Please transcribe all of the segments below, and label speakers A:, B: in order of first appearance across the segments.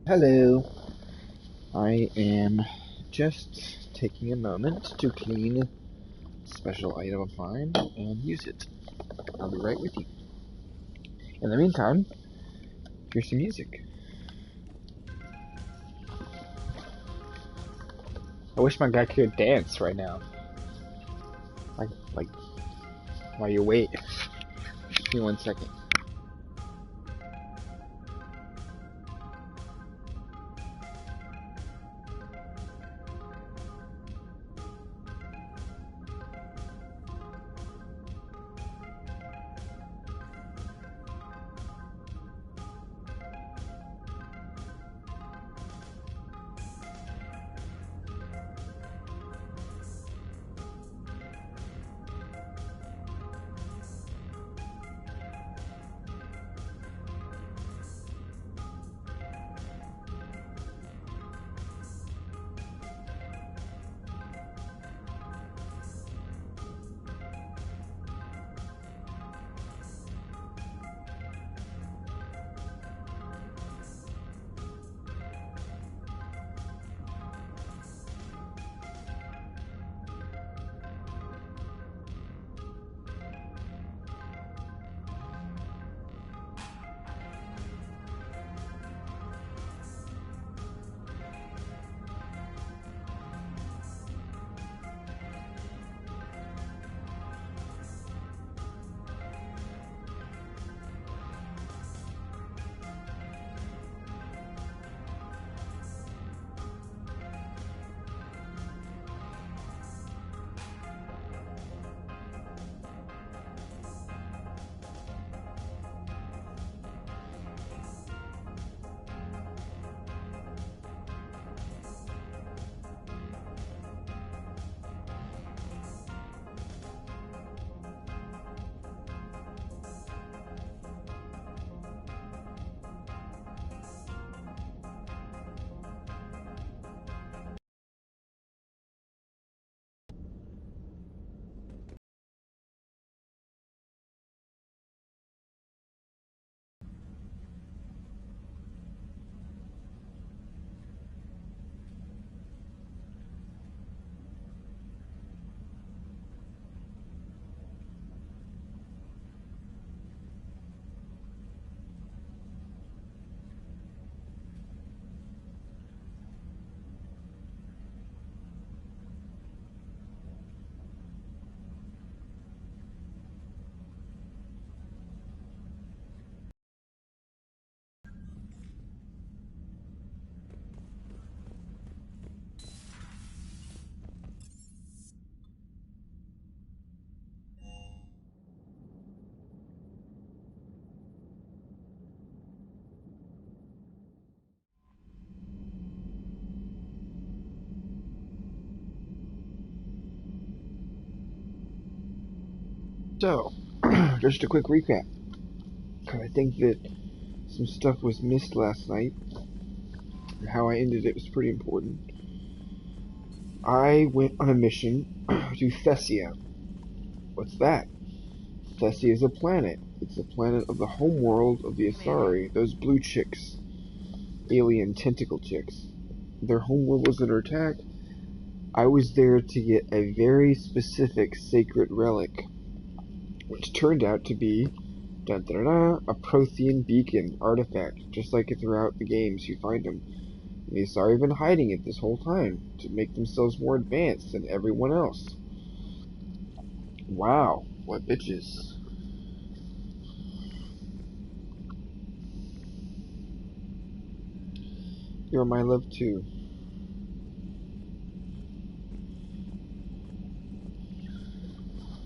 A: Hello. I am just taking a moment to clean a special item of mine and use it. I'll be right with you. In the meantime, here's some music. I wish my guy could dance right now. Like, while you wait. Give me 1 second. So, just a quick recap. I think that some stuff was missed last night. How I ended it was pretty important. I went on a mission to Thessia. What's that? Thessia is a planet. It's a planet of the homeworld of the Asari, those blue chicks. Alien tentacle chicks. Their homeworld was under attack. I was there to get a very specific sacred relic, which turned out to be a Prothean beacon artifact, just like throughout the games you find them. The Asari have been hiding it this whole time to make themselves more advanced than everyone else. Wow, what bitches. You're my love too.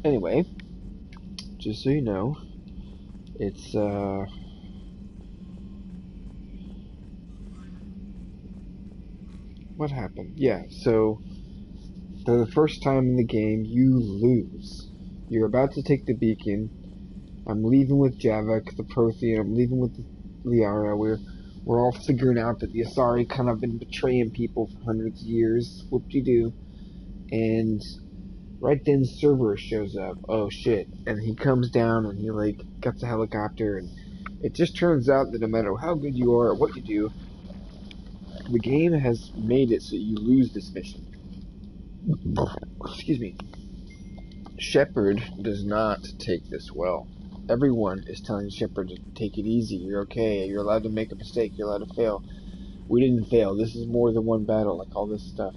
A: Anyway, just so you know, it's what happened? Yeah, so for the first time in the game, you lose. You're about to take the beacon. I'm leaving with Javik, the Prothean. I'm leaving with Liara. We're all figuring out that the Asari kind of been betraying people for hundreds of years. Whoop-de-doo. And right then Cerberus shows up. Oh shit. And he comes down and he gets a helicopter, and it just turns out that no matter how good you are at what you do, The game has made it so you lose this mission. Excuse me. Shepard does not take this well. Everyone is telling Shepard to take it easy. You're okay. You're allowed to make a mistake. You're allowed to fail. We didn't fail. This is more than one battle. Like all this stuff.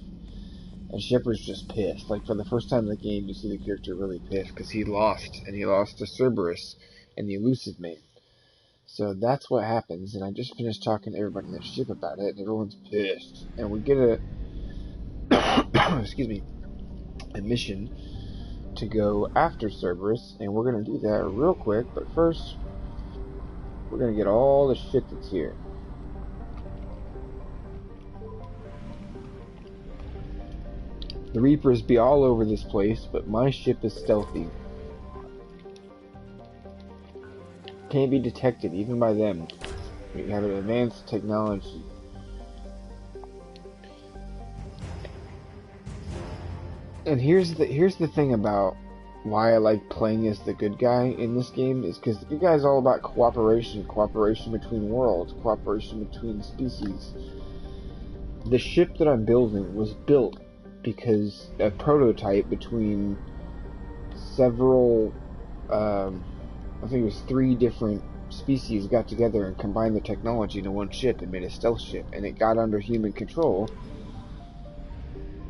A: And Shepard's just pissed. Like for the first time in the game, you see the character really pissed because he lost, and he lost to Cerberus and the Elusive Mate. So that's what happens. And I just finished talking to everybody in the ship about it, and everyone's pissed. And we get a excuse me, a mission to go after Cerberus, and we're gonna do that real quick. But first, we're gonna get all the shit that's here. The Reapers be all over this place, but my ship is stealthy. Can't be detected even by them. We have an advanced technology. And here's the thing about why I like playing as the good guy in this game is because the good guy is all about cooperation between worlds, cooperation between species. The ship that I'm building was built because a prototype between several, I think it was 3 different species got together and combined the technology into one ship and made a stealth ship, and it got under human control.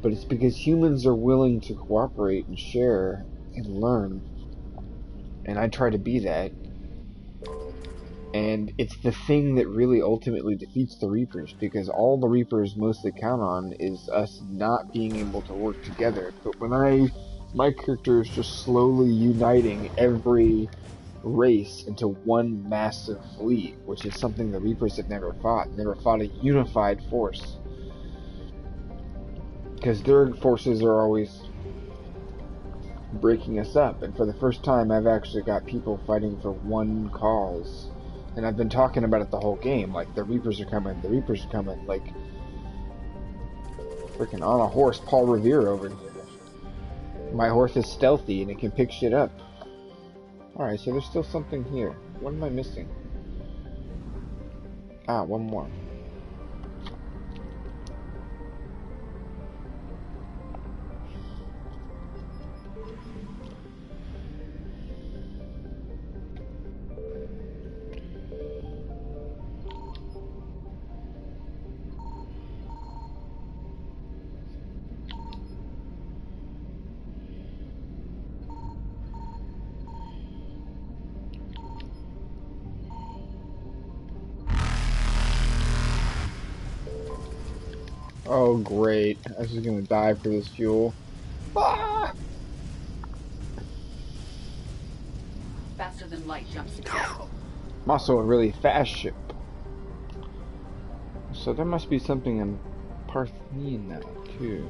A: But it's because humans are willing to cooperate and share and learn, and I try to be that. And it's the thing that really ultimately defeats the Reapers, because all the Reapers mostly count on is us not being able to work together. But when my character is just slowly uniting every race into one massive fleet, which is something the Reapers have never fought a unified force. Because their forces are always breaking us up, and for the first time I've actually got people fighting for one cause. And I've been talking about it the whole game, like the Reapers are coming, like freaking on a horse, Paul Revere over here. My horse is stealthy and it can pick shit up. Alright, so there's still something here. What am I missing? Ah, one more. Oh great, I was just gonna die for this fuel. Ah!
B: Faster than light jump successful.
A: I'm also a really fast ship. So there must be something in Parthian now, too.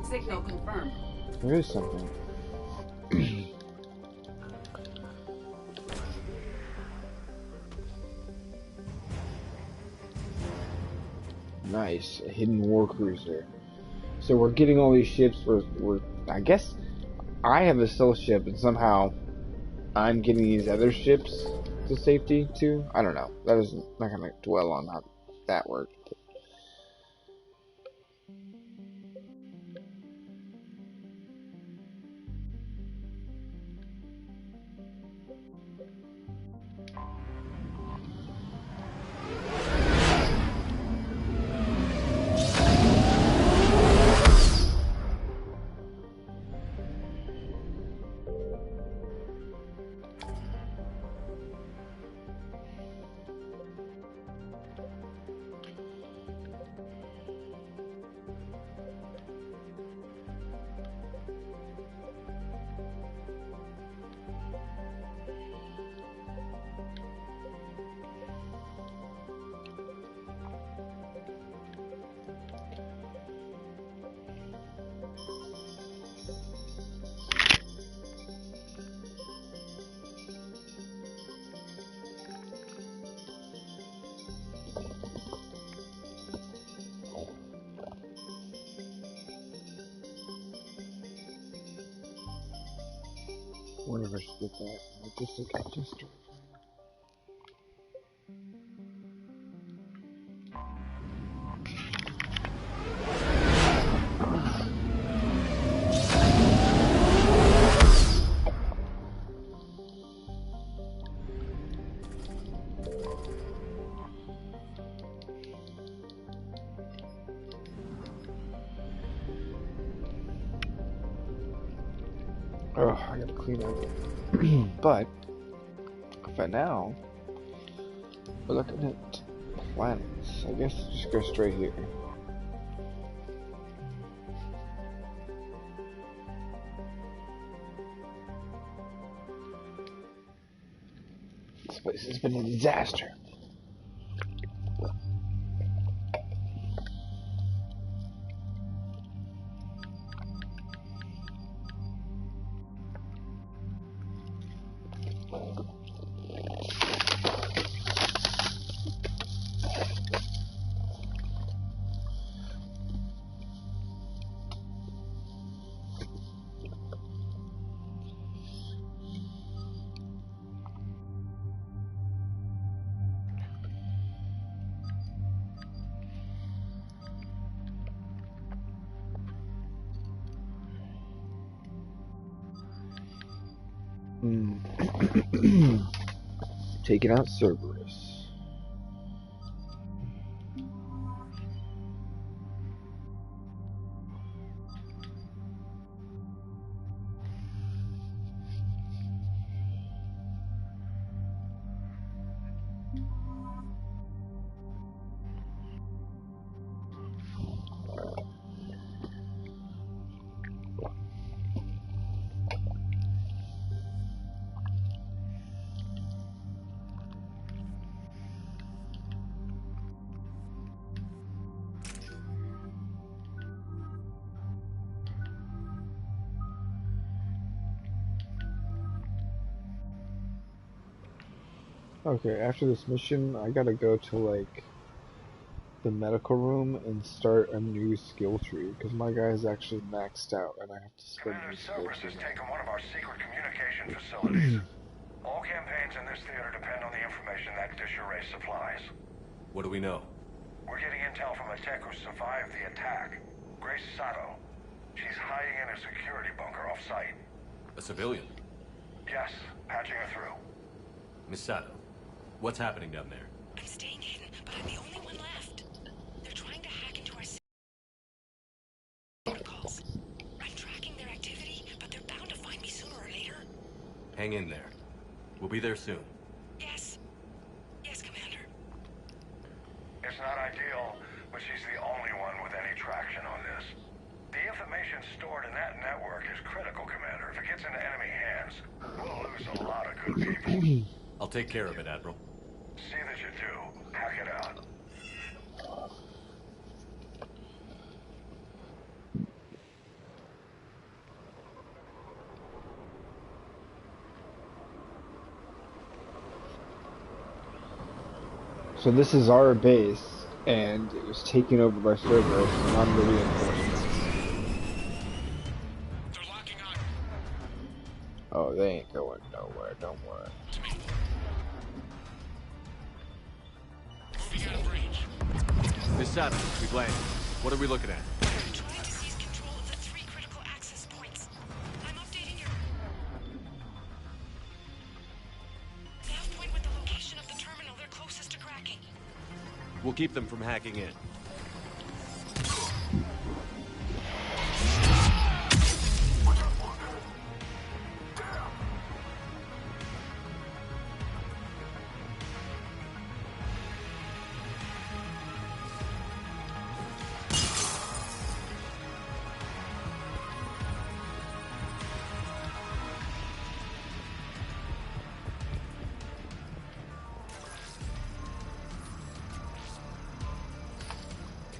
B: Signal confirmed.
A: There is something. Nice, a hidden war cruiser. So we're getting all these ships. I guess I have a stealth ship, and somehow I'm getting these other ships to safety too. I don't know. That is not gonna dwell on how that worked. wonder if I should get that. Just look at just. Oh, I gotta clean up. But for now, we're looking at planets. I guess just go straight here. This place has been a disaster. Taking out Cerberus. Okay, after this mission, I gotta go to, like, the medical room and start a new skill tree, because my guy's actually maxed out, and I have to spend
C: Commander
A: new skill
C: Cerberus
A: tree
C: has
A: now.
C: taken one of our secret communication facilities. All campaigns in this theater depend on the information that dish array supplies.
D: What do we know?
C: We're getting intel from a tech who survived the attack. Grace Sato. She's hiding in a security bunker off-site.
D: A civilian?
C: Yes, patching her through.
D: Miss Sato, what's happening down there?
E: I'm staying hidden, but I'm the only one left. They're trying to hack into our protocols. I'm tracking their activity, but they're bound to find me sooner or later.
D: Hang in there. We'll be there soon.
E: Yes. Yes, Commander.
C: It's not ideal, but she's the only one with any traction on this. The information stored in that network is critical, Commander. If it gets into enemy hands, we'll lose a lot of good people.
D: I'll take care of it, Admiral.
C: See that you do. Hack it out.
A: So this is our base, and it was taken over by Cerberus, and I'm the reinforcements.
C: They're locking on.
A: Oh, they ain't going nowhere, don't worry.
C: Moving out of range.
D: Miss Sato, we've landed. What are we looking at?
E: I'm trying to seize control of the 3 critical access points. I'm updating your nav point with the location of the terminal they're closest to cracking.
D: We'll keep them from hacking in.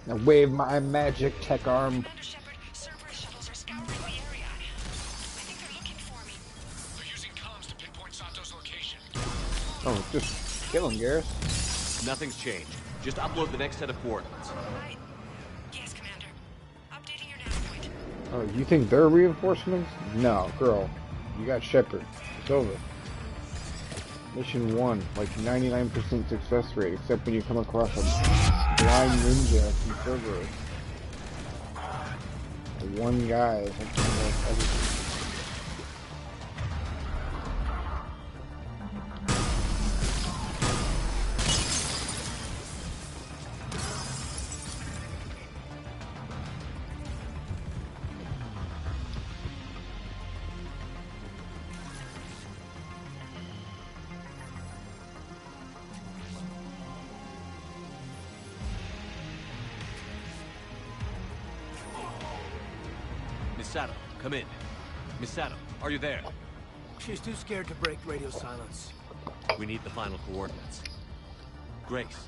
A: Now wave my magic tech arm.
E: Commander Shepard, Cerberus shuttles are scouring the area. I think they're looking for me.
C: They're using comms to pinpoint Sato's location.
A: Oh, just kill him, Garrus.
D: Nothing's changed. Just upload the next set of coordinates.
E: Yes, Commander. Updating your nav point.
A: Oh, you think they're reinforcements? No, girl. You got Shepard. It's over. Mission 1, like 99% success rate, except when you come across a blind ninja from Cerberus. One guy is like everything.
D: Misato, come in. Misato, are you there?
F: She's too scared to break radio silence.
D: We need the final coordinates. Grace,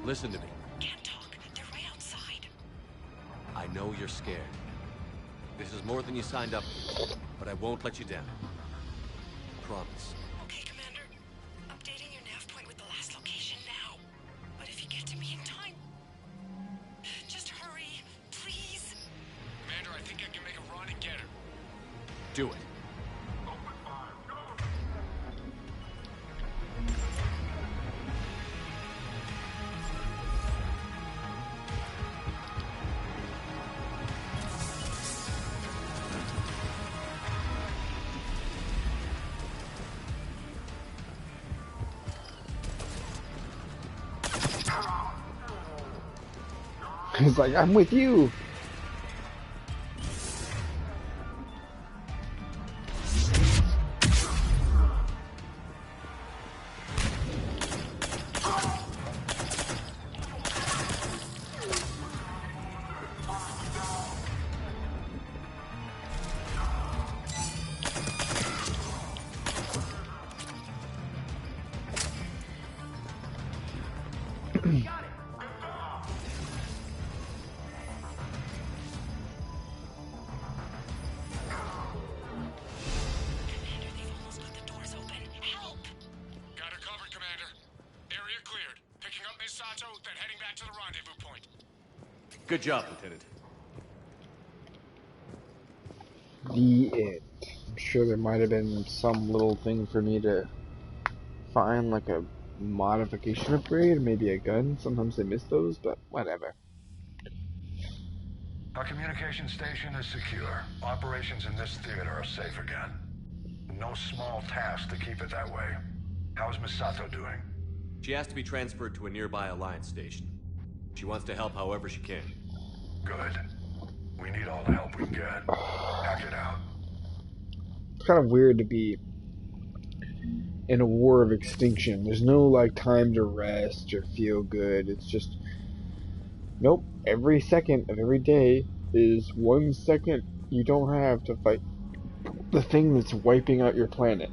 D: listen to me.
E: Can't talk. They're right outside.
D: I know you're scared. This is more than you signed up for, but I won't let you down. Promise.
E: Okay, Commander. Updating your nav point with the last location now. But if you get to me in time, just hurry, please.
C: Commander, I think I can make a run and get her.
D: Do it.
A: He's like, I'm with you.
D: Good job, Lieutenant.
A: The end. I'm sure there might have been some little thing for me to find, like a modification upgrade, or maybe a gun. Sometimes they miss those, but whatever.
C: Our communication station is secure. Operations in this theater are safe again. No small task to keep it that way. How is Misato doing?
D: She has to be transferred to a nearby Alliance station. She wants to help however she can.
C: Good. We need all the help we can get. Hack it out.
A: It's kind of weird to be in a war of extinction. There's no, like, time to rest or feel good. It's just, nope, every second of every day is 1 second you don't have to fight the thing that's wiping out your planet.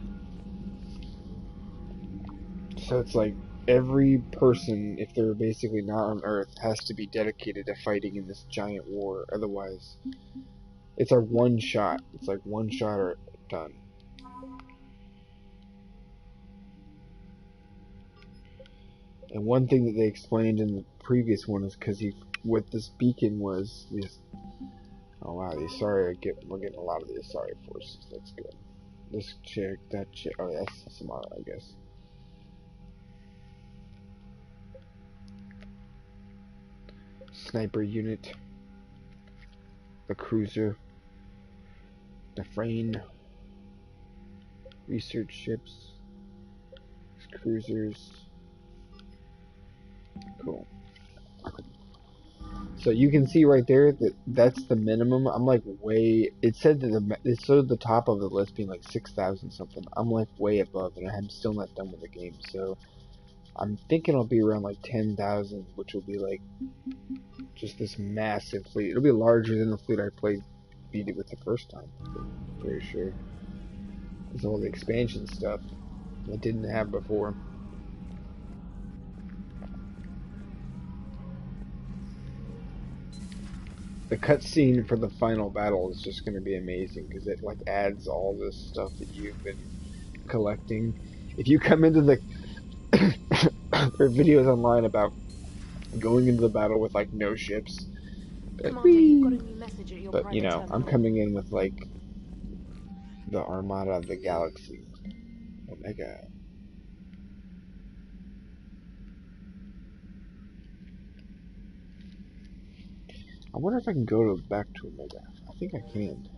A: So it's like, every person, if they're basically not on Earth, has to be dedicated to fighting in this giant war. Otherwise, it's a one shot. It's like one shot or done. And one thing that they explained in the previous one is because what this beacon was, these, oh wow, we're getting a lot of these sorry forces. That's good. This chick, that chick, oh that's Samara, I guess. Sniper unit, the cruiser, the frame, research ships, cruisers. Cool. So you can see right there that that's the minimum. I'm like way. It said that it showed the top of the list being like 6,000 something. I'm like way above, and I'm still not done with the game. So I'm thinking I'll be around like 10,000, which will be like just this massive fleet. It'll be larger than the fleet I beat it with the first time. I'm pretty sure. There's all the expansion stuff I didn't have before. The cutscene for the final battle is just going to be amazing because it like adds all this stuff that you've been collecting. If you come into the there are videos online about going into the battle with like no ships.
G: Commander, you've got a new message at your
A: But you know,
G: private
A: I'm
G: terminal.
A: coming in with like The Armada of the Galaxy. Omega. I wonder if I can go back to Omega. I think I can.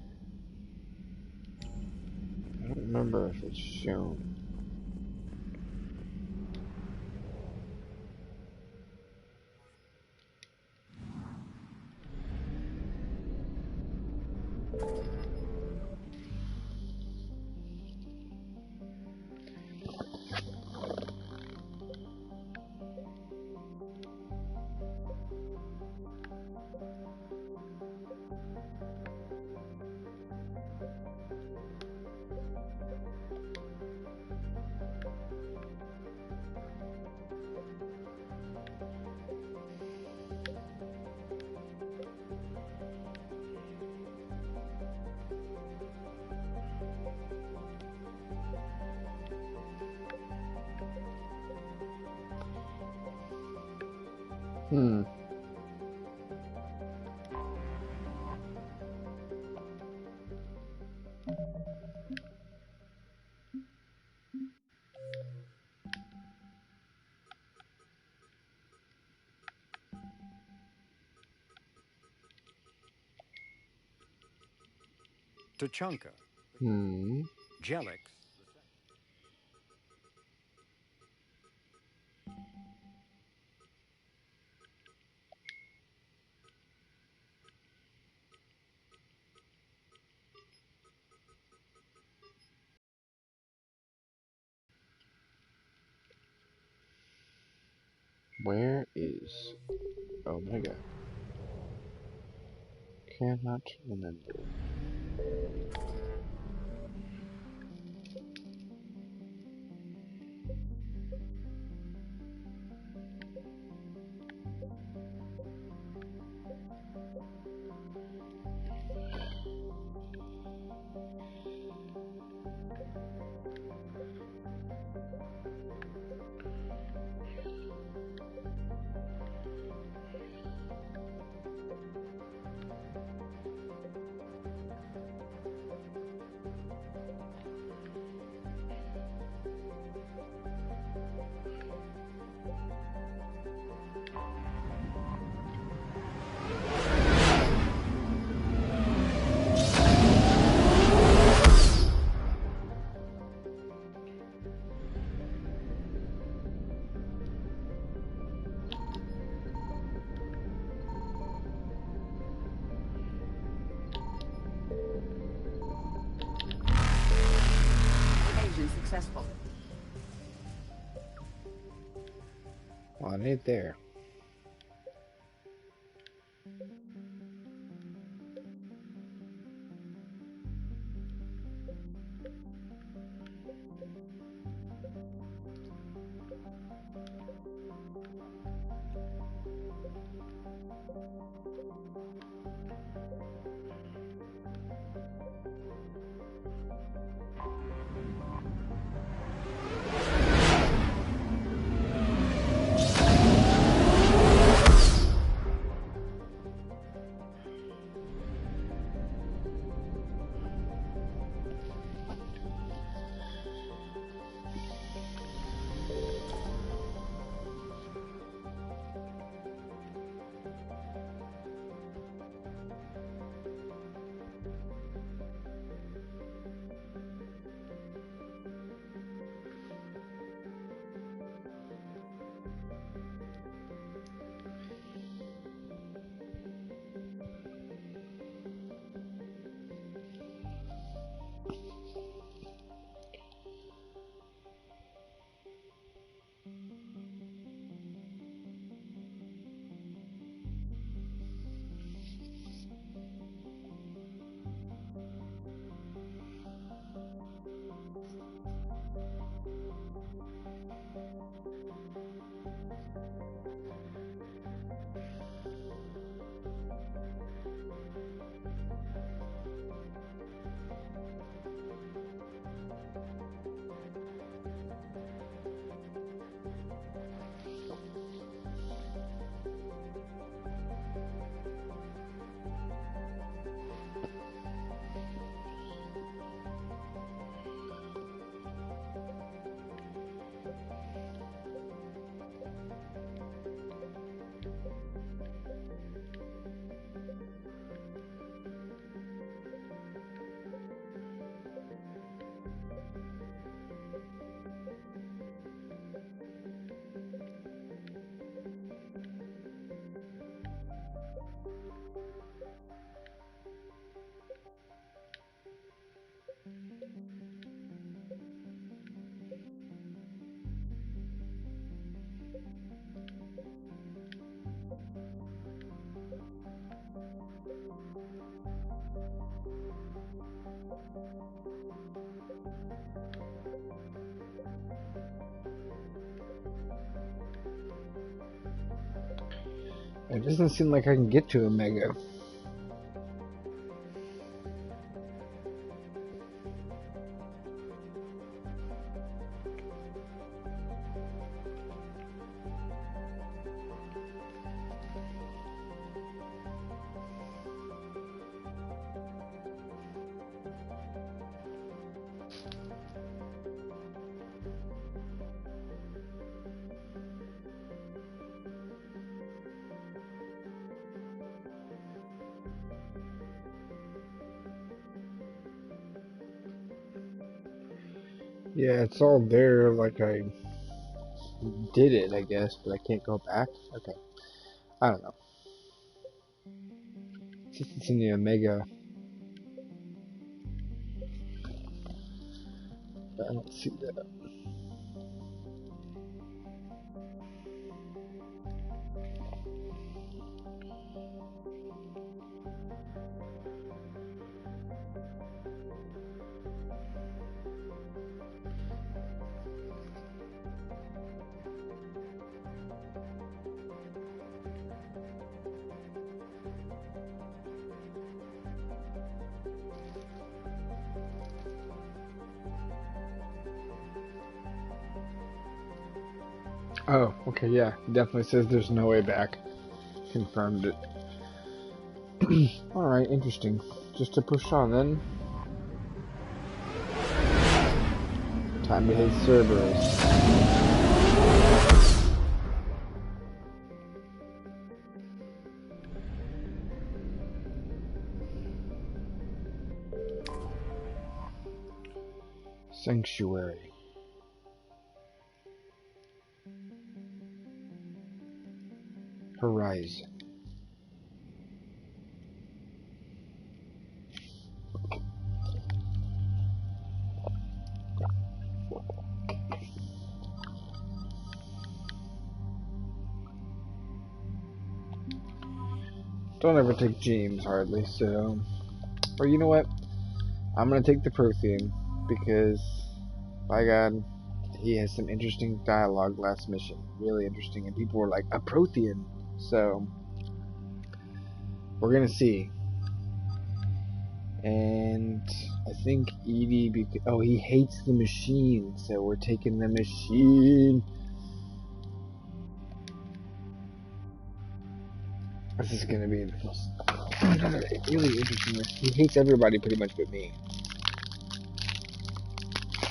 A: I don't remember if it's shown.
G: Tachanka. Jelix.
A: Where is Omega? Cannot remember.
B: Successful.
A: Well, it ain't there. It doesn't seem like I can get to Omega. Yeah, it's all there, like I did it, I guess, but I can't go back? Okay. I don't know. Since it's in the Omega, I don't see that. Oh, okay, yeah. It definitely says there's no way back. Confirmed it. Alright, interesting. Just to push on then. Time to hit Cerberus. Sanctuary. Horizon. Don't ever take James hardly, so... Or you know what? I'm gonna take the Prothean, because, by God, he has some interesting dialogue last mission. Really interesting, and people were like, a Prothean! So, we're gonna see. And I think Edie, oh, he hates the machine, so we're taking the machine. This is gonna be the most really interesting. He hates everybody pretty much but me.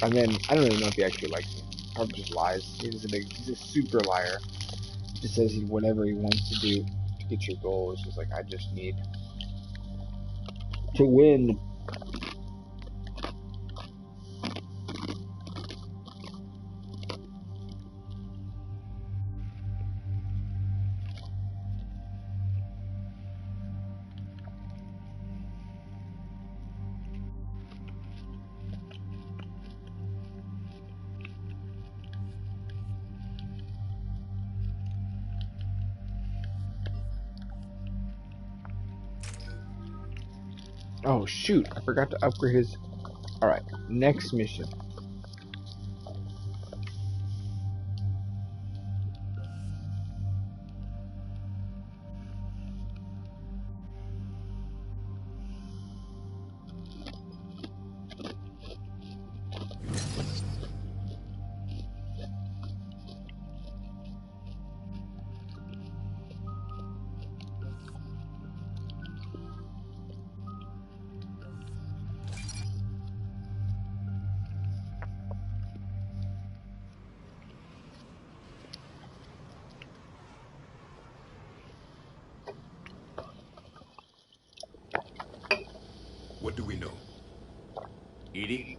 A: And then I don't even know if he actually likes me. Probably just lies. He's a super liar. He just says whatever he wants to do to get your goal. It's just like, I just need to win. Oh shoot, I forgot to upgrade his... Alright, next mission.
H: What do we know?
D: Edie?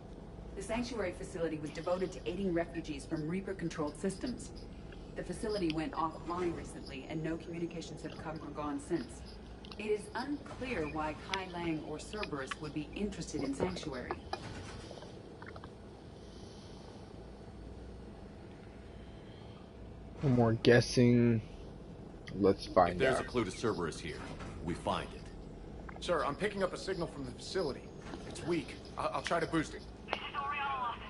B: The sanctuary facility was devoted to aiding refugees from Reaper-controlled systems. The facility went offline recently, and no communications have come or gone since. It is unclear why Kai Lang or Cerberus would be interested in Sanctuary.
A: No more guessing. Let's find
D: If there's
A: out.
D: a clue to Cerberus here, we find it.
F: Sir, I'm picking up a signal from the facility. It's weak. I'll try to boost it.
E: This is Oriana Lawson.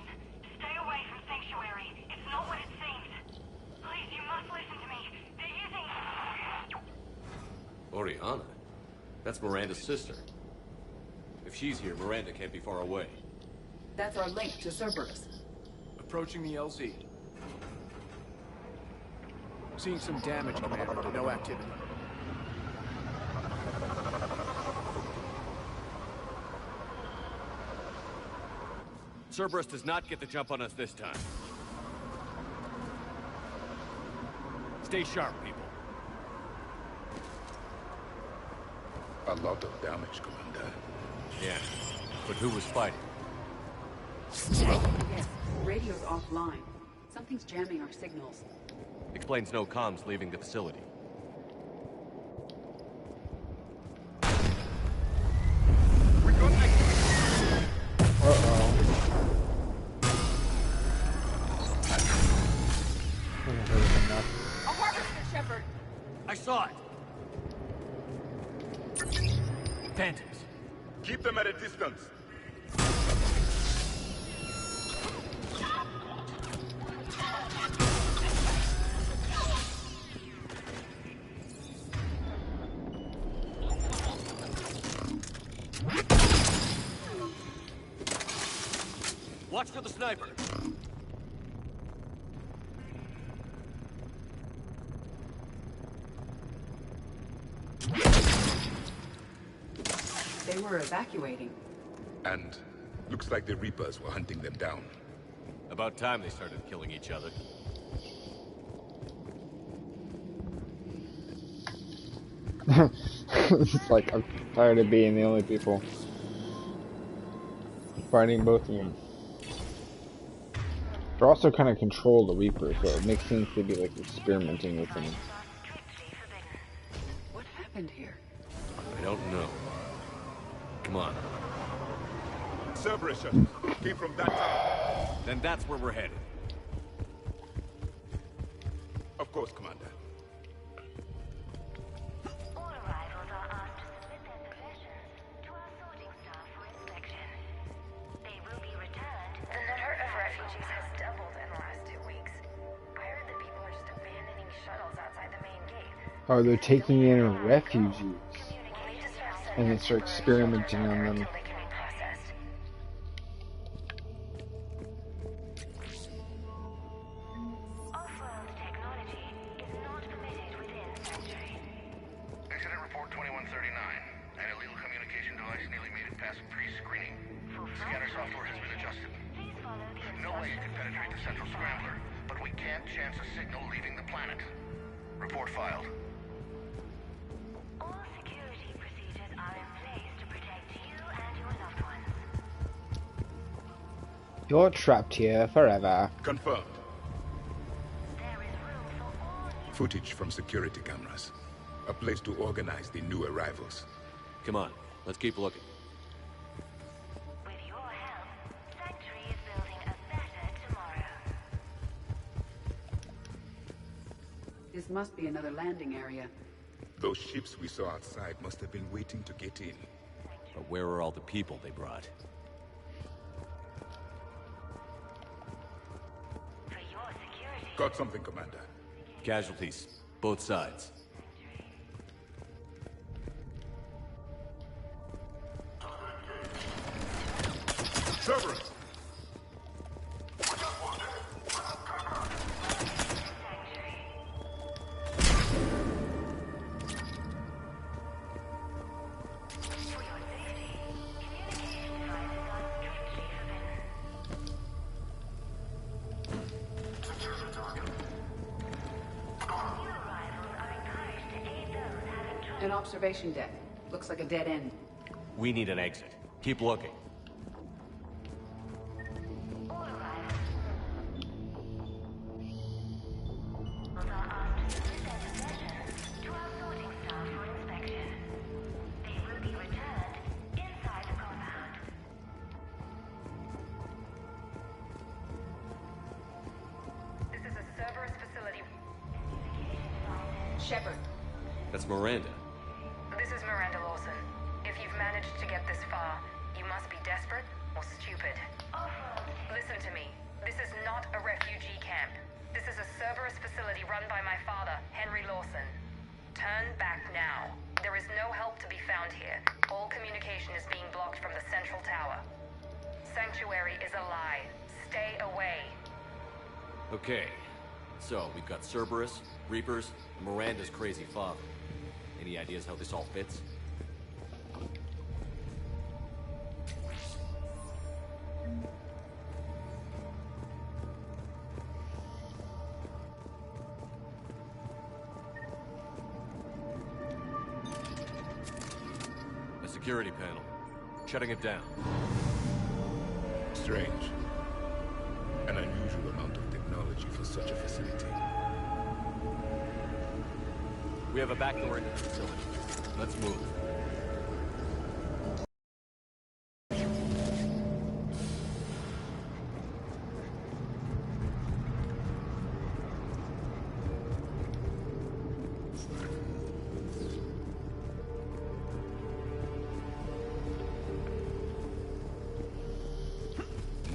E: Stay away from Sanctuary. It's not what it seems. Please, you must listen to me. They're using...
D: Oriana? That's Miranda's sister. If she's here, Miranda can't be far away.
B: That's our link to Cerberus.
F: Approaching the LZ. Seeing some damage, Commander, but no activity.
D: Cerberus does not get the jump on us this time. Stay sharp, people.
H: A lot of damage, Commander.
D: Yeah, but who was fighting?
B: Yes, radio's offline. Something's jamming our signals.
D: Explains no comms leaving the facility.
B: A harvester, Shepard!
D: I saw it! Phantoms.
H: Keep them at a distance.
D: Watch for the sniper.
B: They were evacuating.
H: And looks like the Reapers were hunting them down.
D: About time they started killing each other.
A: It's like, I'm tired of being the only people fighting both of them. They're also kind of control the Reapers, so it makes sense to be like experimenting with them.
B: What happened here?
D: I don't know. Come on.
H: Cerberus, came from that tower.
D: Then that's where we're headed.
H: Of course, Commander.
I: All arrivals are asked to submit their possessions to our sorting staff for inspection. They will be returned.
J: The number of refugees has doubled in the last 2 weeks. I heard that people are just abandoning shuttles outside the main gate.
A: Oh, they're taking in refugees. And then start experimenting on them.
I: Off-world technology is not permitted within Sanctuary.
C: Incident report 2139. An illegal communication device nearly made it past pre-screening. Scanner software has been adjusted.
I: Please follow the
C: No way it can penetrate the central scrambler, but we can't chance a signal leaving the planet. Report filed.
I: All security procedures are in place to protect you and your loved ones.
A: You're trapped here forever.
H: Confirmed.
I: There is room for all new
H: Footage from security cameras. A place to organize the new arrivals.
D: Come on, let's keep looking.
I: With your help, Sanctuary is building a better tomorrow.
B: This must be another landing area.
H: Those ships we saw outside must have been waiting to get in.
D: But where are all the people they brought?
I: For your security,
H: Got something, Commander.
D: Casualties, both sides.
H: Cerberus!
I: for your safety, communication devices are strictly forbidden. New arrivals are encouraged to aid those having trouble.
B: An observation deck. Looks like a dead end.
D: We need an exit. Keep looking.
I: All arrivals are asked to submit their possessions to our sorting staff for inspection. They will be returned inside the compound.
J: This is a Cerberus facility.
B: Shepard.
D: That's Miranda.
J: This is Miranda Lawson. If you've managed to get this far, you must be desperate or stupid. Listen to me. This is not a refugee camp. This is a Cerberus facility run by my father, Henry Lawson. Turn back now. There is no help to be found here. All communication is being blocked from the central tower. Sanctuary is a lie. Stay away.
D: Okay. So, we've got Cerberus, Reapers, and Miranda's crazy father. Any ideas how this all fits? A security panel. Shutting it down.
H: Strange. An unusual amount of technology for such a facility.
D: We have a back door into the facility. Let's move.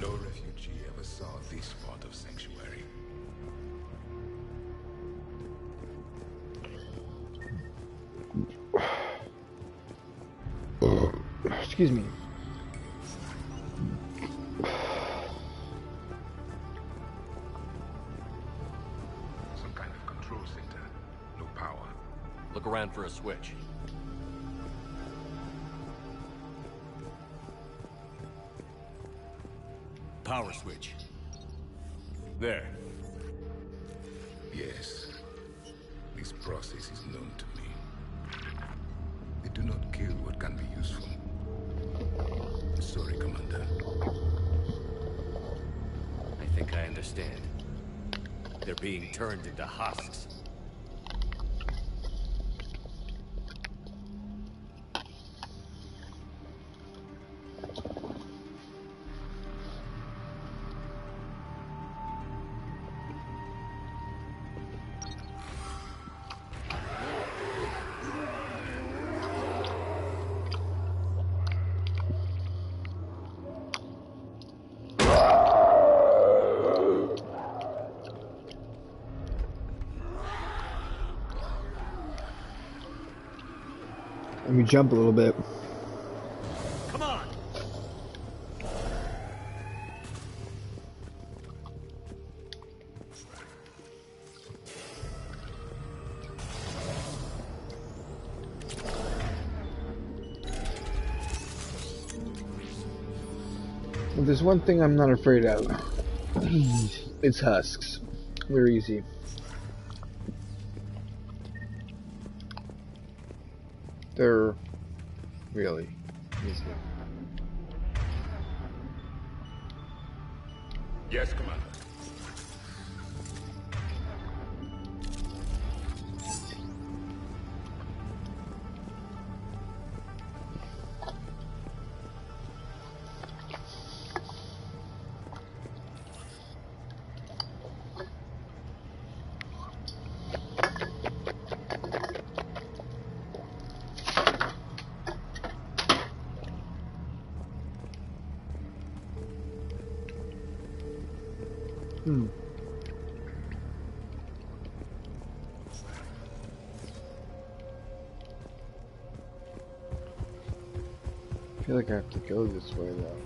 H: No refugee ever saw this part of Sanctuary.
A: Excuse me.
H: Some kind of control center. No power.
D: Look around for a switch. Power switch. There.
H: Yes. This process is known to me. They do not kill what can be useful. Sorry, Commander.
D: I think I understand. They're being turned into husks.
A: Let me jump a little bit.
D: Come on!
A: If there's one thing I'm not afraid of, it's husks. They're easy. They're really easy.
H: Yes, Commander.
A: I feel like I have to go this way though.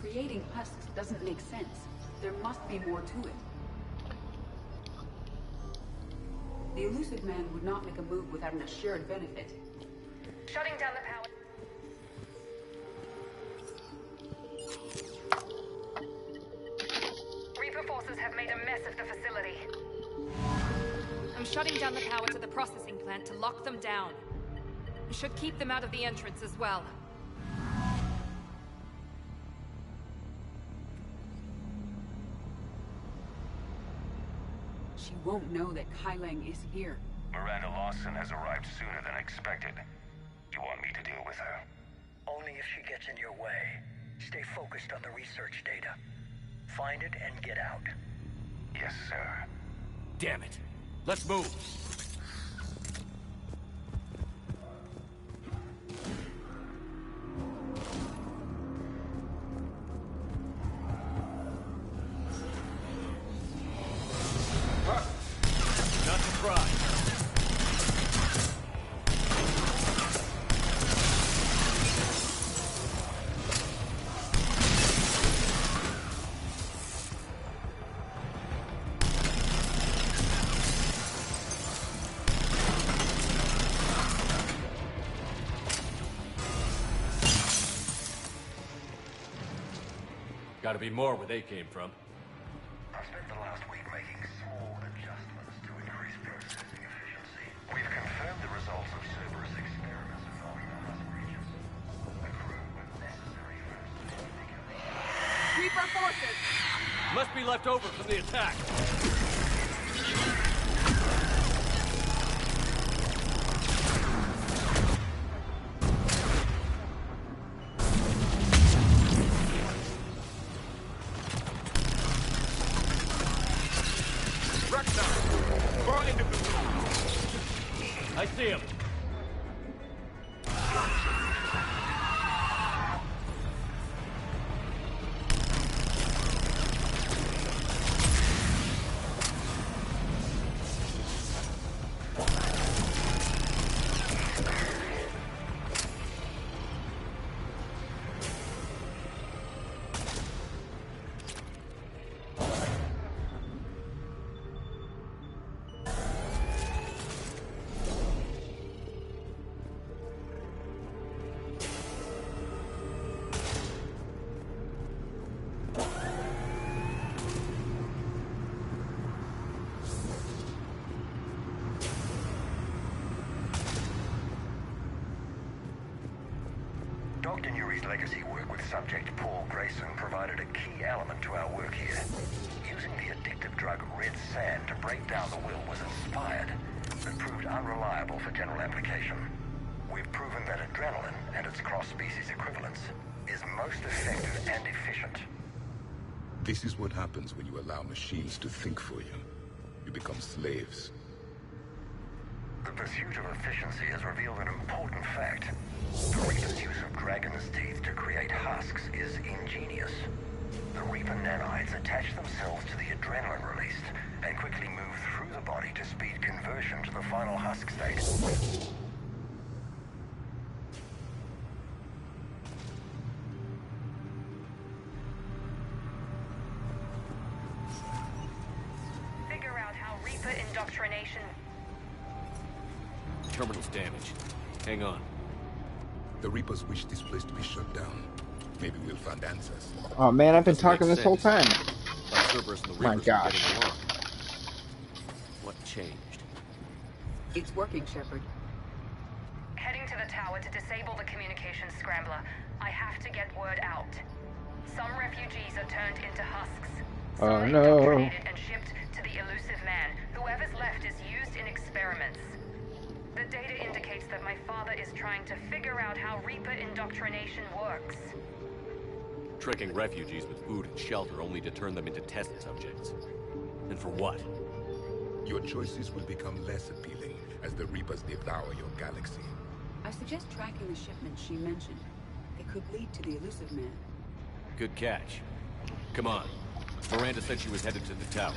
B: Creating husks doesn't make sense. There must be more to it. The elusive man would not make a move without an assured benefit.
J: Shutting down the power. Reaper forces have made a mess of the facility.
E: I'm shutting down the power to the processing plant to lock them down. It should keep them out of the entrance as well.
B: She won't know that Kai Lang is here.
C: Miranda Lawson has arrived sooner than expected. You want me to deal with her?
K: Only if she gets in your way. Stay focused on the research data. Find it and get out.
C: Yes, sir.
D: Damn it. Let's move. Not surprised. Gotta be more where they came from.
C: I spent the last week making small adjustments to increase processing efficiency. We've confirmed the results of Cerberus experiments involving the Husk regions. The crew with necessary first.
B: Reaper forces!
D: Must be left over from the attack. I see him.
C: Dr. Nuri's legacy work with subject Paul Grayson provided a key element to our work here. Using the addictive drug red sand to break down the will was inspired, but proved unreliable for general application. We've proven that adrenaline and its cross-species equivalence is most effective and efficient.
H: This is what happens when you allow machines to think for you. You become slaves.
C: The pursuit of efficiency has revealed an important fact. The Reaper's use of dragon's teeth to create husks is ingenious. The Reaper nanites attach themselves to the adrenaline released and quickly move through the body to speed conversion to the final husk state.
J: Figure out how Reaper indoctrination...
D: Terminal's damaged. Hang on.
H: The Reapers wish this place to be shut down. Maybe we'll find answers.
A: Oh man, I've been talking this whole
D: sense.
A: time.
D: Like Cerberus and the
A: My
D: Reapers are
A: gosh.
D: getting along. What changed?
B: It's working, Shepard.
J: Heading to the tower to disable the communications scrambler. I have to get word out. Some refugees are turned into husks. Some
A: Oh
J: are
A: no.
J: indoctrinated and shipped to the elusive man. Whoever's left is used in experiments. The data indicates that my father is trying to figure out how Reaper indoctrination works.
D: Tricking refugees with food and shelter only to turn them into test subjects. And for what?
H: Your choices will become less appealing as the Reapers devour your galaxy.
B: I suggest tracking the shipment she mentioned. It could lead to the elusive man.
D: Good catch. Come on. Miranda said she was headed to the tower.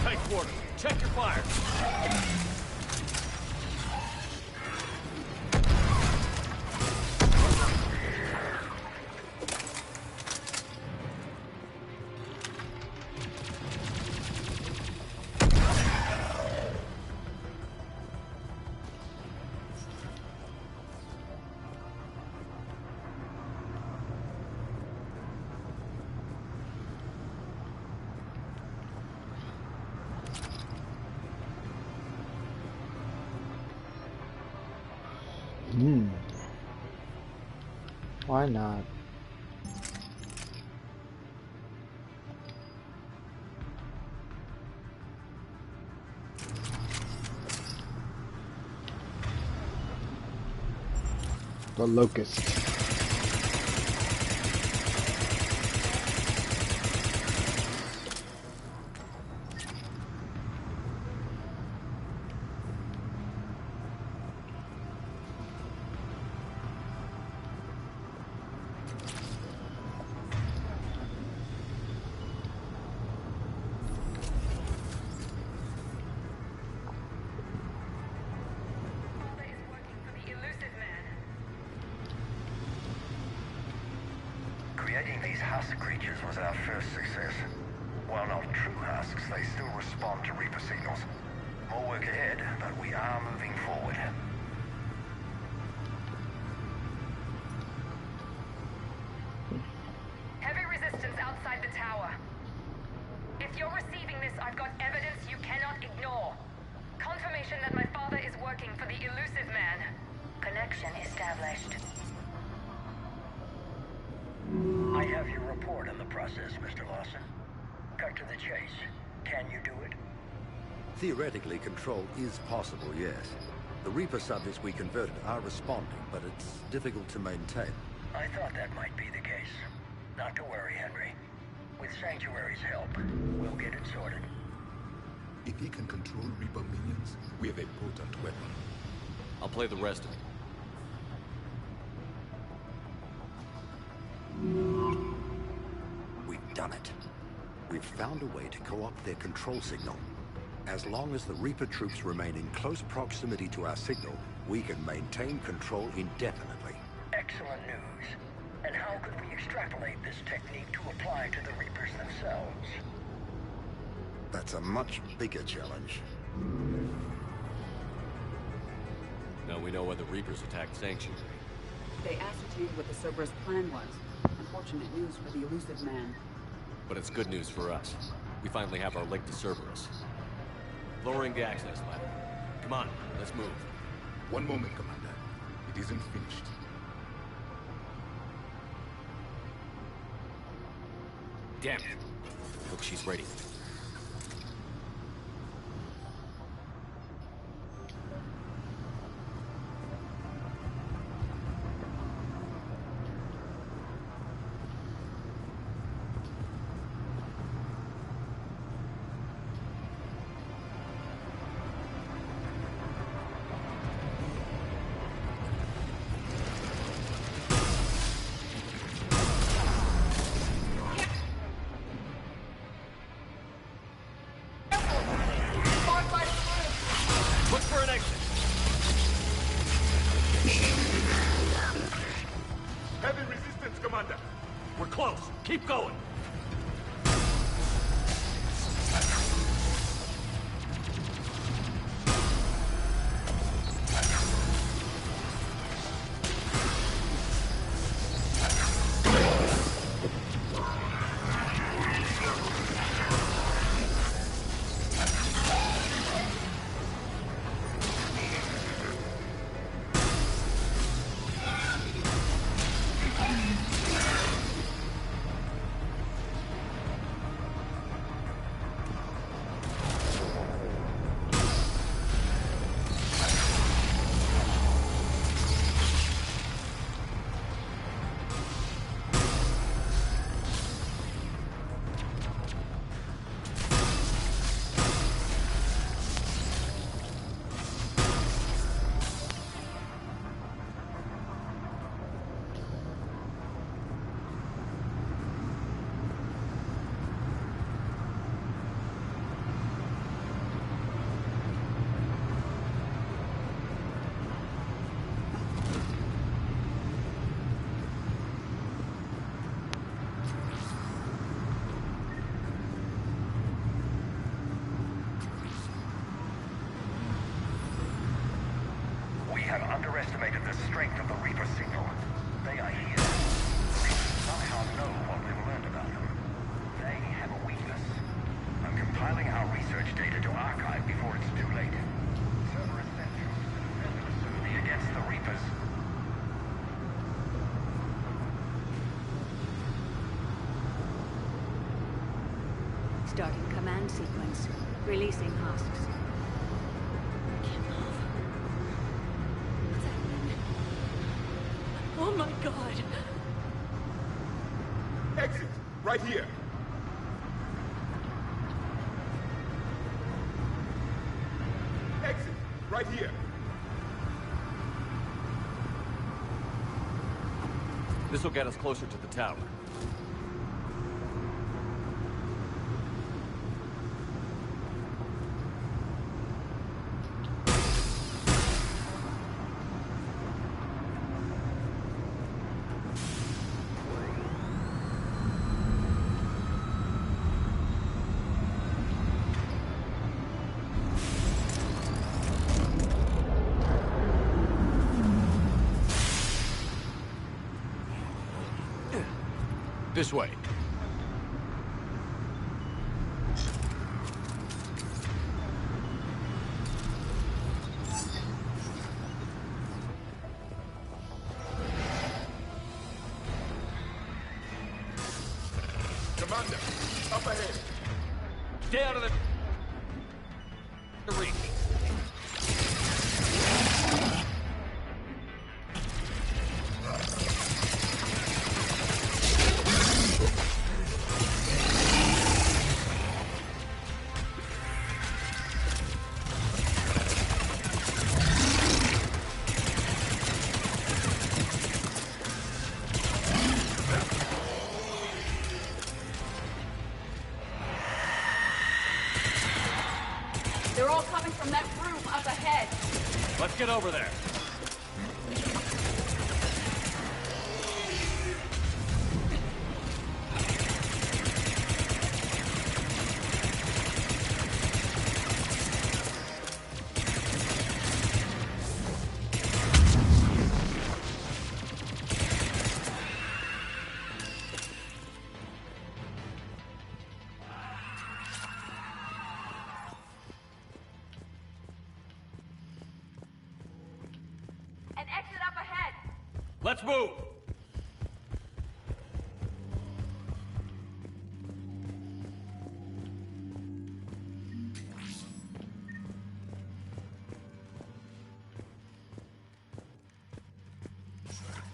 D: Tight quarters. Check your fire.
A: Why not? The Locust.
C: Creating these husk creatures was our first success. While not true husks, they still respond to Reaper signals. More work ahead, but we are moving forward.
J: Heavy resistance outside the tower. If you're receiving this, I've got evidence you cannot ignore. Confirmation that my father is working for the elusive man.
I: Connection established.
K: I have your report on the process, Mr. Lawson. Cut to the chase. Can you do it?
L: Theoretically, control is possible, yes. The Reaper subjects we converted are responding, but it's difficult to maintain.
K: I thought that might be the case. Not to worry, Henry. With Sanctuary's help, we'll get it sorted.
H: If he can control Reaper minions, we have a potent weapon.
D: I'll play the rest of it.
L: We've done it. We've found a way to co-opt their control signal. As long as the Reaper troops remain in close proximity to our signal, we can maintain control indefinitely.
K: Excellent news. And how could we extrapolate this technique to apply to the Reapers themselves?
L: That's a much bigger challenge.
D: Now we know why the Reapers attacked Sanctuary.
B: They ascertained what the Cerberus plan was. Unfortunate news for the elusive man.
D: But it's good news for us. We finally have our link to Cerberus. Lowering the access ladder. Come on, let's move.
H: One moment, Commander. It isn't finished.
D: Damn it. Look, she's ready. Look for an exit.
C: Heavy resistance, Commander.
D: We're close. Keep going.
C: Underestimated the strength of the Reaper signal. They are here. They somehow know what we've learned about them. They have a weakness. I'm compiling our research data to archive before it's too late. Cerberus sent troops to defend the facility against the Reapers.
M: Starting command sequence. Releasing husks. Can't move. What's happening? Oh my god!
F: Exit! Right here! Exit! Right here!
D: This will get us closer to the tower. This way.
F: Commander, up ahead.
D: Stay out of the reach.
B: They're all coming from that room up ahead.
D: Let's get over there.
B: An exit up ahead.
D: Let's move!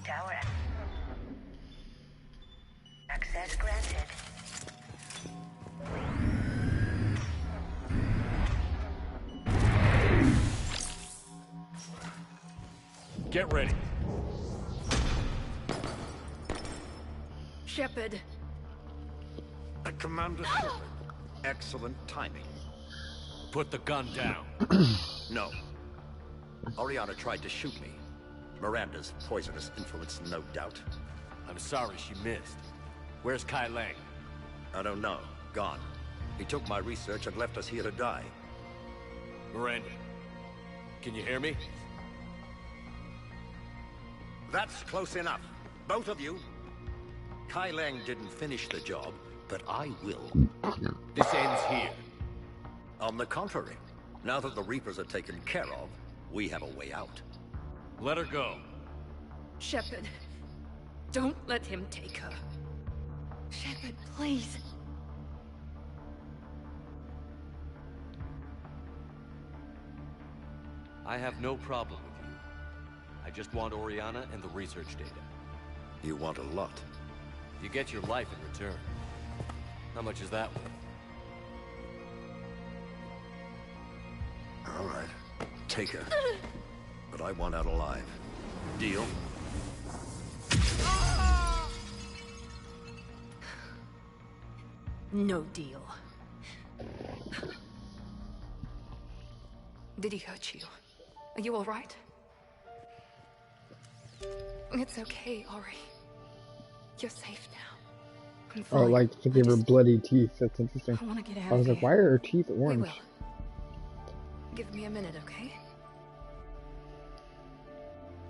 I: Tower. Access granted.
D: Get ready.
M: Shepard.
L: Commander Shepard. Excellent timing.
D: Put the gun down.
L: No. Oriana tried to shoot me. Miranda's poisonous influence, no doubt.
D: I'm sorry she missed. Where's Kai Lang?
L: I don't know. Gone. He took my research and left us here to die.
D: Miranda, can you hear me?
L: That's close enough. Both of you. Kai Lang didn't finish the job, but I will.
D: This ends here.
L: On the contrary, now that the Reapers are taken care of, we have a way out.
D: Let her go.
M: Shepard. Don't let him take her. Shepard, please.
D: I have no problem with you. I just want Oriana and the research data.
L: You want a lot.
D: You get your life in return. How much is that worth?
L: All right. Take her. But I want out alive. Deal?
M: No deal. Did he hurt you? Are you all right? It's okay, Ori. You're safe now. I'm fine.
A: Oh, like to give her bloody teeth. That's interesting.
M: I want to get out
A: I was
M: of
A: like, why are her teeth orange?
M: We will. Give me a minute, okay?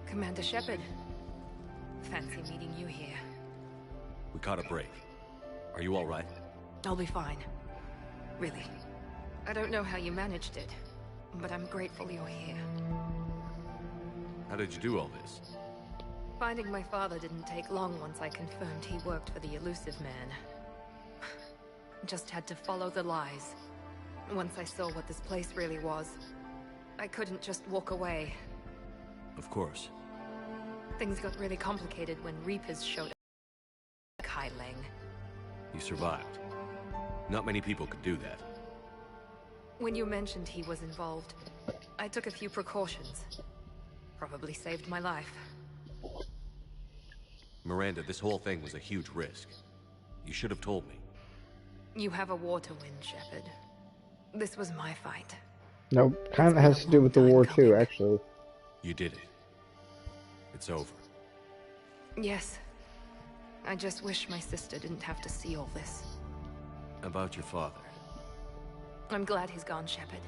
M: Commander Shepard. Fancy meeting you here.
D: We caught a break. Are you all right?
M: I'll be fine. Really. I don't know how you managed it, but I'm grateful you're here.
D: How did you do all this?
M: Finding my father didn't take long once I confirmed he worked for the Elusive Man. Just had to follow the lies. Once I saw what this place really was, I couldn't just walk away.
D: Of course.
M: Things got really complicated when Reapers showed up. Kai Leng.
D: You survived. Not many people could do that.
M: When you mentioned he was involved, I took a few precautions. Probably saved my life.
D: Miranda, this whole thing was a huge risk. You should have told me.
M: You have a war to win, Shepard. This was my fight.
A: No, kind of has to do with the war too, actually.
D: You did it. It's over.
M: Yes. I just wish my sister didn't have to see all this.
D: About your father.
M: I'm glad he's gone, Shepard.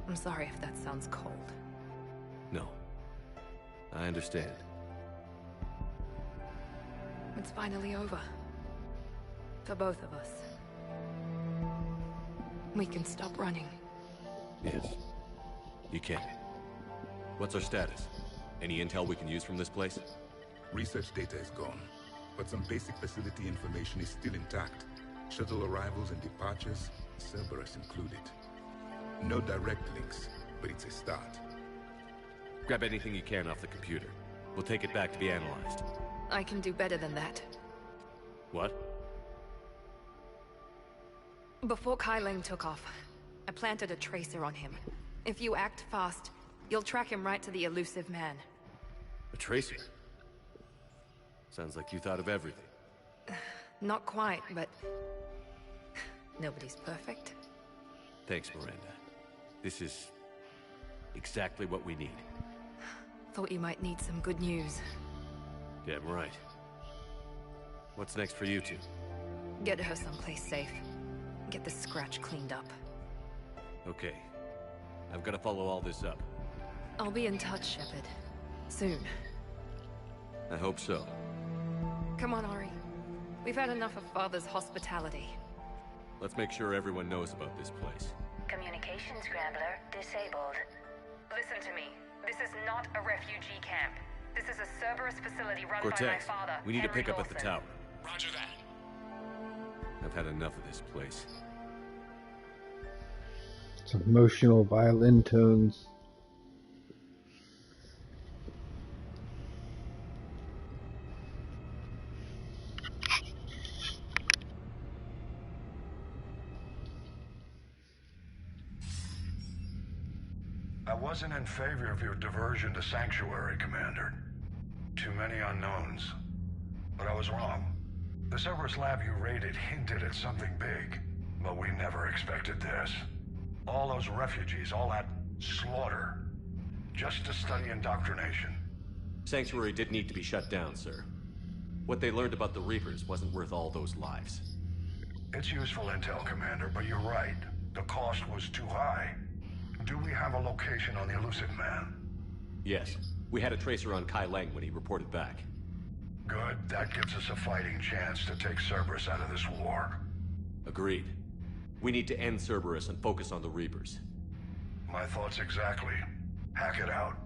M: I'm sorry if that sounds cold.
D: No. I understand.
M: It's finally over. For both of us. We can stop running.
D: Yes. You can. What's our status? Any intel we can use from this place?
H: Research data is gone, but some basic facility information is still intact. Shuttle arrivals and departures, Cerberus included. No direct links, but it's a start.
D: Grab anything you can off the computer. We'll take it back to be analyzed.
M: I can do better than that.
D: What?
M: Before Kai Leng took off, I planted a tracer on him. If you act fast, you'll track him right to the elusive man.
D: A tracer? Sounds like you thought of everything.
M: Not quite, but... nobody's perfect.
D: Thanks, Miranda. This is... exactly what we need.
M: Thought you might need some good news.
D: Damn right. What's next for you two?
M: Get her someplace safe. Get this scratch cleaned up.
D: Okay. I've got to follow all this up.
M: I'll be in touch, Shepard. Soon.
D: I hope so.
M: Come on, Ari. We've had enough of Father's hospitality.
D: Let's make sure everyone knows about this place.
I: Communication scrambler disabled.
J: Listen to me. This is not a refugee camp. This is a Cerberus facility run by my
D: Cortez,
J: father,
D: we need to
J: Henry
D: pick up at the
J: Lawson.
D: tower.
N: Roger that.
D: I've had enough of this place.
A: Some emotional violin tones.
C: I wasn't in favor of your diversion to Sanctuary, Commander. Too many unknowns. But I was wrong. The Cerberus lab you raided hinted at something big, but we never expected this. All those refugees, all that slaughter, just to study indoctrination.
D: Sanctuary did need to be shut down, sir. What they learned about the Reapers wasn't worth all those lives.
C: It's useful intel, Commander, but you're right. The cost was too high. Do we have a location on the elusive man?
D: Yes. We had a tracer on Kai Leng when he reported back.
C: Good. That gives us a fighting chance to take Cerberus out of this war.
D: Agreed. We need to end Cerberus and focus on the Reapers.
C: My thoughts exactly. Hack it out.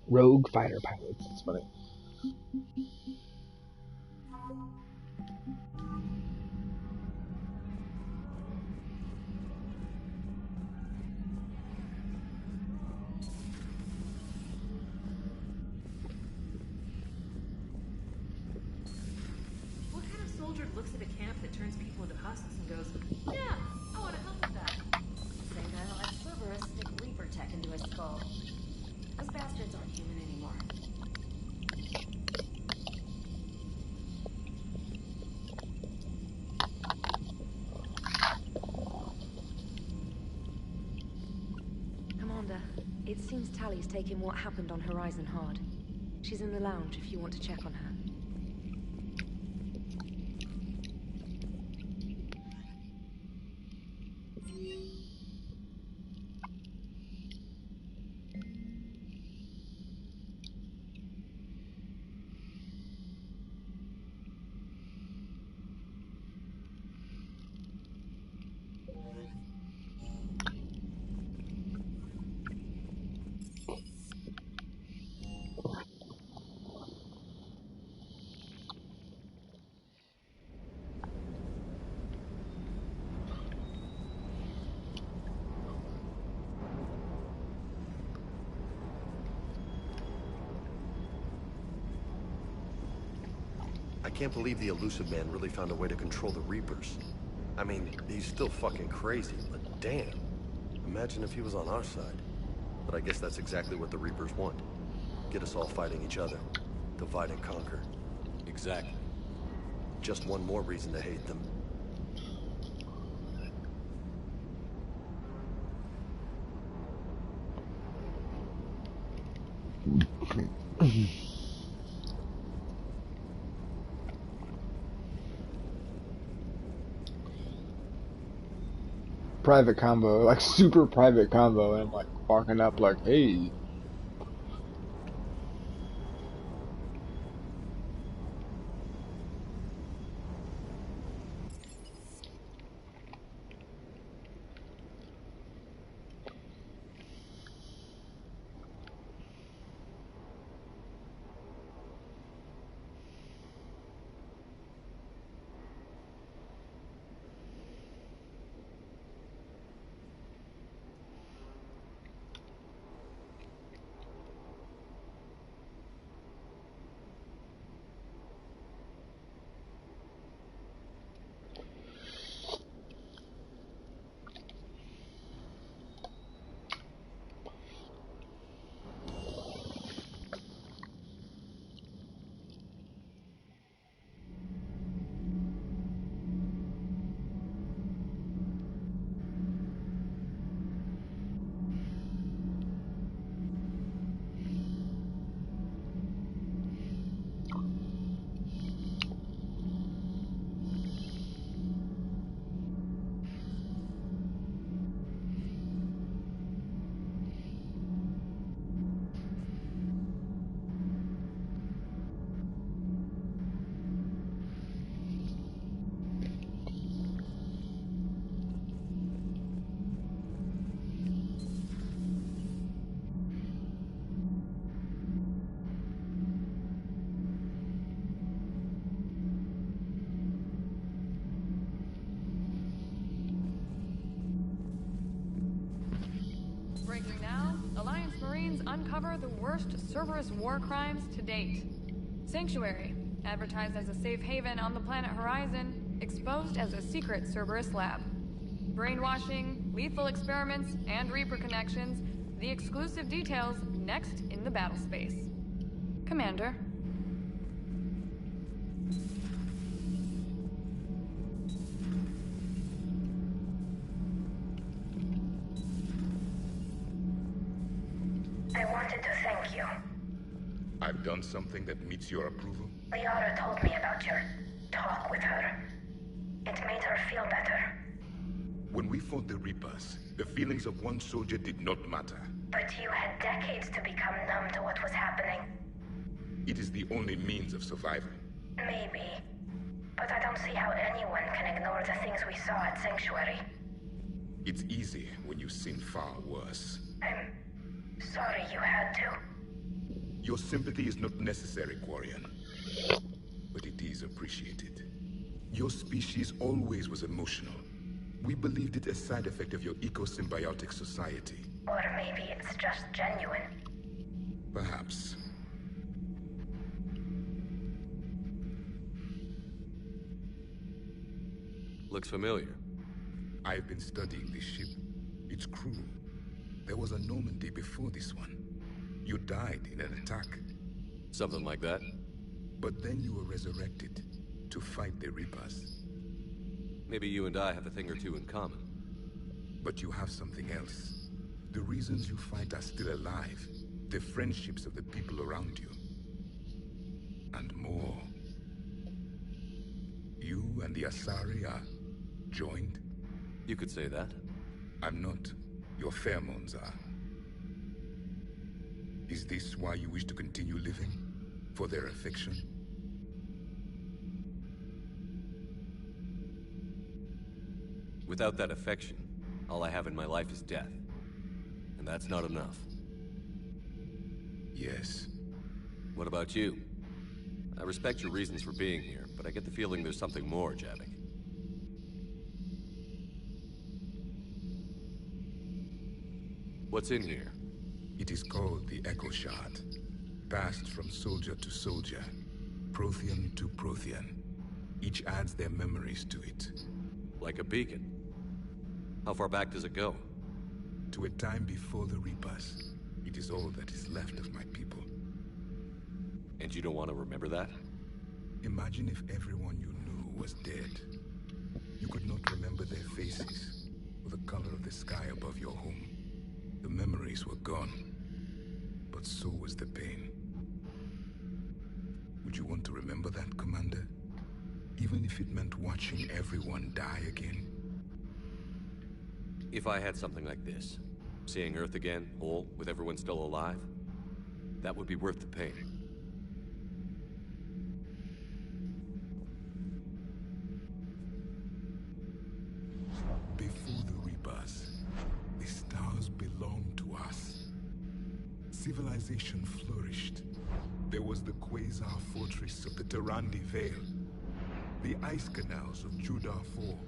A: Rogue fighter pilots. That's funny.
O: What kind of soldier looks at a camp that turns people into husks and goes, yeah, I want to help with that?
P: Same guy that lets Cerberus stick Reaper tech into his skull. Those bastards aren't human anymore.
N: Commander, it seems Tally's taking what happened on Horizon hard. She's in the lounge if you want to check on her.
Q: I can't believe the Elusive Man really found a way to control the Reapers. I mean, he's still fucking crazy, but damn. Imagine if he was on our side. But I guess that's exactly what the Reapers want. Get us all fighting each other. Divide and conquer.
D: Exactly.
Q: Just one more reason to hate them.
A: Private combo, like super private combo, and I'm like walking up like, hey.
M: Breaking now, Alliance Marines uncover the worst Cerberus war crimes to date. Sanctuary, advertised as a safe haven on the planet Horizon, exposed as a secret Cerberus lab. Brainwashing, lethal experiments, and Reaper connections, the exclusive details next in the battle space. Commander.
I: I wanted to thank you.
H: I've done something that meets your approval?
I: Liara told me about your talk with her. It made her feel better.
H: When we fought the Reapers, the feelings of one soldier did not matter.
I: But you had decades to become numb to what was happening.
H: It is the only means of survival.
I: Maybe. But I don't see how anyone can ignore the things we saw at Sanctuary.
H: It's easy when you've seen far worse.
I: I'm sorry you had to.
H: Your sympathy is not necessary, Quarian. But it is appreciated. Your species always was emotional. We believed it a side effect of your eco-symbiotic society.
I: Or maybe it's just genuine.
H: Perhaps.
D: Looks familiar.
H: I've been studying this ship. Its crew. There was a Normandy before this one. You died in an attack.
D: Something like that.
H: But then you were resurrected to fight the Reapers.
D: Maybe you and I have a thing or two in common.
H: But you have something else. The reasons you fight are still alive. The friendships of the people around you. And more. You and the Asari are joined?
D: You could say that.
H: I'm not. Your pheromones are. Is this why you wish to continue living? For their affection?
D: Without that affection, all I have in my life is death. And that's not enough.
H: Yes.
D: What about you? I respect your reasons for being here, but I get the feeling there's something more, Javik. What's in here?
H: It is called the Echo Shard. Passed from soldier to soldier. Prothean to Prothean. Each adds their memories to it.
D: Like a beacon? How far back does it go?
H: To a time before the Reapers. It is all that is left of my people.
D: And you don't want to remember that?
H: Imagine if everyone you knew was dead. You could not remember their faces, or the color of the sky above your home. The memories were gone, but so was the pain. Would you want to remember that, Commander? Even if it meant watching everyone die again?
D: If I had something like this, seeing Earth again, whole, with everyone still alive, that would be worth the pain.
H: Before the Reapers, the stars belonged to us. Civilization flourished. There was the Quasar Fortress of the Tarandi Vale, the ice canals of Judar 4,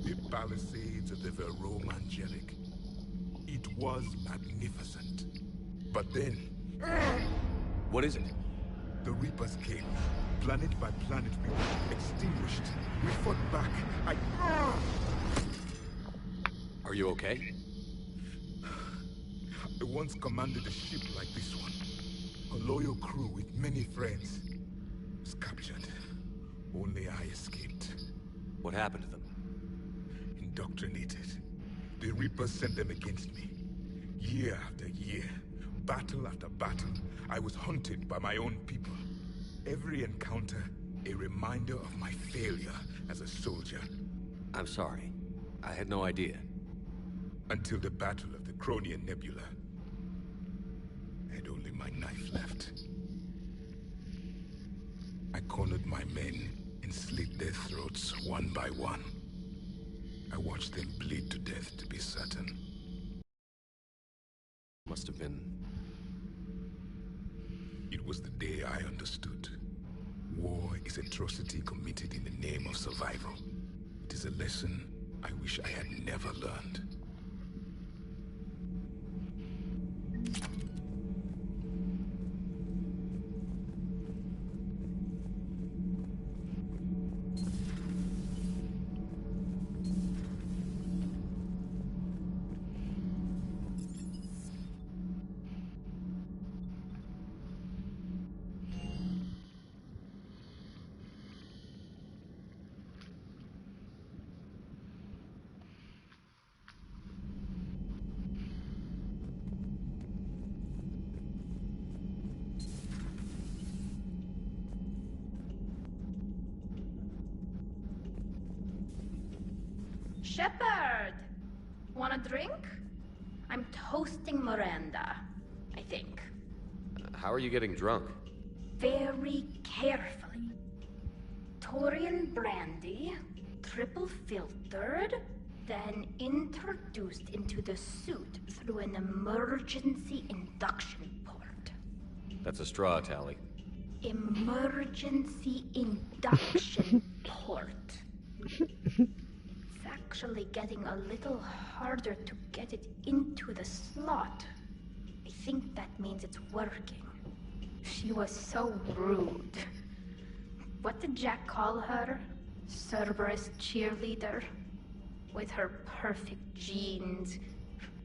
H: the palisades of the Verome Angelic. It was magnificent. But then...
D: What is it?
H: The Reapers came. Planet by planet, we were extinguished. We fought back.
D: Are you okay?
H: I once commanded a ship like this one. A loyal crew with many friends. Was captured. Only I escaped.
D: What happened to them?
H: Indoctrinated. The Reapers sent them against me. Year after year, battle after battle, I was hunted by my own people. Every encounter, a reminder of my failure as a soldier.
D: I'm sorry. I had no idea.
H: Until the Battle of the Cronian Nebula. I had only my knife left. I cornered my men and slit their throats one by one. I watched them bleed to death, to be certain.
D: Must have been...
H: It was the day I understood. War is atrocity committed in the name of survival. It is a lesson I wish I had never learned.
P: Shepard! Want a drink? I'm toasting Miranda, I think.
D: How are you getting drunk?
P: Very carefully. Taurian brandy, triple filtered, then introduced into the suit through an emergency induction port.
D: That's a straw, Tally.
P: Emergency induction port. It's actually getting a little harder to get it into the slot. I think that means it's working. She was so rude. What did Jack call her? Cerberus cheerleader? With her perfect genes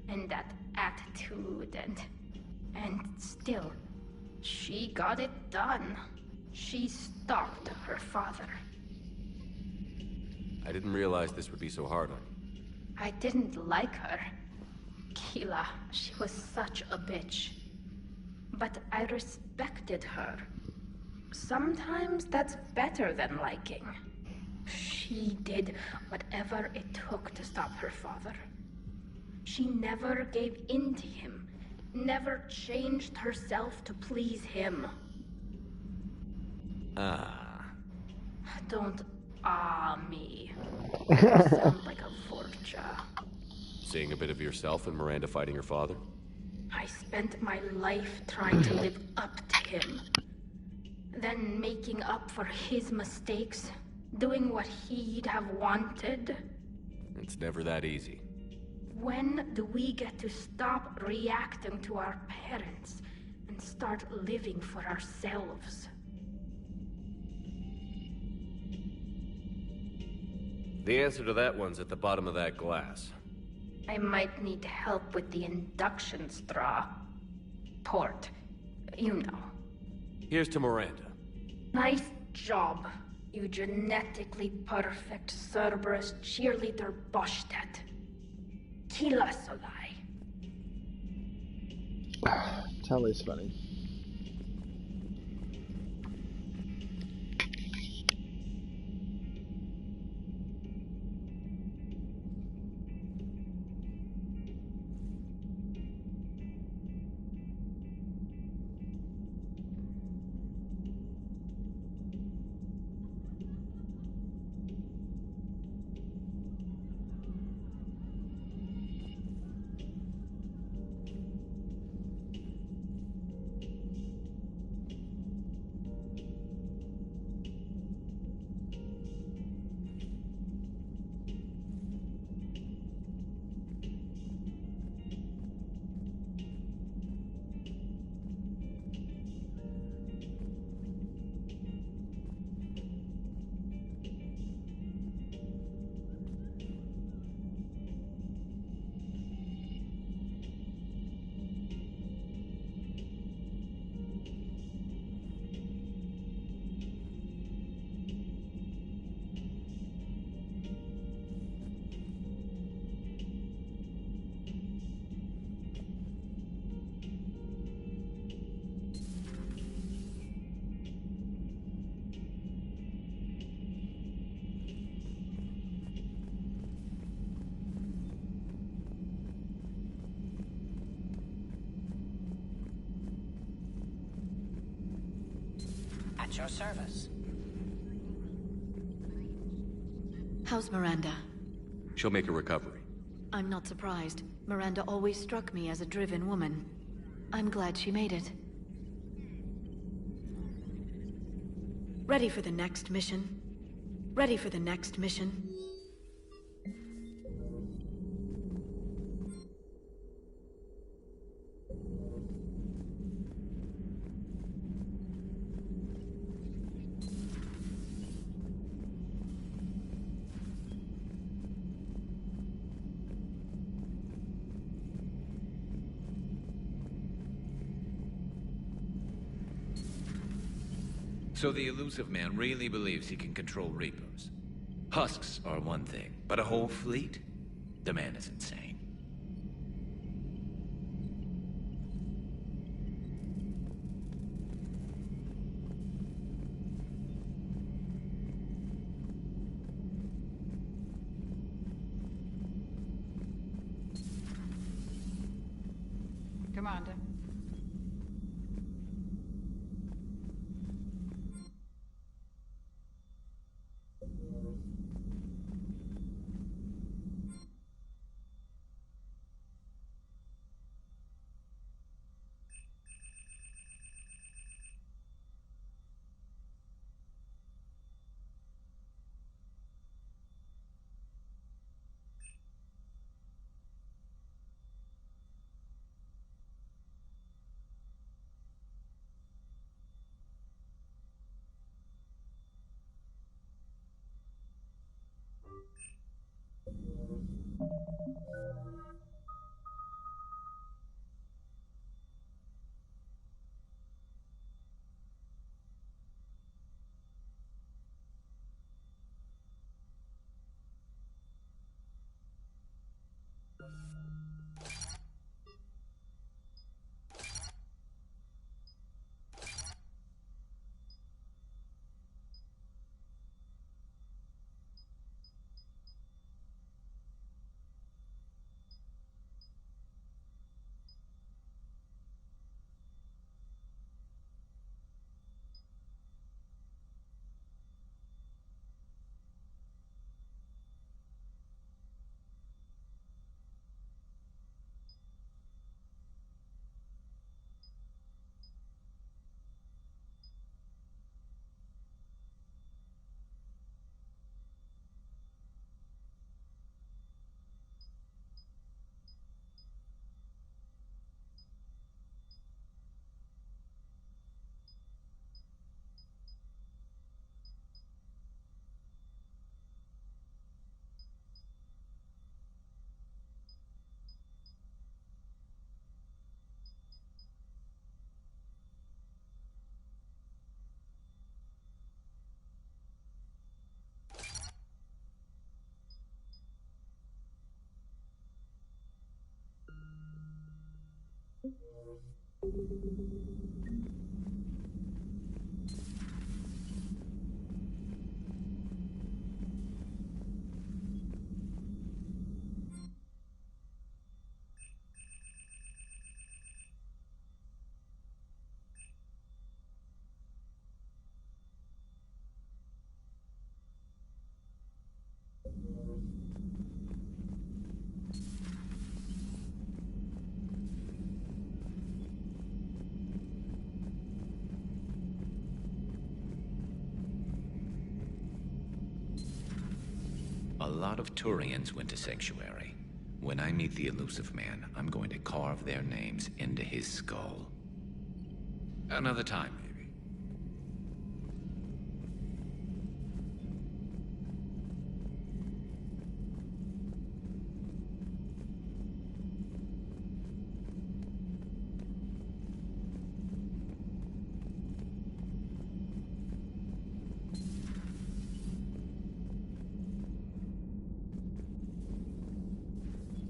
P: and that attitude and still, she got it done. She stopped her father.
D: I didn't realize this would be so hard on you.
P: I didn't like her. Keela, she was such a bitch. But I respected her. Sometimes that's better than liking. She did whatever it took to stop her father. She never gave in to him, never changed herself to please him. Don't me. You sound like a vulture.
D: Seeing a bit of yourself in Miranda fighting her father?
P: I spent my life trying to live up to him. Then making up for his mistakes, doing what he'd have wanted.
D: It's never that easy.
P: When do we get to stop reacting to our parents and start living for ourselves?
D: The answer to that one's at the bottom of that glass.
P: I might need help with the induction straw. Port. You know.
D: Here's to Miranda.
P: Nice job, you genetically perfect Cerberus cheerleader Boschtet. Kila Solai.
A: Tally's funny.
R: At your service.
S: How's Miranda?
D: She'll make a recovery.
S: I'm not surprised. Miranda always struck me as a driven woman. I'm glad she made it. Ready for the next mission? Ready for the next mission?
T: So the elusive man really believes he can control Reapers. Husks are one thing, but a whole fleet? The man is insane.
M: Commander.
T: A lot of Turians went to Sanctuary. When I meet the elusive man, I'm going to carve their names into his skull. Another time, maybe.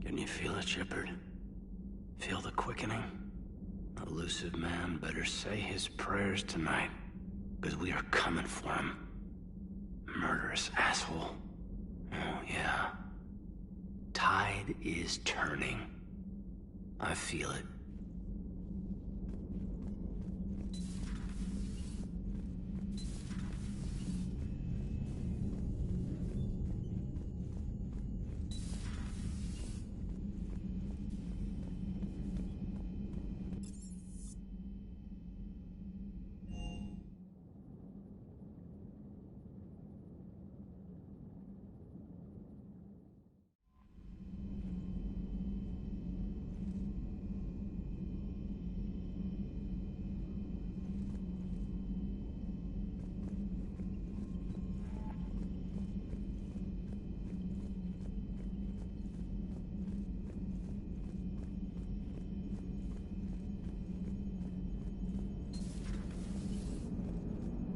K: Can you feel it, Shepard? Feel the quickening? Elusive man better say his prayers tonight, because we are coming for him. Murderous asshole. Oh, yeah. Tide is turning. I feel it.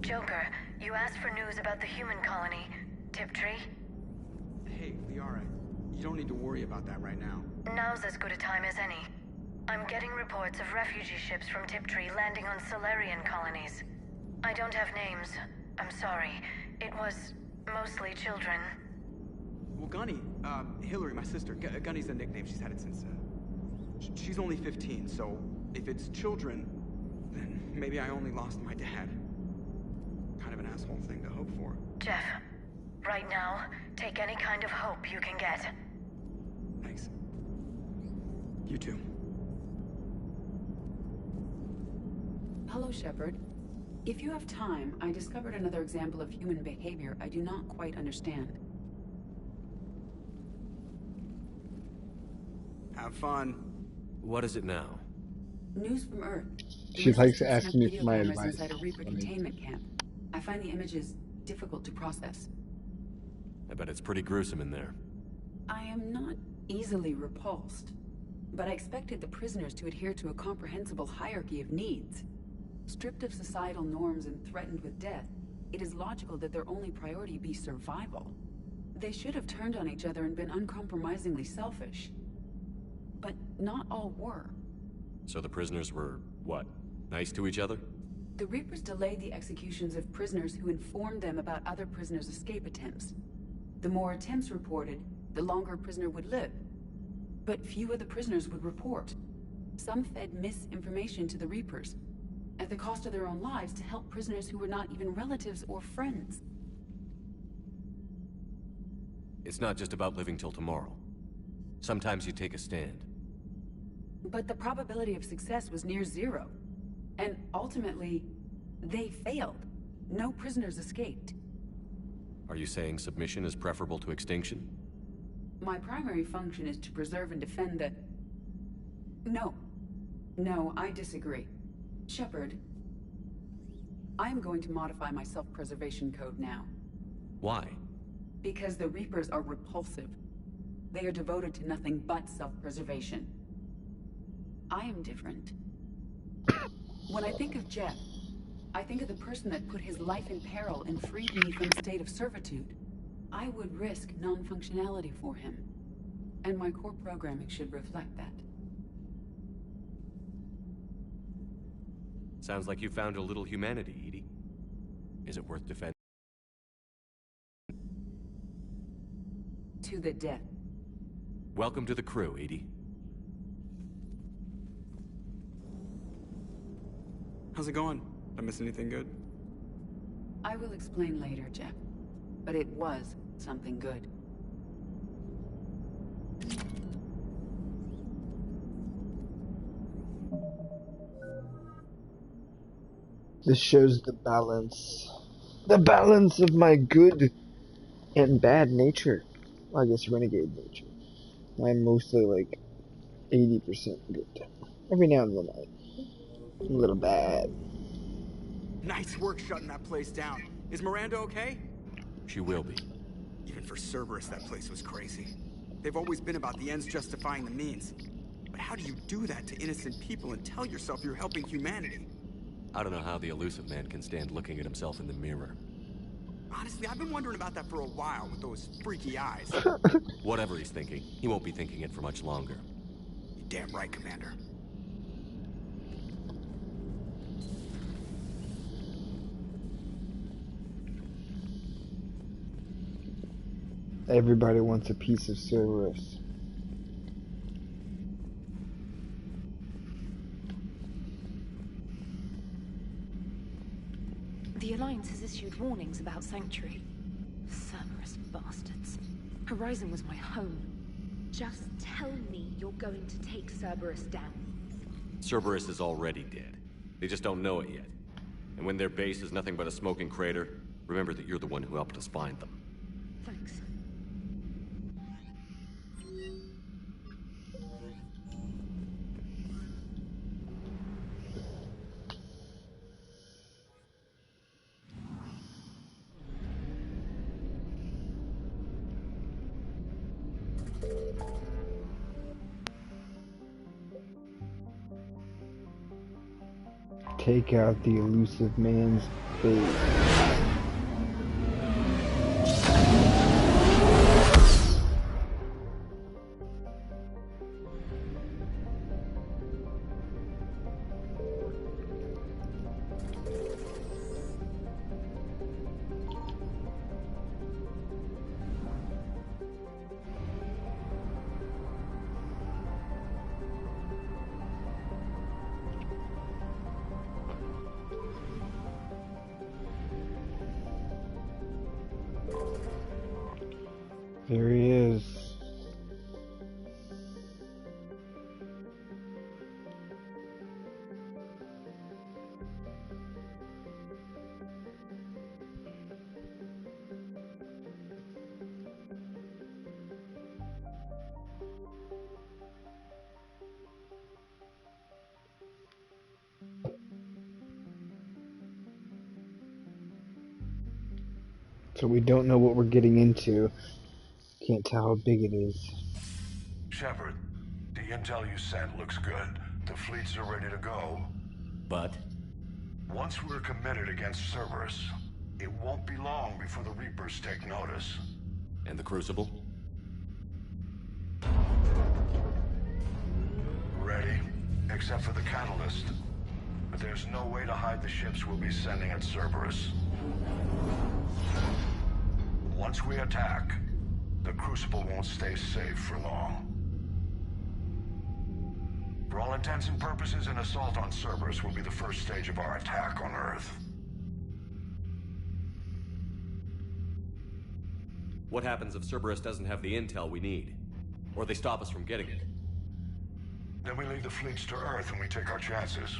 J: Joker, you asked for news about the human colony, Tiptree.
U: Hey, Liara, you don't need to worry about that right now.
J: Now's as good a time as any. I'm getting reports of refugee ships from Tiptree landing on Solarian colonies. I don't have names. I'm sorry. It was mostly children.
U: Well, Gunny, Hillary, my sister, Gunny's a nickname. She's had it since, she's only 15, so if it's children, then maybe I only lost my dad. Kind of an asshole thing to hope for.
J: Jeff, right now, take any kind of hope you can get.
U: Thanks. You too.
B: Hello, Shepard. If you have time, I discovered another example of human behavior I do not quite understand.
U: Have fun.
D: What is it now?
B: News from Earth.
A: She likes
B: Snuck
A: asking me
B: video
A: for my
B: cameras
A: advice.
B: inside a Reaper containment camp. I find the images difficult to process.
D: I bet it's pretty gruesome in there.
B: I am not easily repulsed, but I expected the prisoners to adhere to a comprehensible hierarchy of needs. Stripped of societal norms and threatened with death, it is logical that their only priority be survival. They should have turned on each other and been uncompromisingly selfish. But not all were.
D: So the prisoners were, what, nice to each other?
B: The Reapers delayed the executions of prisoners who informed them about other prisoners' escape attempts. The more attempts reported, the longer a prisoner would live. But few of the prisoners would report. Some fed misinformation to the Reapers, at the cost of their own lives, to help prisoners who were not even relatives or friends.
D: It's not just about living till tomorrow. Sometimes you take a stand.
B: But the probability of success was near zero. And ultimately, they failed. No prisoners escaped.
D: Are you saying submission is preferable to extinction?
B: My primary function is to preserve and defend the... No, I disagree. Shepard, I am going to modify my self-preservation code now.
D: Why?
B: Because the Reapers are repulsive. They are devoted to nothing but self-preservation. I am different. When I think of Jeff, I think of the person that put his life in peril and freed me from a state of servitude. I would risk non-functionality for him. And my core programming should reflect that.
D: Sounds like you found a little humanity, Edie. Is it worth defending?
B: To the death.
D: Welcome to the crew, Edie.
U: How's it going? Did I miss anything good?
B: I will explain later, Jeff. But it was something good.
A: This shows the balance of my good and bad nature. Well, I guess renegade nature. I'm mostly like 80% good. Every now and then I'm a little bad.
U: Nice work shutting that place down. Is Miranda okay?
D: She will be.
U: Even for Cerberus, that place was crazy. They've always been about the ends justifying the means. But how do you do that to innocent people and tell yourself you're helping humanity?
D: I don't know how the elusive man can stand looking at himself in the mirror.
U: Honestly, I've been wondering about that for a while with those freaky eyes.
D: Whatever he's thinking, he won't be thinking it for much longer.
U: You're damn right, Commander.
A: Everybody wants a piece of Cerberus.
N: The Alliance has issued warnings about Sanctuary. Cerberus bastards. Horizon was my home. Just tell me you're going to take Cerberus down.
D: Cerberus is already dead. They just don't know it yet. And when their base is nothing but a smoking crater, remember that you're the one who helped us find them.
N: Thanks.
A: Take out the elusive man's face. There he is. So we don't know what we're getting into. Can't tell how big it is.
C: Shepard, the intel you sent looks good. The fleets are ready to go.
D: But?
C: Once we're committed against Cerberus, it won't be long before the Reapers take notice.
D: And the Crucible?
C: Ready, except for the catalyst. But there's no way to hide the ships we'll be sending at Cerberus. Once we attack, the Crucible won't stay safe for long. For all intents and purposes, an assault on Cerberus will be the first stage of our attack on Earth.
D: What happens if Cerberus doesn't have the intel we need? Or they stop us from getting it?
C: Then we leave the fleets to Earth and we take our chances.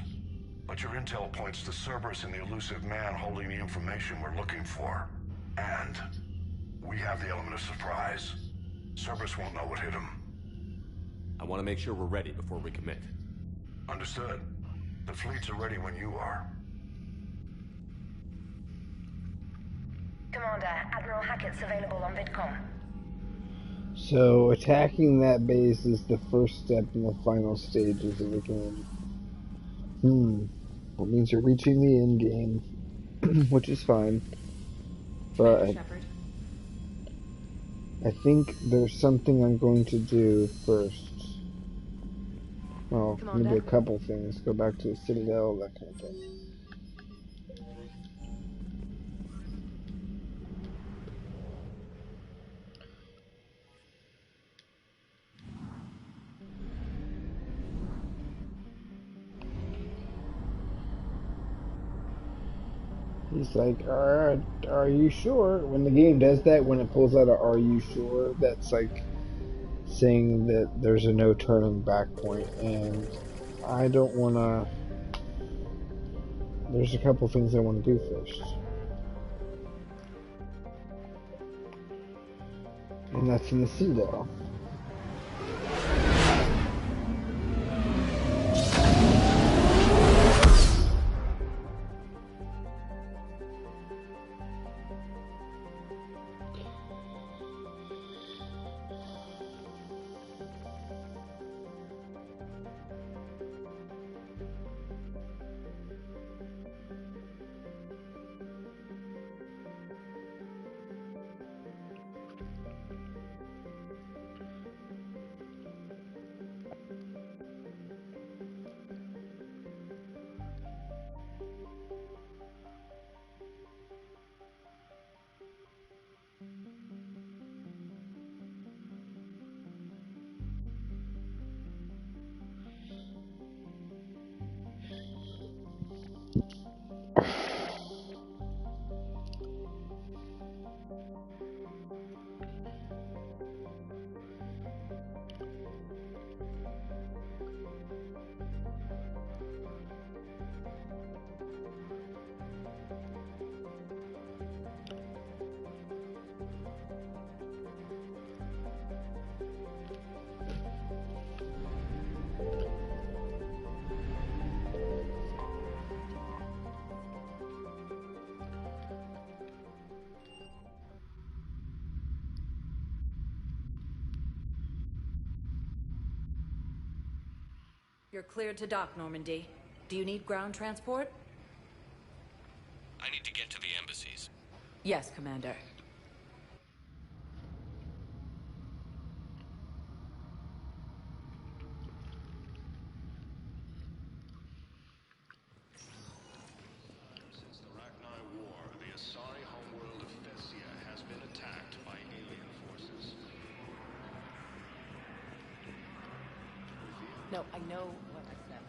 C: But your intel points to Cerberus and the elusive man holding the information we're looking for. And we have the element of surprise. Cerberus won't know what hit him.
D: I want to make sure we're ready before we commit.
C: Understood. The fleets are ready when you are.
J: Commander, Admiral Hackett's available on VidCom.
A: So attacking that base is the first step in the final stages of the game. That means you're reaching the end game, which is fine. But I think there's something I'm going to do first. Well, maybe a couple things. Go back to the Citadel, that kind of thing. He's like, are you sure? When the game does that, when it pulls out a "Are you sure?" that's like saying that there's a no turning back point, and I don't want to. There's a couple things I want to do first, and that's in the Citadel.
G: You're cleared to dock, Normandy. Do you need ground transport?
D: I need to get to the embassies.
G: Yes, Commander.
C: Since the Rachni War, the Asari homeworld of Thessia has been attacked by alien forces.
G: No, I know what I said.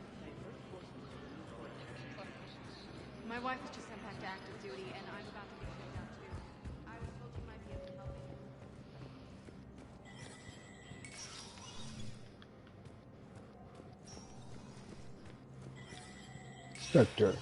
V: My wife was just sent back to active duty, and I'm about to be shipped out too. I was told you might be able to help me.
A: Spectre.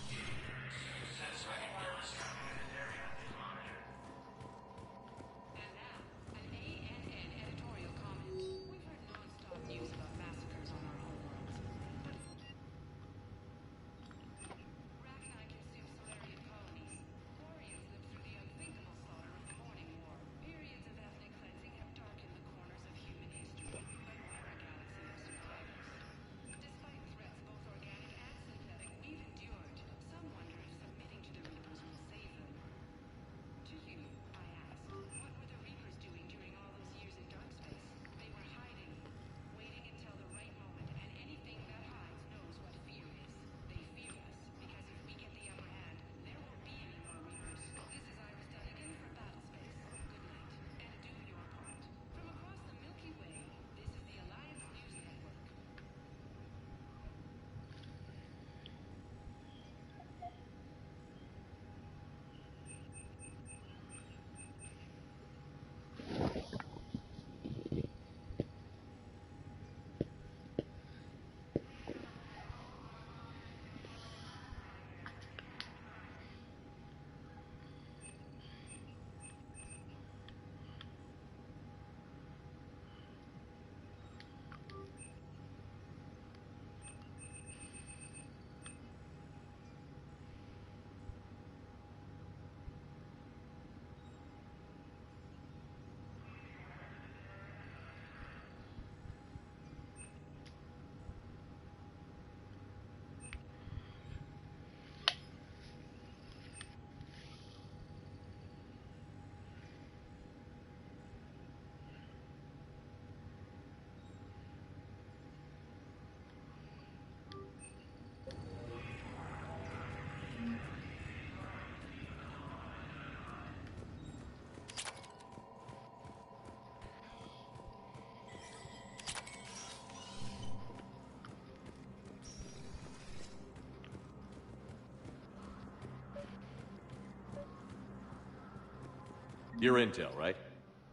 D: Your intel, right?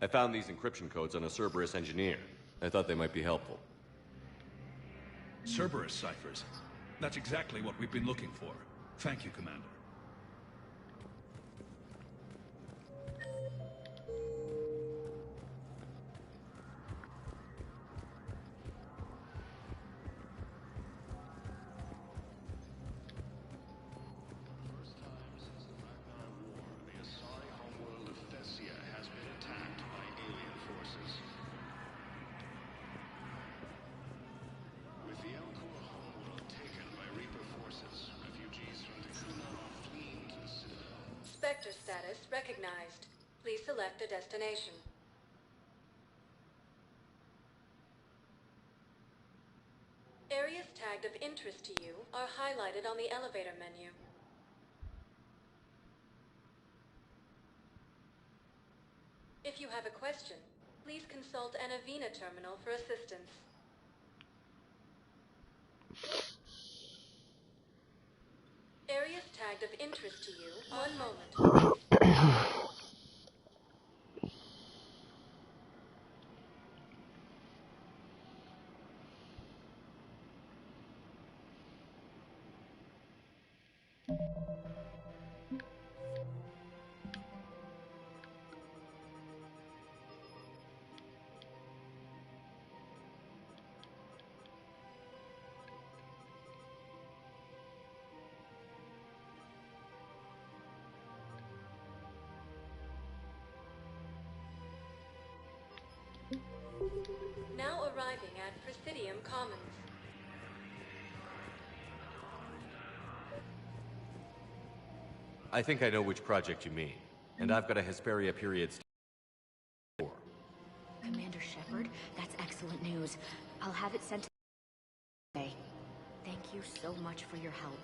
D: I found these encryption codes on a Cerberus engineer. I thought they might be helpful.
E: Cerberus ciphers. That's exactly what we've been looking for. Thank you, Commander.
J: Spectre status recognized. Please select a destination. Areas tagged of interest to you are highlighted on the elevator menu. If you have a question, please consult an Avena terminal for assistance. Areas tagged of interest to you. 1 moment, please. Now arriving at Presidium Commons.
D: I think I know which project you mean. And I've got a Hesperia period
N: Commander Shepard, that's excellent news. I'll have it sent today. Thank you so much for your help.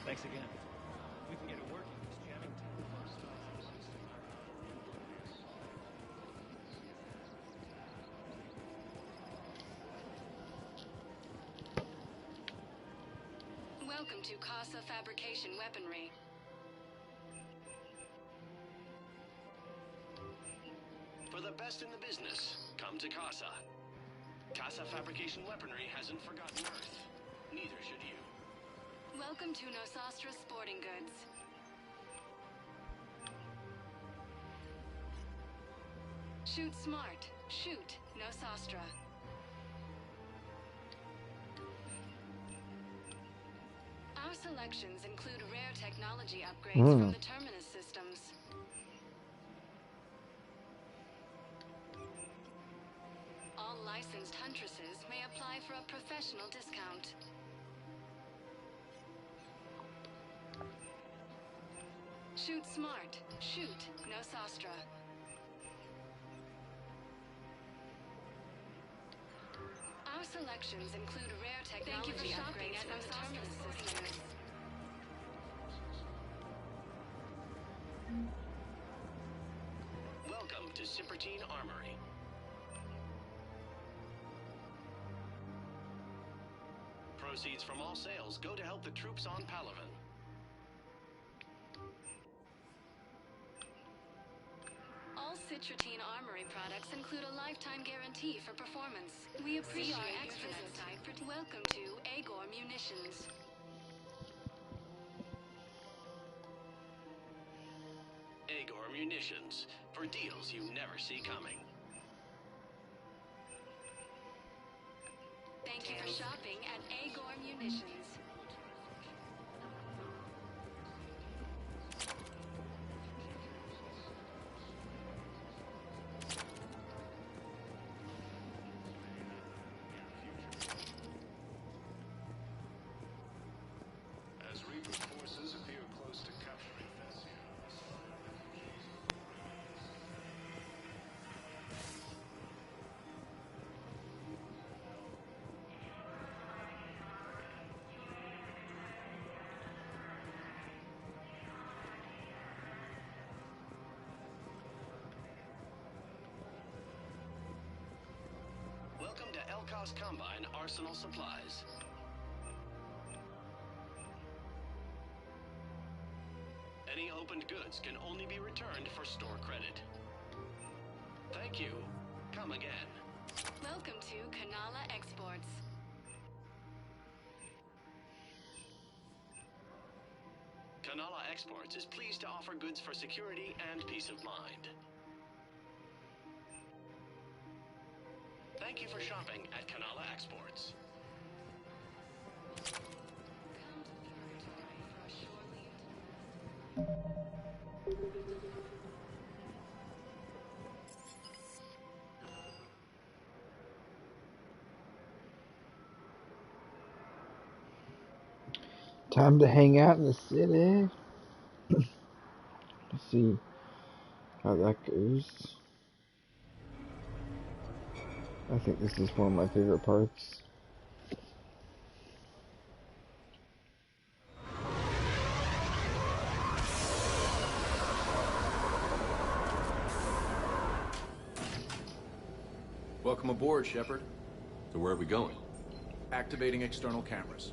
F: Thanks again. We can get it working. This jamming
J: Welcome to Casa Fabrication Weaponry.
W: For the best in the business, come to Casa. Casa Fabrication Weaponry hasn't forgotten Earth. Neither should you.
J: Welcome to Nosastra Sporting Goods. Shoot smart. Shoot Nosastra. Our selections include rare technology upgrades from the Terminus systems. All licensed huntresses may apply for a professional discount. Shoot smart. Shoot Nosastra. Our selections include rare technology upgrades from the Terminus systems.
W: Welcome to Cypertine Armory. Proceeds from all sales go to help the troops on Palaven.
J: All Cypertine Armory products include a lifetime guarantee for performance. We appreciate our extranet site for welcome to Agor Munitions.
W: Agor Munitions, for deals you never see coming.
J: Thank you for shopping at Agor Munitions.
W: As Reaper forces appear close to capturing Thessia, cost Combine arsenal supplies. Any opened goods can only be returned for store credit. Thank you. Come again.
L: Welcome to Kanala Exports.
W: Kanala Exports is pleased to offer goods for security and peace of mind. Thank you for shopping at Kanala Exports.
A: Time to hang out in the city. Let's see how that goes. I think this is one of my favorite parts.
O: Welcome aboard, Shepard.
D: So where are we going?
O: Activating external cameras.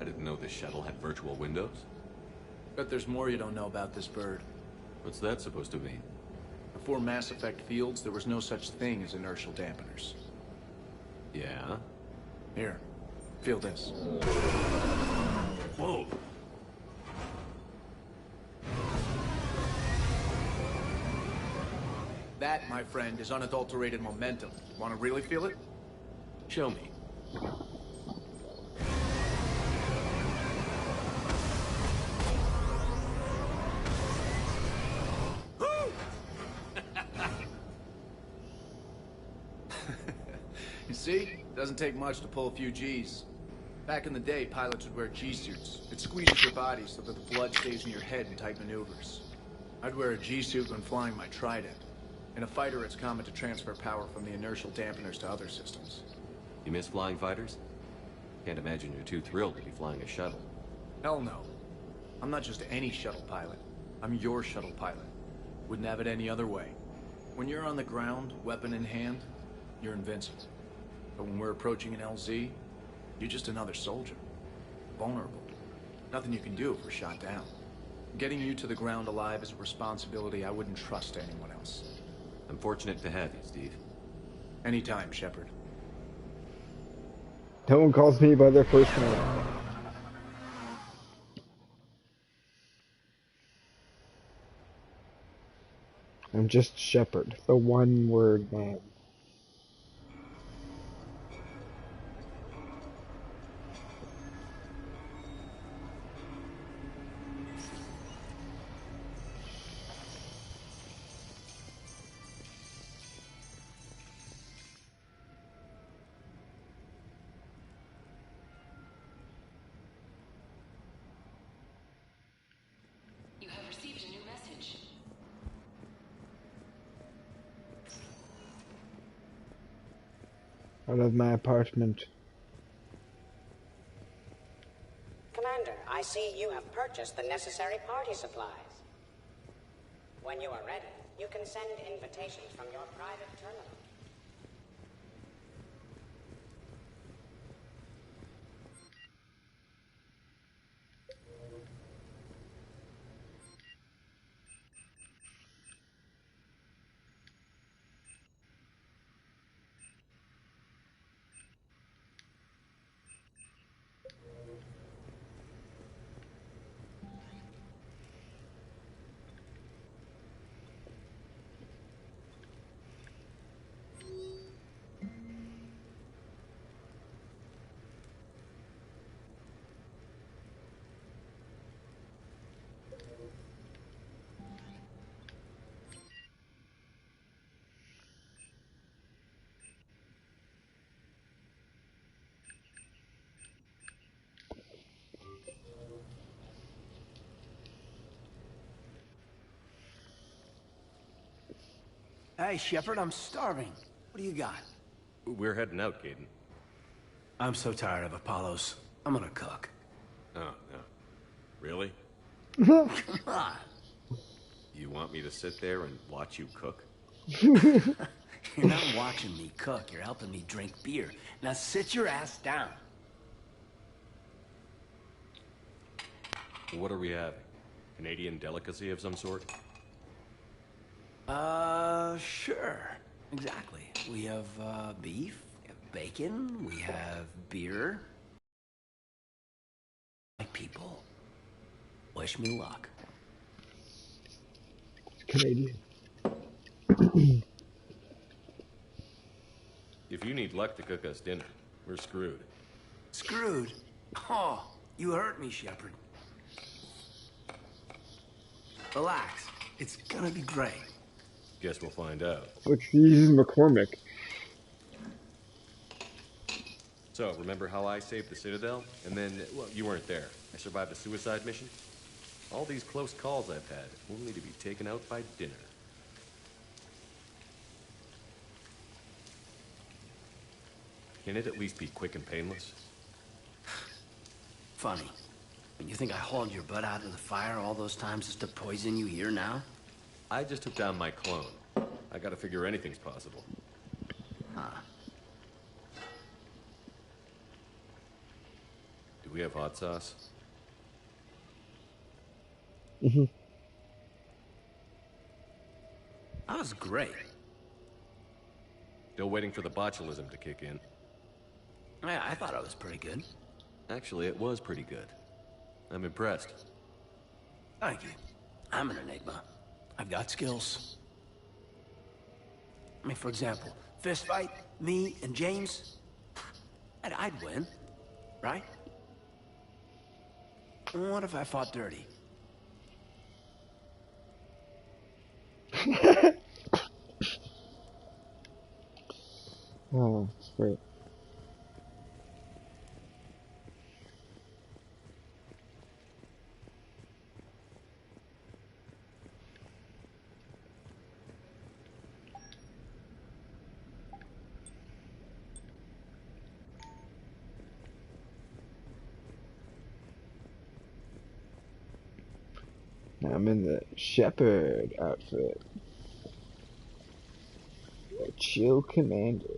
D: I didn't know this shuttle had virtual windows.
O: Bet there's more you don't know about this bird.
D: What's that supposed to mean?
O: Before Mass Effect fields, there was no such thing as inertial dampeners.
D: Yeah?
O: Here, feel this.
D: Whoa!
O: That, my friend, is unadulterated momentum. Want to really feel it?
D: Show me.
O: You see? Doesn't take much to pull a few G's. Back in the day, pilots would wear G-suits. It squeezes your body so that the blood stays in your head in tight maneuvers. I'd wear a G-suit when flying my Trident. In a fighter, it's common to transfer power from the inertial dampeners to other systems.
D: You miss flying fighters? Can't imagine you're too thrilled to be flying a shuttle.
O: Hell no. I'm not just any shuttle pilot. I'm your shuttle pilot. Wouldn't have it any other way. When you're on the ground, weapon in hand, you're invincible. But when we're approaching an LZ, you're just another soldier. Vulnerable. Nothing you can do if we're shot down. Getting you to the ground alive is a responsibility I wouldn't trust to anyone else.
D: I'm fortunate to have you, Steve.
O: Anytime, Shepard.
A: No one calls me by their first name. I'm just Shepard, the one-word man.
L: You have received a new message.
A: Out of my apartment.
R: Commander, I see you have purchased the necessary party supplies. When you are ready, you can send invitations from your private terminal.
K: Hey, Shepard, I'm starving. What do you got?
D: We're heading out, Caden.
K: I'm so tired of Apollos. I'm gonna cook.
D: Oh, no. Really?
K: Come on.
D: You want me to sit there and watch you cook?
K: You're not watching me cook, you're helping me drink beer. Now sit your ass down.
D: What are we having? Canadian delicacy of some sort?
K: Sure. Exactly. We have, beef, we have bacon, we have beer. My people, wish me luck.
A: Canadian.
D: If you need luck to cook us dinner, we're screwed.
K: Screwed? Oh, you hurt me, Shepard. Relax. It's gonna be great.
D: Guess we'll find out.
A: Which uses McCormick.
D: So, remember how I saved the Citadel? And then, well, you weren't there. I survived a suicide mission? All these close calls I've had, only to be taken out by dinner. Can it at least be quick and painless?
K: Funny. You think I hauled your butt out of the fire all those times just to poison you here now?
D: I just took down my clone. I gotta figure anything's possible.
K: Huh.
D: Do we have hot sauce?
A: Mm-hmm.
K: That was great.
D: Still waiting for the botulism to kick in.
K: Yeah, I thought it was pretty good.
D: Actually, it was pretty good. I'm impressed.
K: Thank you. I'm an enigma. I've got skills. I mean, for example, fist fight, me and James, I'd win, right? What if I fought dirty?
A: Oh, that's great. I'm in the Shepherd outfit. The Chill Commander.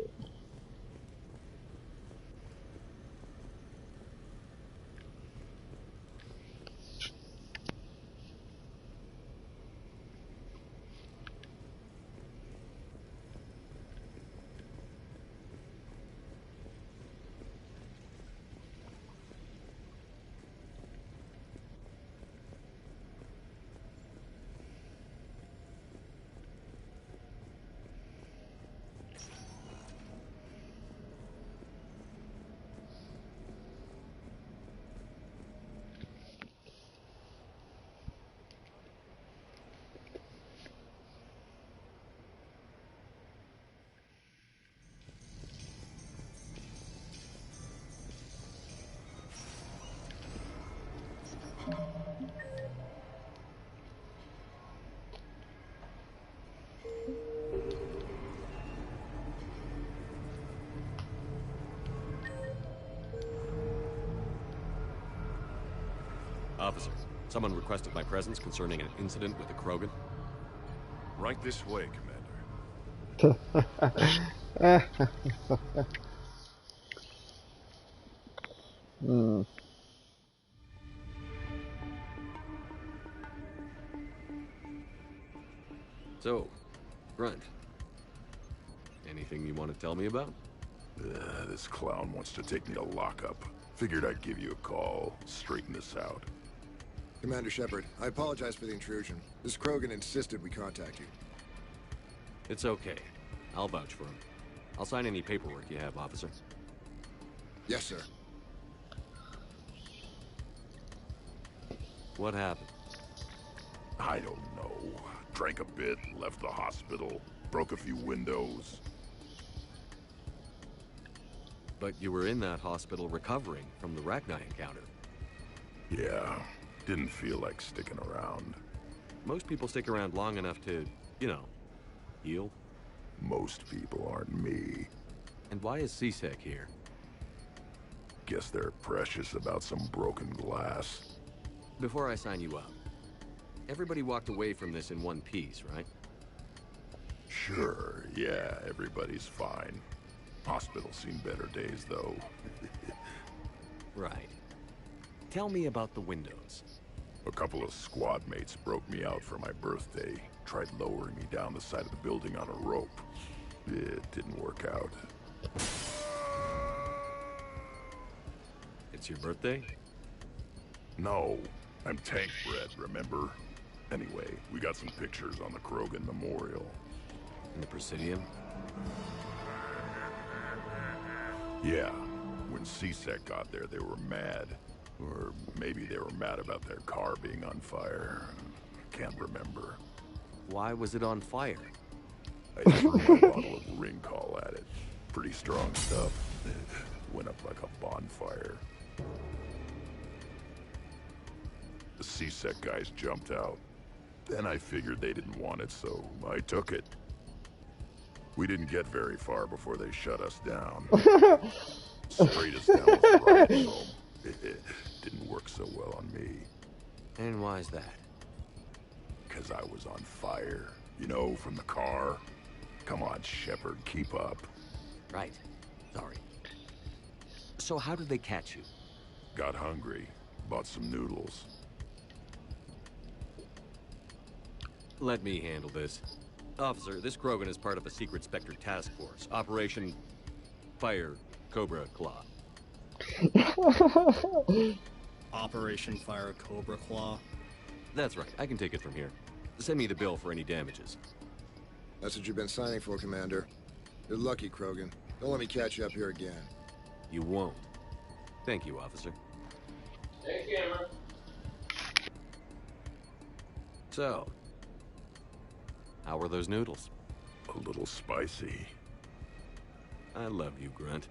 D: Officer, someone requested my presence concerning an incident with the Krogan.
H: Right this way, Commander.
D: So, Grunt, anything you want to tell me about?
H: This clown wants to take me to lockup. Figured I'd give you a call, straighten this out.
I: Commander Shepard, I apologize for the intrusion. This Krogan insisted we contact you.
D: It's okay. I'll vouch for him. I'll sign any paperwork you have, officer.
I: Yes, sir.
D: What happened?
H: I don't know. Drank a bit, left the hospital, broke a few windows.
D: But you were in that hospital recovering from the Rachni encounter.
H: Yeah, didn't feel like sticking around.
D: Most people stick around long enough to, you know, heal.
H: Most people aren't me.
D: And why is C-Sec here?
H: Guess they're precious about some broken glass.
D: Before I sign you up, Everybody walked away from this in one piece, right?
H: Sure, yeah, everybody's fine. Hospital's seen better days, though.
D: Right. Tell me about the windows.
H: A couple of squad mates broke me out for my birthday. Tried lowering me down the side of the building on a rope. It didn't work out.
D: It's your birthday?
H: No, I'm tank bred, remember? Anyway, we got some pictures on the Krogan Memorial.
D: In the Presidium?
H: Yeah. When CSEC got there, they were mad. Or maybe they were mad about their car being on fire. Can't remember.
D: Why was it on fire?
H: I threw my bottle of ring call at it. Pretty strong stuff. Went up like a bonfire. The CSEC guys jumped out. Then I figured they didn't want it, so I took it. We didn't get very far before they shut us down. Sprayed us down with riot foam. It didn't work so well on me.
D: And why's that?
H: Because I was on fire. You know, from the car. Come on, Shepard, keep up.
D: Right. Sorry. So how did they catch you?
H: Got hungry. Bought some noodles.
D: Let me handle this. Officer, this Krogan is part of a secret Spectre task force. Operation Fire Cobra Claw.
P: Operation Fire Cobra Claw?
D: That's right. I can take it from here. Send me the bill for any damages.
I: That's what you've been signing for, Commander. You're lucky, Krogan. Don't let me catch you up here again.
D: You won't. Thank you, officer.
Q: Thank you, Emma.
D: So, how were those noodles?
H: A little spicy.
D: I love you, Grunt.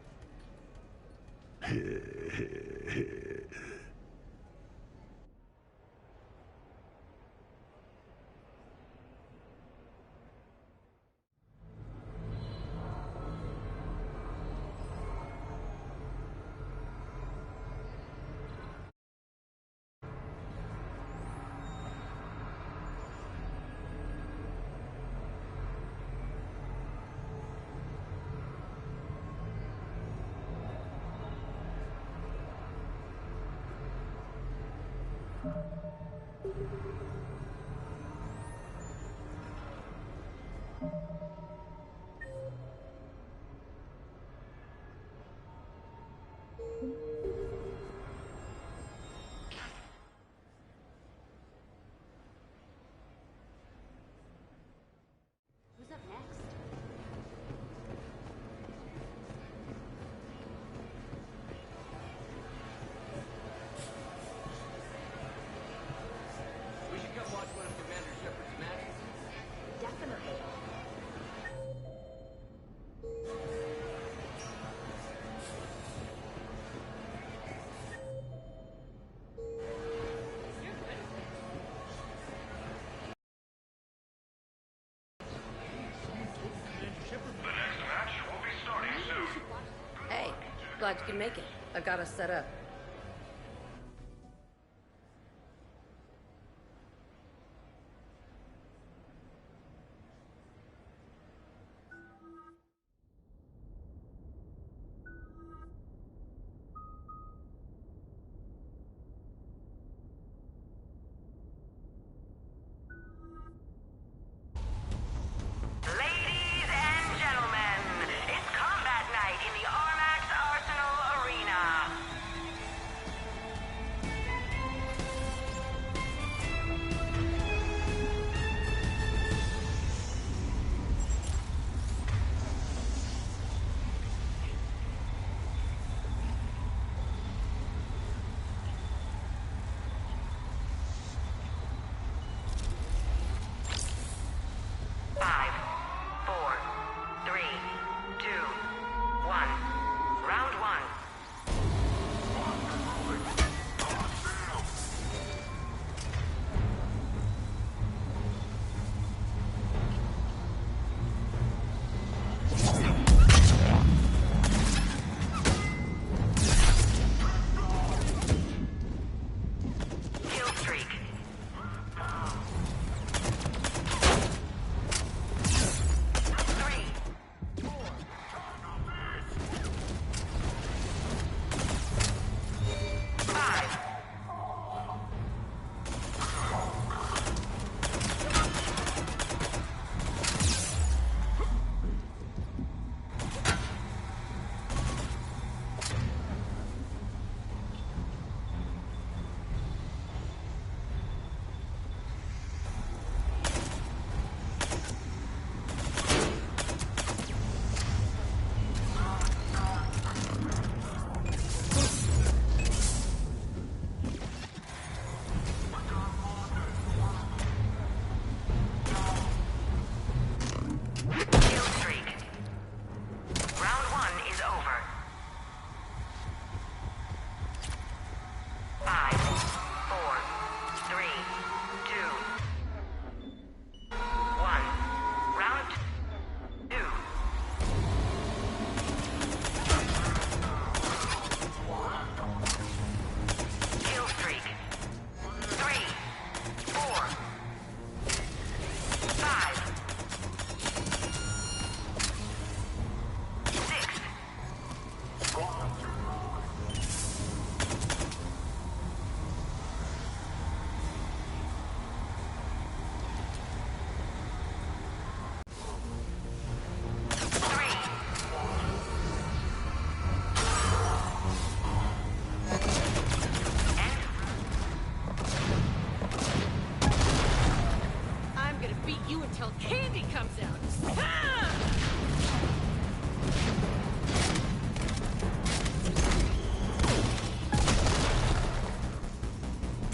N: Who's up next?
F: We should come watch one of Commander Shepard's matches.
N: Definitely.
G: Hey, glad you can make it. I got us set up.
S: Ladies and gentlemen, it's combat night in the Armax Arsenal Arena.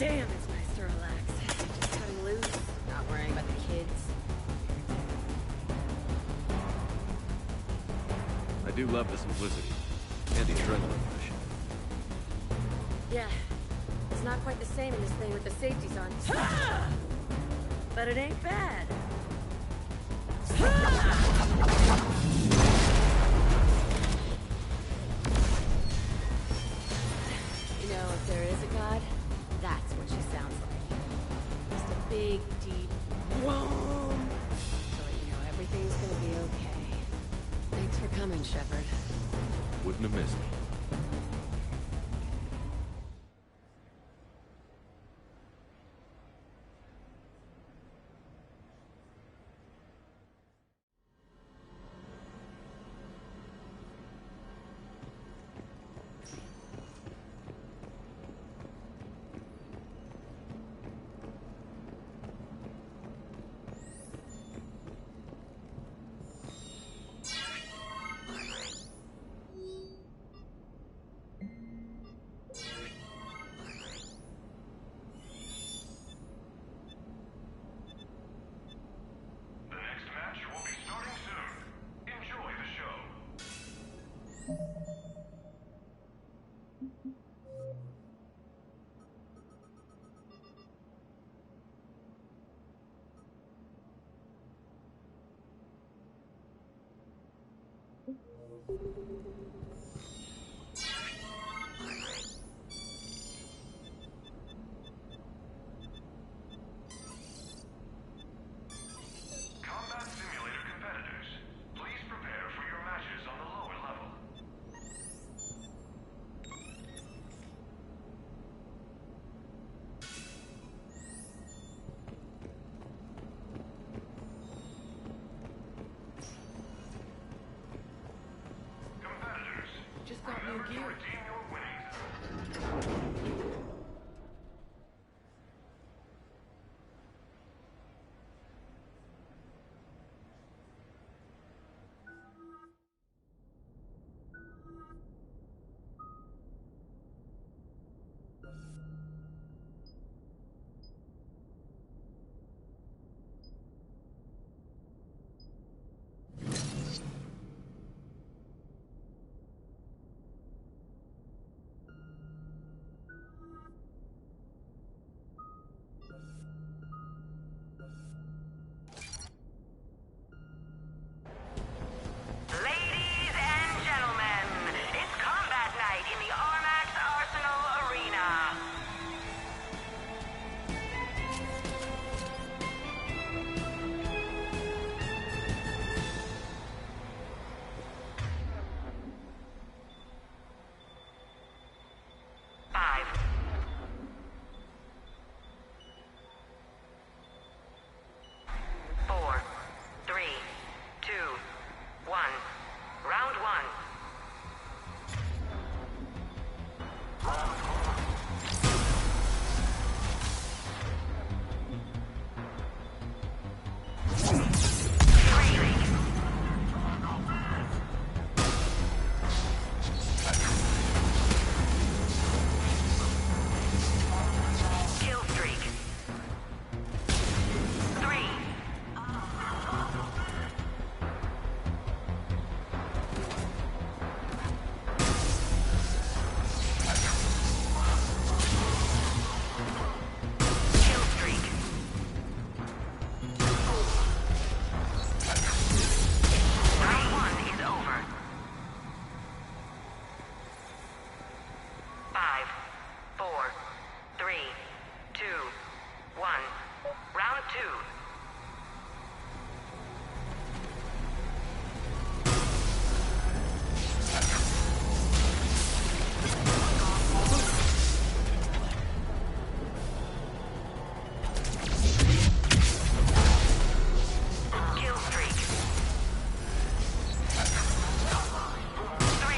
M: Damn, it's nice to relax. Just cutting loose, not worrying about the kids.
D: I do love the simplicity and the adrenaline rush.
M: Yeah, it's not quite the same in this thing with the safeties on. But it ain't bad. You know, if there is a god, that's what she sounds like. Just a big, deep whoom. So that you know everything's gonna be okay. Thanks for coming, Shepard.
D: Wouldn't have missed me.
C: Combat simulator competitors, please prepare for your matches on the lower level. Competitors,
M: Just got new
C: remember to
M: gear.
C: redeem your winnings.
J: Ladies and gentlemen, it's combat night in the Armax Arsenal Arena. Five. Four. Three. Two. One. Round one. Kill streak. Three. Kill streak. Round one is over. 5, 4, 3, 2, 1. Round two. Kill streak. 3.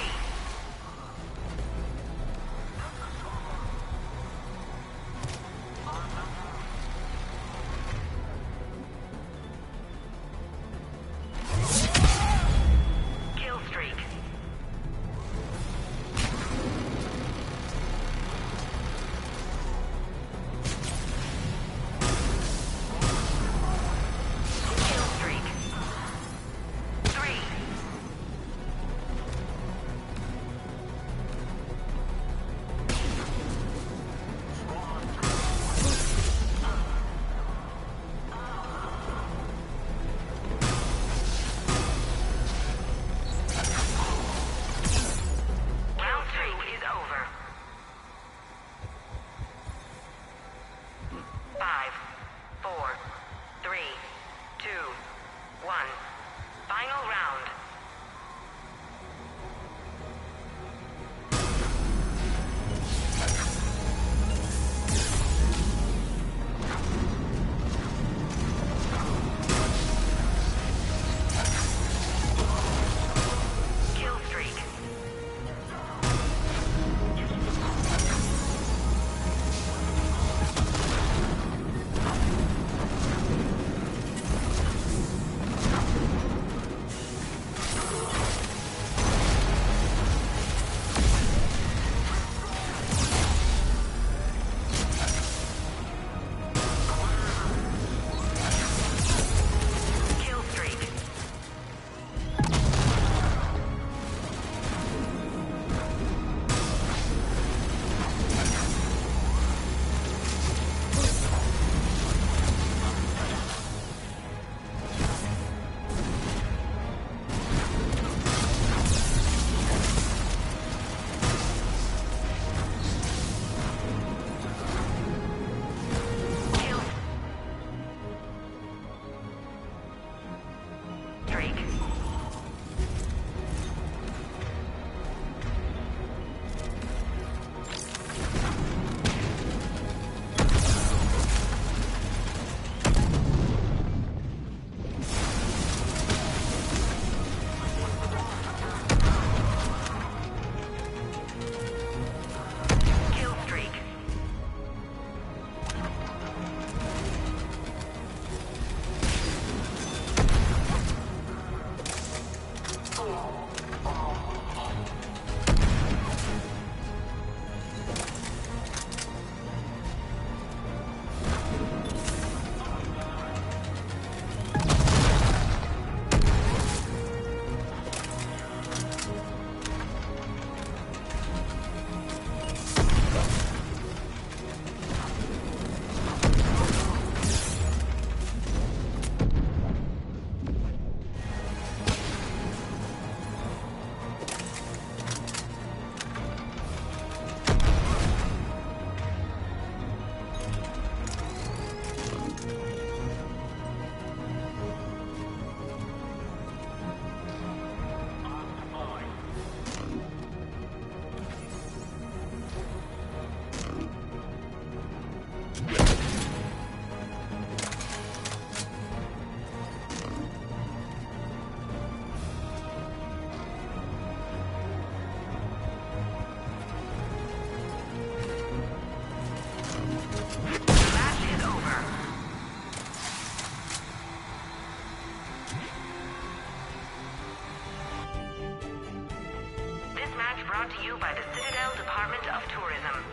J: brought to you by the Citadel Department of Tourism.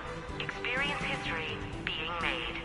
J: Experience history being made.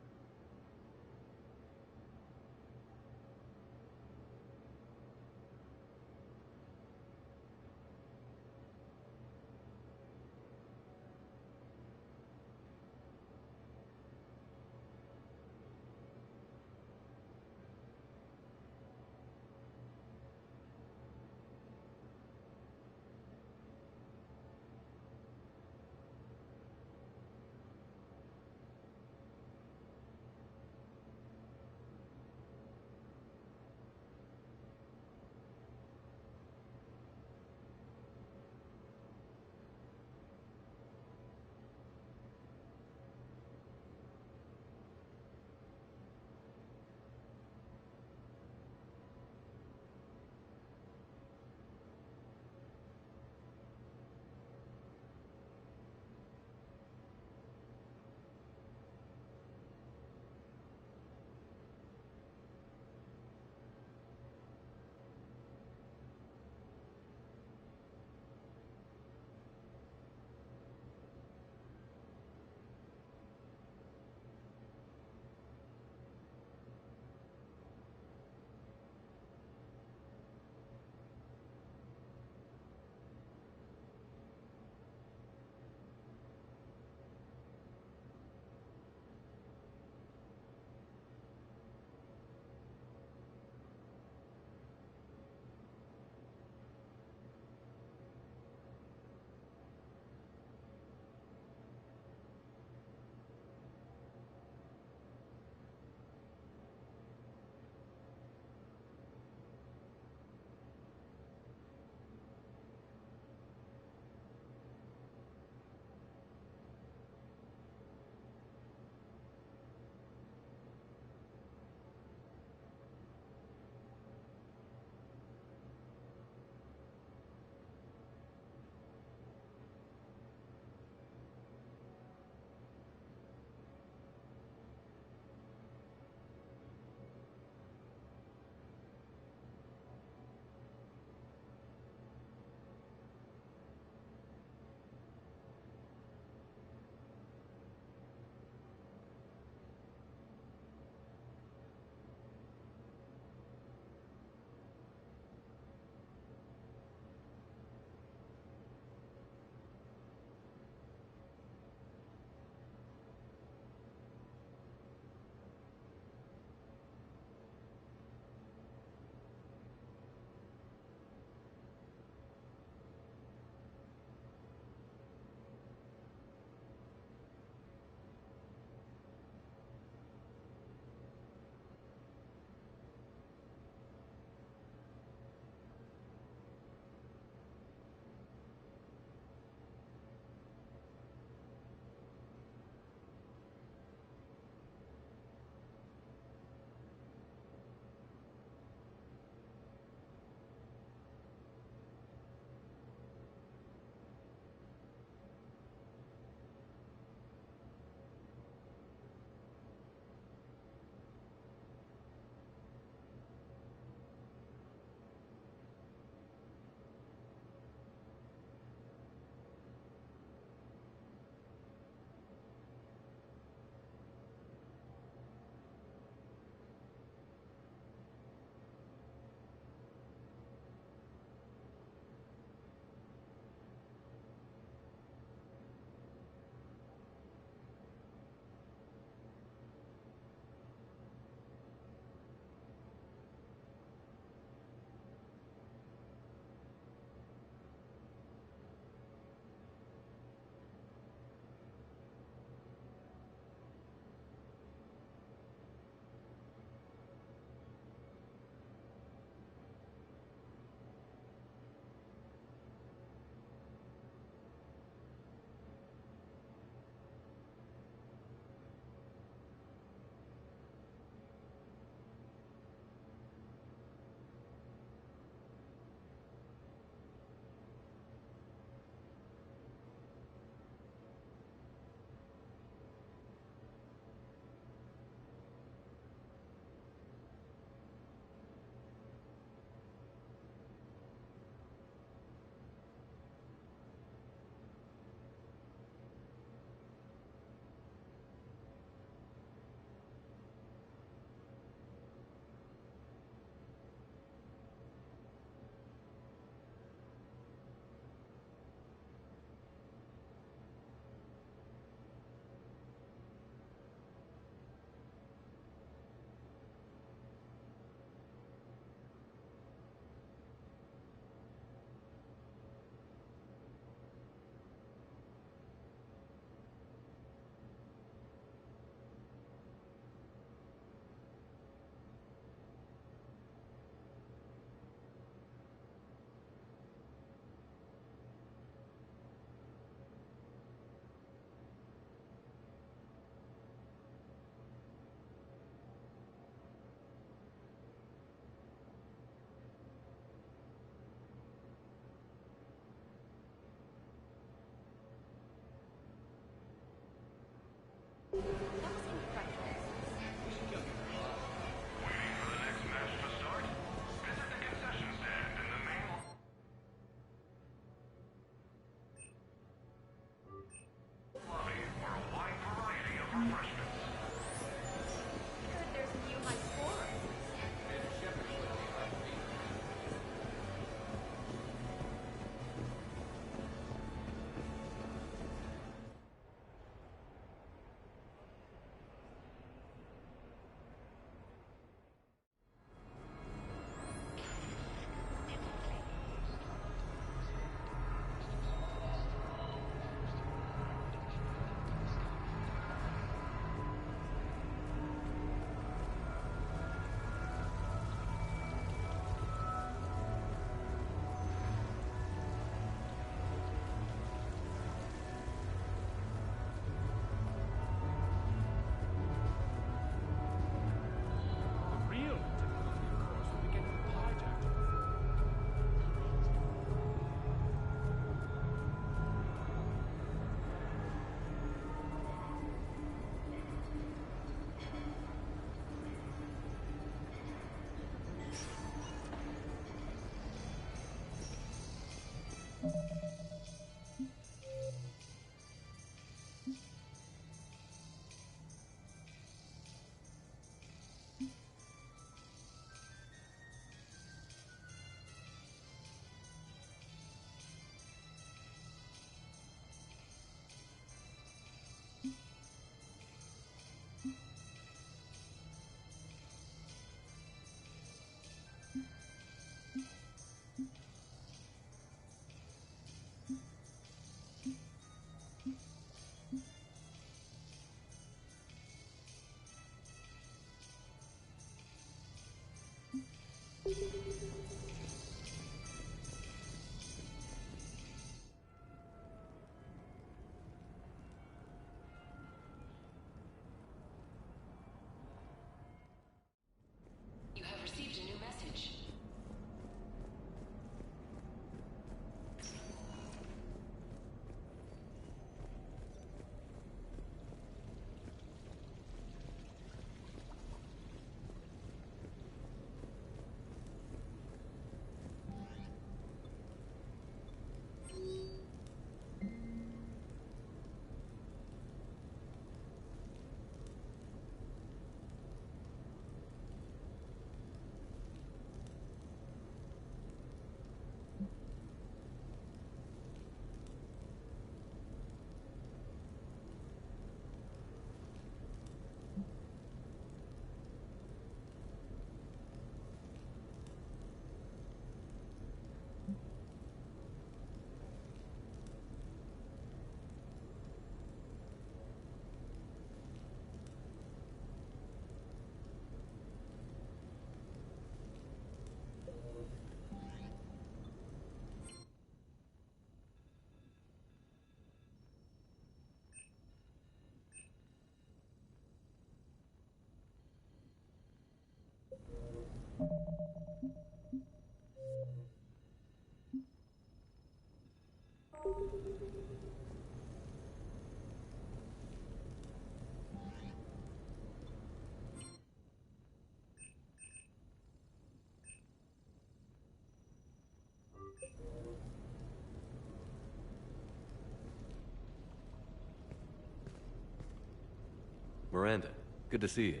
D: Miranda, good to see you.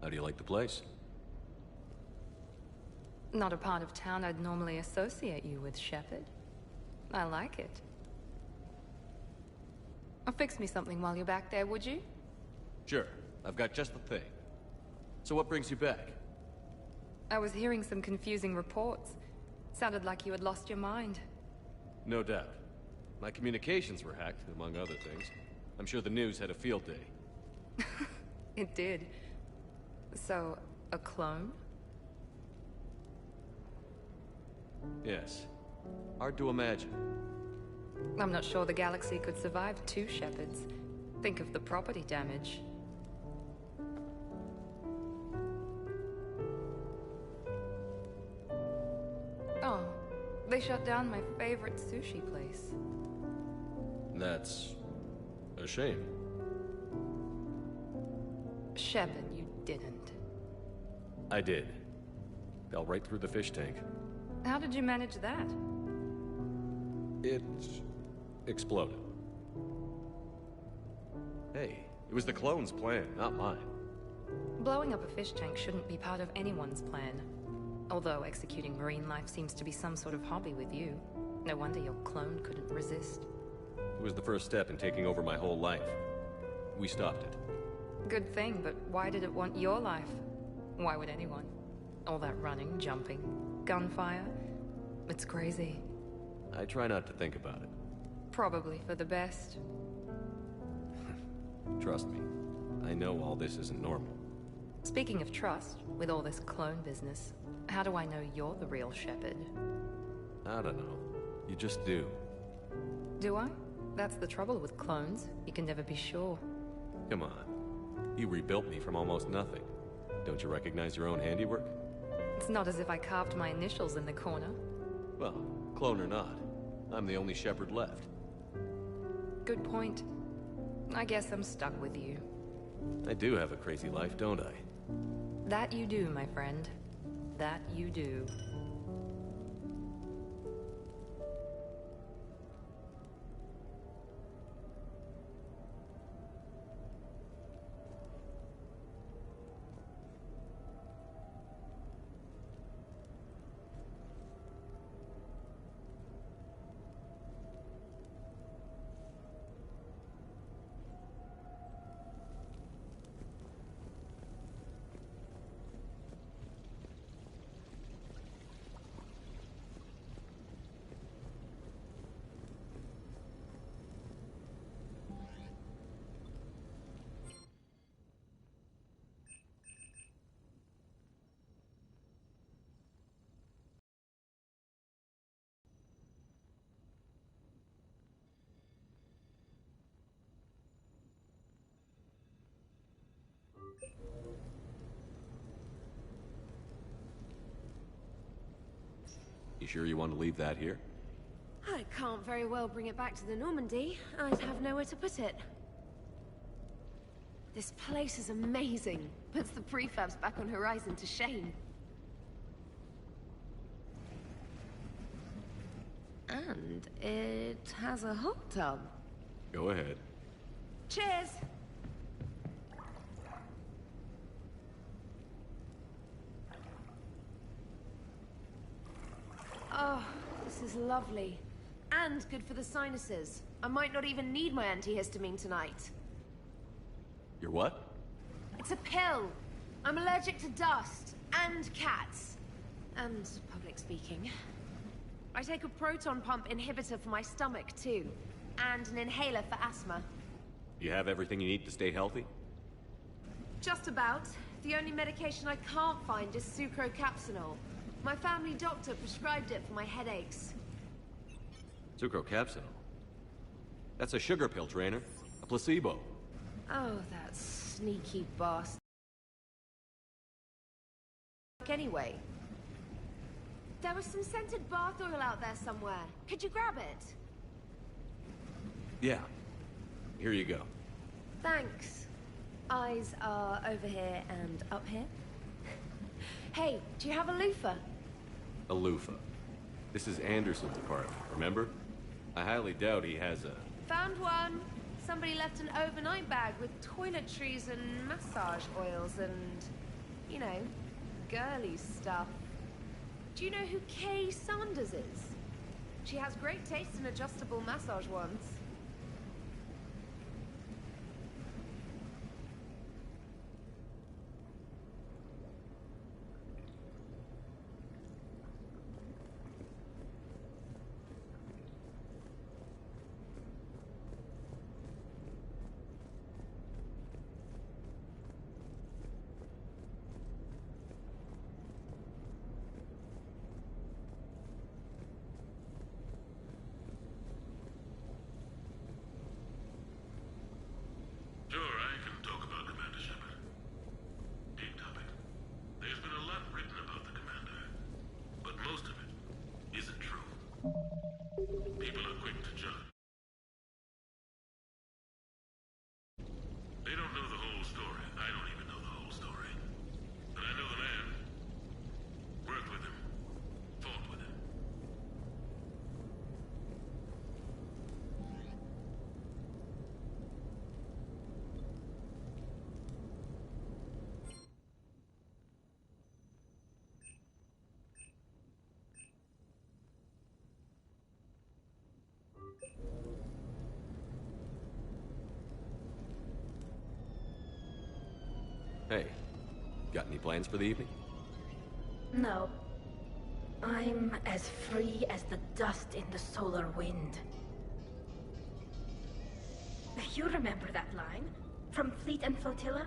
D: How do you like the place?
M: Not a part of town I'd normally associate you with, Shepard. I like it. Fix me something while you're back there, would you?
D: Sure, I've got just the thing. So what brings you back?
M: I was hearing some confusing reports. Sounded like you had lost your mind.
D: No doubt. My communications were hacked, among other things. I'm sure the news had a field day.
M: It did. So, a clone?
D: Yes. Hard to imagine.
M: I'm not sure the galaxy could survive 2 Shepards. Think of the property damage. Oh, they shut down my favorite sushi place.
D: That's a shame.
M: Shepard, you didn't.
D: I did. Fell right through the fish tank.
M: How did you manage that?
D: It exploded. Hey, it was the clone's plan, not mine.
M: Blowing up a fish tank shouldn't be part of anyone's plan. Although executing marine life seems to be some sort of hobby with you. No wonder your clone couldn't resist.
D: It was the first step in taking over my whole life. We stopped it.
M: Good thing, but why did it want your life? Why would anyone? All that running, jumping, gunfire. It's crazy.
D: I try not to think about it.
M: Probably for the best.
D: Trust me, I know all this isn't normal.
M: Speaking of trust, with all this clone business, how do I know you're the real Shepard?
D: I don't know. You just do.
M: Do I? That's the trouble with clones. You can never be sure.
D: Come on. You rebuilt me from almost nothing. Don't you recognize your own handiwork?
M: It's not as if I carved my initials in the corner.
D: Well, clone or not, I'm the only Shepard left.
M: Good point. I guess I'm stuck with you.
D: I do have a crazy life, don't I?
M: That you do, my friend. That you do.
D: You sure you want to leave that here?
N: I can't very well bring it back to the Normandy. I'd have nowhere to put it. This place is amazing. Puts the prefabs back on Horizon to shame. And it has a hot tub.
D: Go ahead.
N: Cheers! Oh, this is lovely. And good for the sinuses. I might not even need my antihistamine tonight.
D: Your what?
N: It's a pill. I'm allergic to dust, and cats, and public speaking. I take a proton pump inhibitor for my stomach, too, and an inhaler for asthma.
D: You have everything you need to stay healthy?
N: Just about. The only medication I can't find is SirKamAlot. My family doctor prescribed it for my headaches.
D: SirKamAlot? That's a sugar pill, trainer. A placebo.
N: Oh, that sneaky bastard. anyway. There was some scented bath oil out there somewhere. Could you grab it?
D: Yeah. Here you go.
N: Thanks. Eyes are over here and up here. Hey, do you have a loofah?
D: A loofah. This is Anderson's apartment, remember? I highly doubt he has a...
N: Found one. Somebody left an overnight bag with toiletries and massage oils and, you know, girly stuff. Do you know who Kay Sanders is? She has great taste in adjustable massage wands.
B: Sure, I can talk about Commander Shepard. Deep topic. There's been a lot written about the Commander, but most of it isn't true. People are quick to judge. They don't know the whole story. I don't even know the whole story. But I know the man. Worked with him. Fought with him.
D: Hey, got any plans for the evening?
S: No. I'm as free as the dust in the solar wind. You remember that line? From Fleet and Flotilla?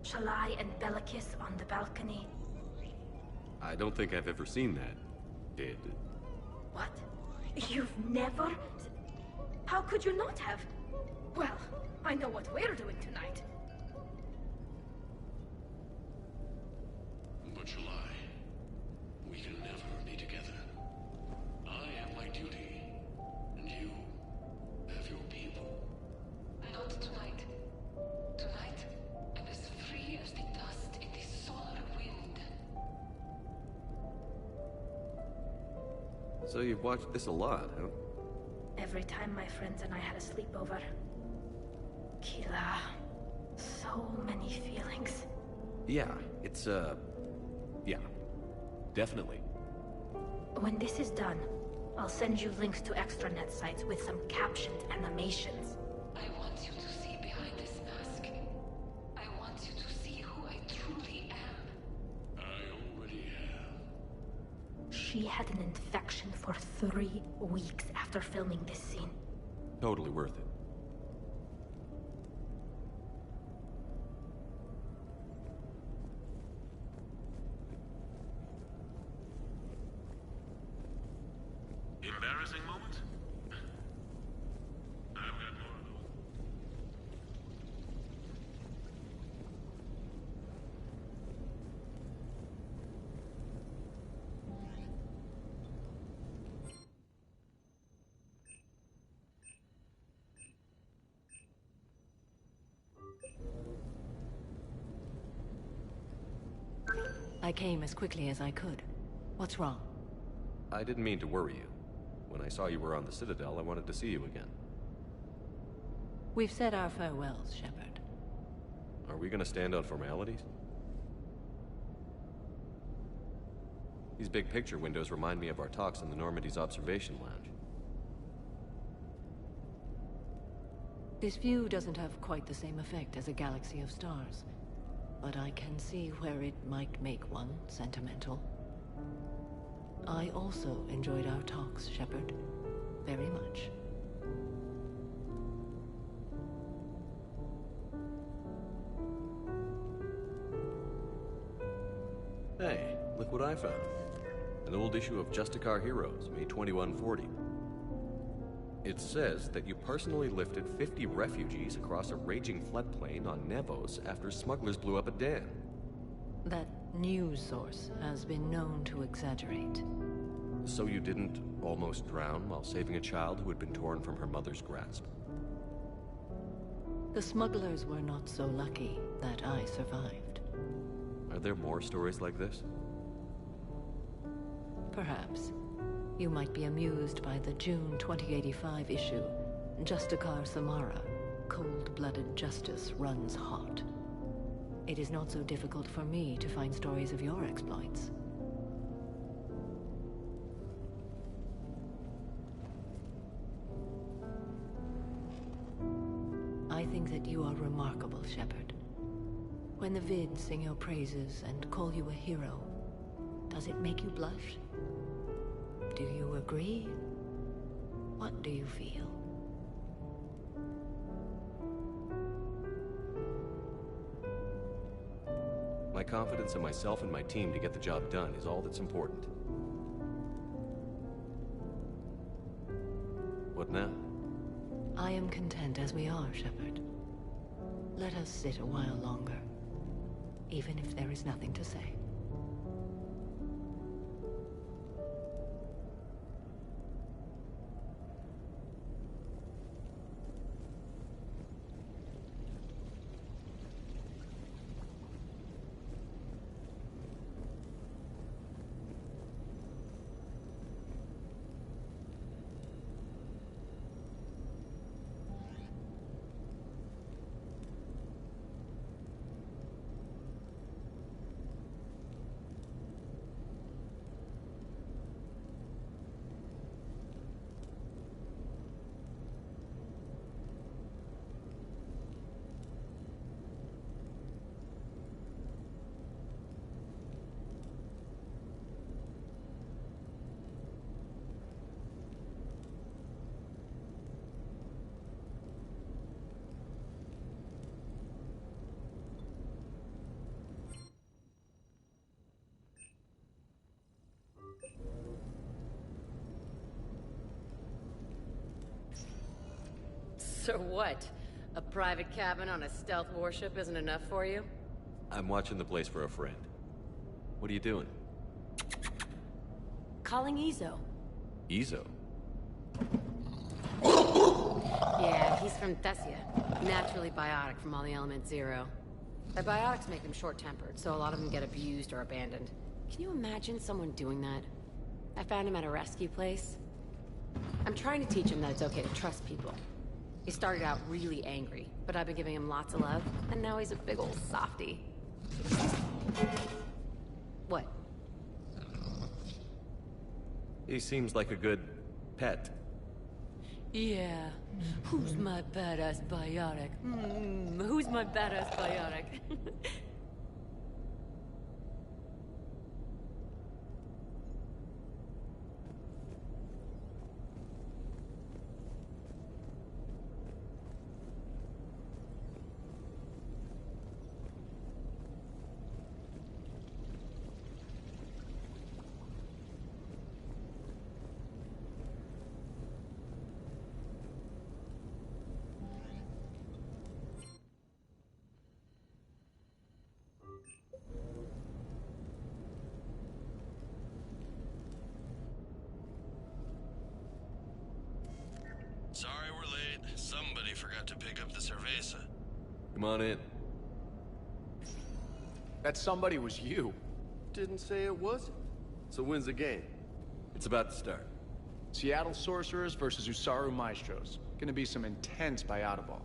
S: Shalai and Bellicus on the balcony?
D: I don't think I've ever seen that. Did...
S: What? You've never... How could you not have? Well, I know what we're doing tonight.
B: But July, we can never be together. I have my duty, and you have your people.
L: Not tonight. Tonight, I'm as free as the dust in the solar wind.
D: So you've watched this a lot, huh?
S: Every time my friends and I had a sleepover. Kila. So many feelings.
D: Yeah, it's, yeah. Definitely.
S: When this is done, I'll send you links to extranet sites with some captioned animations.
L: I want you to see behind this mask. I want you to see who I truly am.
B: I already have.
S: She had an infection for 3 weeks after filming this scene.
D: Totally worth it.
B: Embarrassing moments? I've got more of those.
T: I came as quickly as I could. What's wrong?
D: I didn't mean to worry you. When I saw you were on the Citadel, I wanted to see you again.
T: We've said our farewells, Shepard.
D: Are we gonna stand on formalities? These big picture windows remind me of our talks in the Normandy's observation lounge.
T: This view doesn't have quite the same effect as a galaxy of stars, but I can see where it might make one sentimental. I also enjoyed our talks, Shepard. Very much.
D: Hey, look what I found. An old issue of Justicar Heroes, May 2140. It says that you personally lifted 50 refugees across a raging floodplain on Nevos after smugglers blew up a dam.
T: That news source has been known to exaggerate.
D: So you didn't almost drown while saving a child who had been torn from her mother's grasp?
T: The smugglers were not so lucky that I survived.
D: Are there more stories like this?
T: Perhaps. You might be amused by the June 2085 issue, Justicar Samara, Cold-Blooded Justice Runs Hot. It is not so difficult for me to find stories of your exploits. I think that you are remarkable, Shepard. When the vids sing your praises and call you a hero, does it make you blush? Do you agree? What do you feel?
D: My confidence in myself and my team to get the job done is all that's important. What now?
T: I am content as we are, Shepard. Let us sit a while longer, even if there is nothing to say.
F: So what? A private cabin on a stealth warship isn't enough for you?
D: I'm watching the place for a friend. What are you doing?
F: Calling Izo.
D: Izo?
F: Yeah, he's from Thessia. Naturally biotic from all the element zero. The biotics make them short-tempered, so a lot of them get abused or abandoned. Can you imagine someone doing that? I found him at a rescue place. I'm trying to teach him that it's okay to trust people. He started out really angry, but I've been giving him lots of love, and now he's a big old softie. What?
D: He seems like a good pet.
F: Yeah. Who's my badass biotic? Who's my badass biotic?
W: Sorry we're late. Somebody forgot to pick up the cerveza.
D: Come on in.
O: That somebody was you.
E: Didn't say it wasn't. So when's the game?
D: It's about to start.
O: Seattle Sorcerers versus Usaru Maestros. Gonna be some intense biotaball.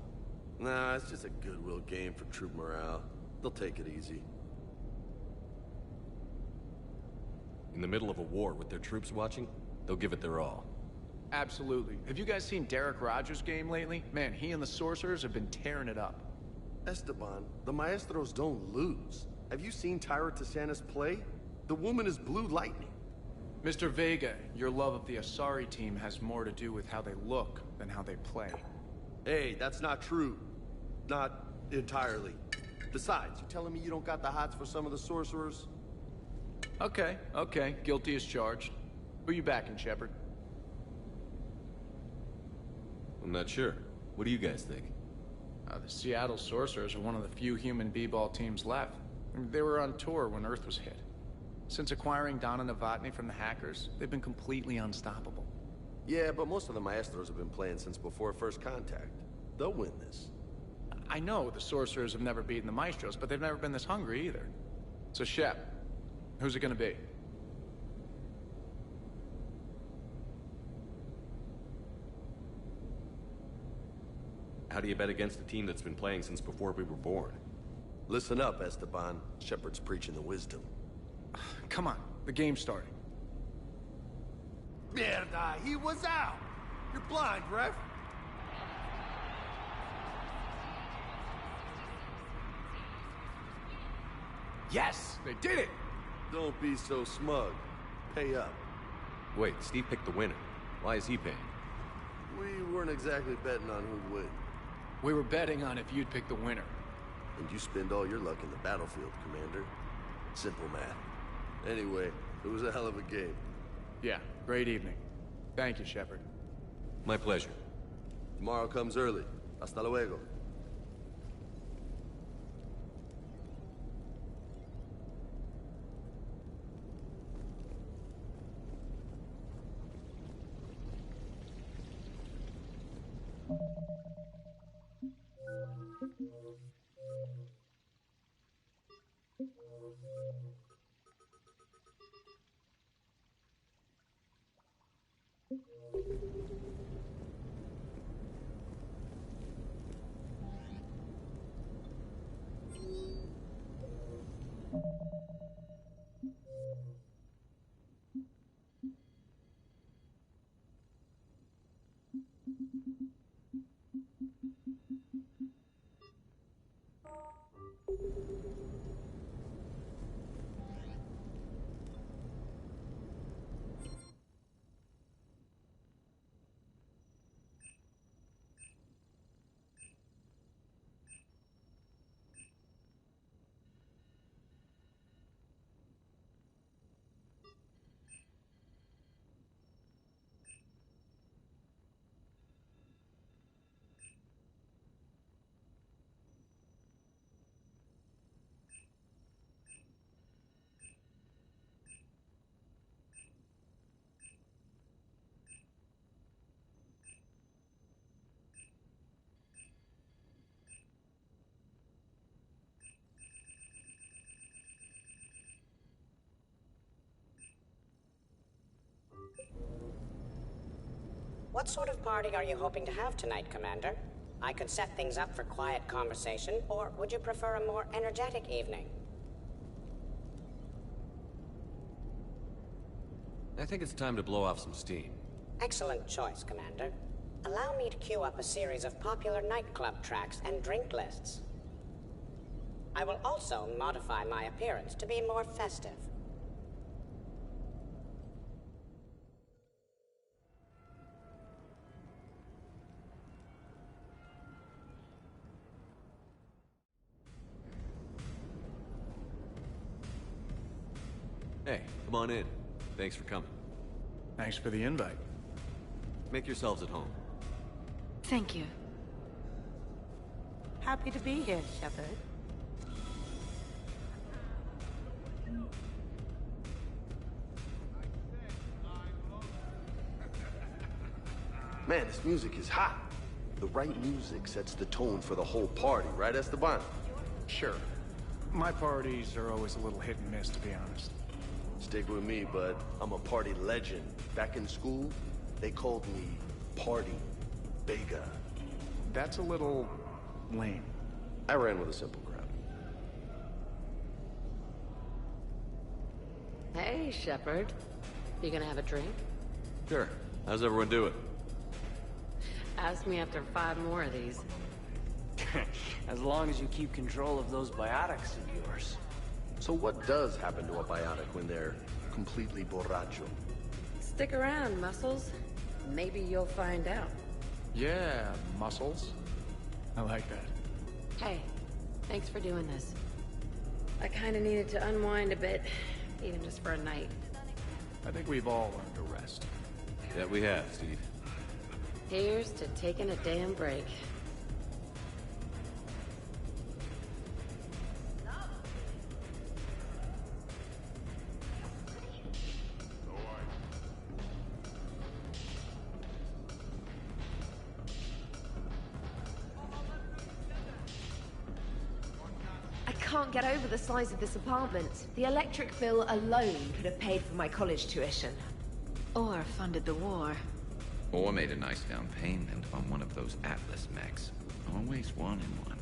E: Nah, it's just a goodwill game for troop morale. They'll take it easy.
D: In the middle of a war with their troops watching, they'll give it their all.
O: Absolutely. Have you guys seen Derek Rogers' game lately? Man, he and the Sorcerers have been tearing it up.
E: Esteban, the Maestros don't lose. Have you seen Tyra Tassanis play? The woman is blue lightning.
O: Mr. Vega, your love of the Asari team has more to do with how they look than how they play.
E: Hey, that's not true. Not entirely. Besides, you telling me you don't got the hots for some of the Sorcerers?
O: Okay, okay. Guilty as charged. Who you backing, Shepard?
D: I'm not sure. What do you guys think?
O: The Seattle Sorcerers are one of the few human b-ball teams left. They were on tour when Earth was hit. Since acquiring Donna Novotny from the hackers, they've been completely unstoppable.
E: Yeah, but most of the maestros have been playing since before First Contact. They'll win this.
O: I know the sorcerers have never beaten the maestros, but they've never been this hungry either. So, Shep, who's it gonna be?
D: How do you bet against a team that's been playing since before we were born?
E: Listen up, Esteban. Shepard's preaching the wisdom.
O: Come on, the game's starting.
E: Mierda, he was out! You're blind, ref!
O: Yes, they did it!
E: Don't be so smug. Pay up.
D: Wait, Steve picked the winner. Why is he paying?
E: We weren't exactly betting on who'd win.
O: We were betting on if you'd pick the winner.
E: And you spend all your luck in the battlefield, Commander. Simple math. Anyway, it was a hell of a game.
O: Yeah, great evening. Thank you, Shepard.
D: My pleasure.
E: Tomorrow comes early. Hasta luego.
R: What sort of party are you hoping to have tonight, Commander? I could set things up for quiet conversation, or would you prefer a more energetic evening?
D: I think it's time to blow off some steam.
R: Excellent choice, Commander. Allow me to queue up a series of popular nightclub tracks and drink lists. I will also modify my appearance to be more festive.
D: Hey, come on in. Thanks for coming.
O: Thanks for the invite.
D: Make yourselves at home.
T: Thank you.
U: Happy to be here, Shepard.
E: Man, this music is hot. The right music sets the tone for the whole party, right, Esteban?
O: Sure. My parties are always a little hit and miss, to be honest.
E: Stick with me, bud. I'm a party legend. Back in school, they called me Party Bega.
O: That's a little lame.
E: I ran with a simple crowd.
F: Hey, Shepard. You gonna have a drink?
D: Sure. How's everyone doing?
F: Ask me after 5 more of these.
K: As long as you keep control of those biotics of yours.
E: So what does happen to a biotic when they're completely borracho?
F: Stick around, Muscles. Maybe you'll find out.
O: Yeah, muscles. I like that.
F: Hey, thanks for doing this. I kinda needed to unwind a bit, even just for a night.
O: I think we've all learned to rest.
D: Yeah, we have, Steve.
F: Here's to taking a damn break.
N: can't get over the size of this apartment. The electric bill alone could have paid for my college tuition.
T: Or funded the war.
A: Or made a nice down payment on one of those Atlas mechs. Always wanted one.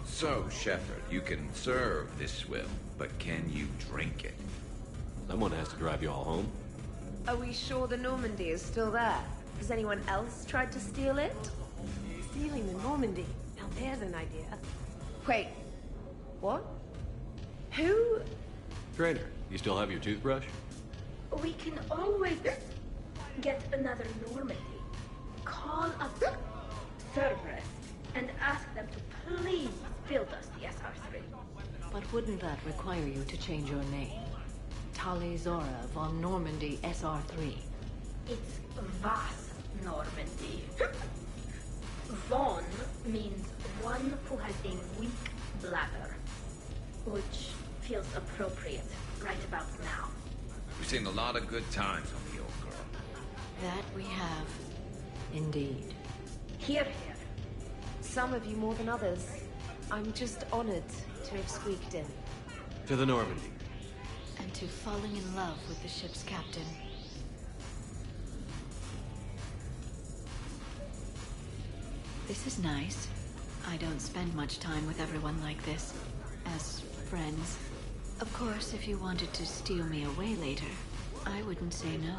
A: So, Shepard, you can serve this swill, but can you drink it?
D: Someone has to drive you all home.
N: Are we sure the Normandy is still there? Has anyone else tried to steal it?
M: Stealing the Normandy. Now there's an idea.
N: Wait. What? Who?
D: Trainer, you still have your toothbrush?
S: We can always get another Normandy. Call up Cerberus and ask them to please build us the SR3.
T: But wouldn't that require you to change your name? Tali Zora von Normandy SR3.
S: It's Vas Normandy. Von means one who has a weak bladder, which feels appropriate right about now.
A: We've seen a lot of good times on the old girl.
T: That we have. Indeed.
S: Here, here.
N: Some of you more than others. I'm just honored to have squeaked in.
D: To the Normandy.
T: And to falling in love with the ship's captain. This is nice. I don't spend much time with everyone like this. As friends. Of course, if you wanted to steal me away later, I wouldn't say no.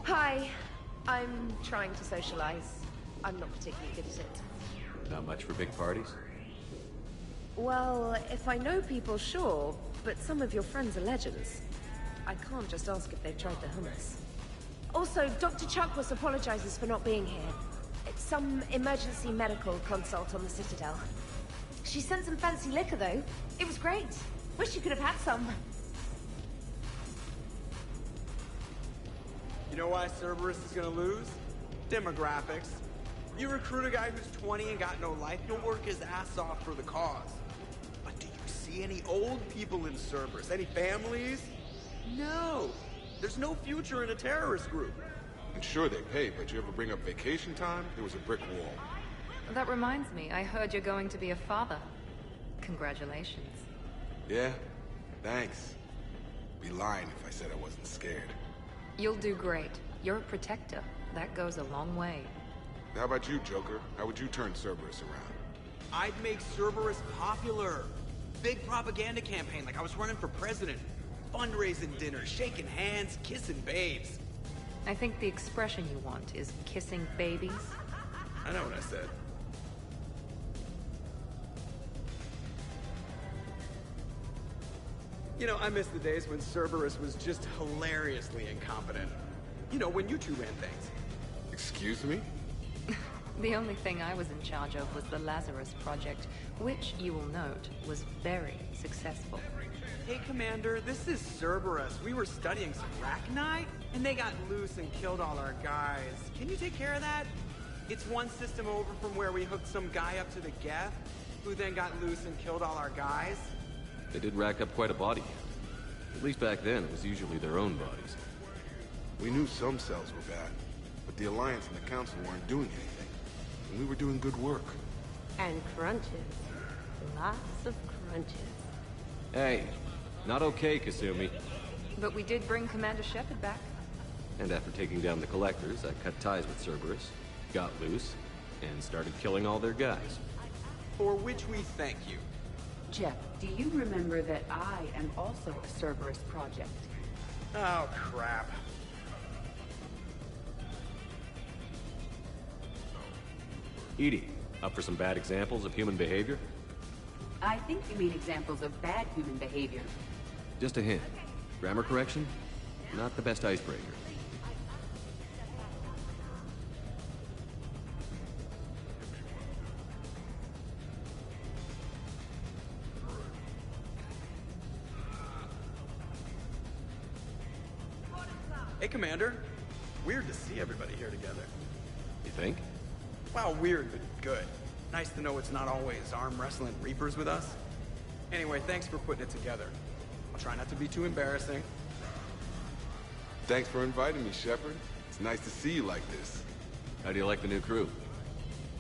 N: Hi. I'm trying to socialize. I'm not particularly good at it.
D: Not much for big parties?
N: Well, if I know people, sure. But some of your friends are legends. I can't just ask if they've tried the hummus. Also, Dr. Chuckwus apologizes for not being here. It's some emergency medical consult on the Citadel. She sent some fancy liquor, though. It was great. Wish you could have had some.
U: You know why Cerberus is gonna lose? Demographics. You recruit a guy who's 20 and got no life, he'll work his ass off for the cause. But do you see any old people in Cerberus? Any families? No. There's no future in a terrorist group.
V: And sure they pay, but you ever bring up vacation time, there was a brick wall.
X: That reminds me, I heard you're going to be a father. Congratulations.
V: Yeah? Thanks. Be lying if I said I wasn't scared.
X: You'll do great. You're a protector. That goes a long way.
V: How about you, Joker? How would you turn Cerberus around?
U: I'd make Cerberus popular. Big propaganda campaign like I was running for president. Fundraising dinners, shaking hands, kissing babes.
X: I think the expression you want is kissing babies.
U: I know what I said. You know, I miss the days when Cerberus was just hilariously incompetent. You know, when you two ran things.
V: Excuse me?
X: The only thing I was in charge of was the Lazarus Project, which, you will note, was very successful.
U: Hey, Commander, this is Cerberus. We were studying some Rachni, and they got loose and killed all our guys. Can you take care of that? It's one system over from where we hooked some guy up to the Geth, who then got loose and killed all our guys.
D: They did rack up quite a body count. At least back then, it was usually their own bodies.
V: We knew some cells were bad, but the Alliance and the Council weren't doing anything. And we were doing good work.
M: And crunches. Lots of crunches.
D: Hey, not okay, Kasumi.
X: But we did bring Commander Shepard back.
D: And after taking down the Collectors, I cut ties with Cerberus, got loose, and started killing all their guys.
U: For which we thank you.
Y: Jeff, do you remember that I am also a Cerberus project?
U: Oh, crap.
D: Edie, up for some bad examples of human behavior?
Y: I think you mean examples of bad human behavior.
D: Just a hint. Grammar correction? Not the best icebreaker.
U: Hey, Commander. Weird to see everybody here together.
D: You think?
U: Well, weird, but good. Nice to know it's not always arm wrestling Reapers with us. Anyway, thanks for putting it together. I'll try not to be too embarrassing.
V: Thanks for inviting me, Shepard. It's nice to see you like this.
D: How do you like the new crew?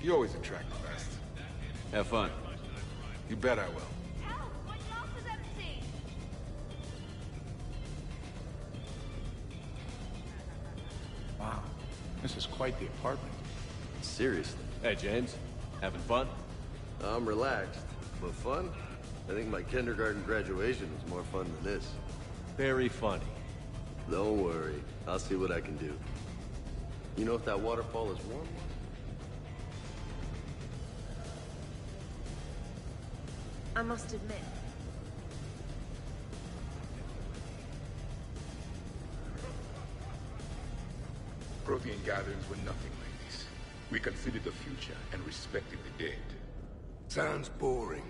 V: You always attract the best.
D: Have fun.
V: You bet I will.
N: Help! My glass is empty!
O: Wow, this is quite the apartment.
D: Seriously. Hey, James. Having fun?
E: I'm relaxed. But fun? I think my kindergarten graduation was more fun than this.
D: Very funny.
E: Don't worry. I'll see what I can do. You know if that waterfall is warm?
N: I must admit,
G: Prothean gatherings were nothing like this. We considered the future and respected the dead.
H: Sounds boring.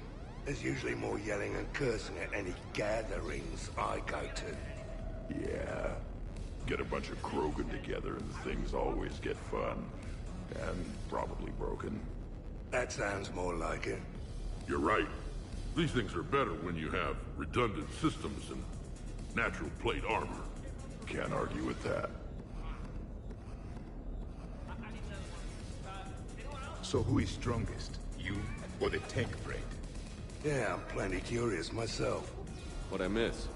H: There's usually more yelling and cursing at any gatherings I go to.
I: Yeah. Get a bunch of Krogan together and things always get fun. And probably broken.
H: That sounds more like it.
I: You're right. These things are better when you have redundant systems and natural plate armor. Can't argue with that.
G: So who is strongest? You or the tech bred?
H: Yeah, I'm plenty curious myself.
D: What'd I miss?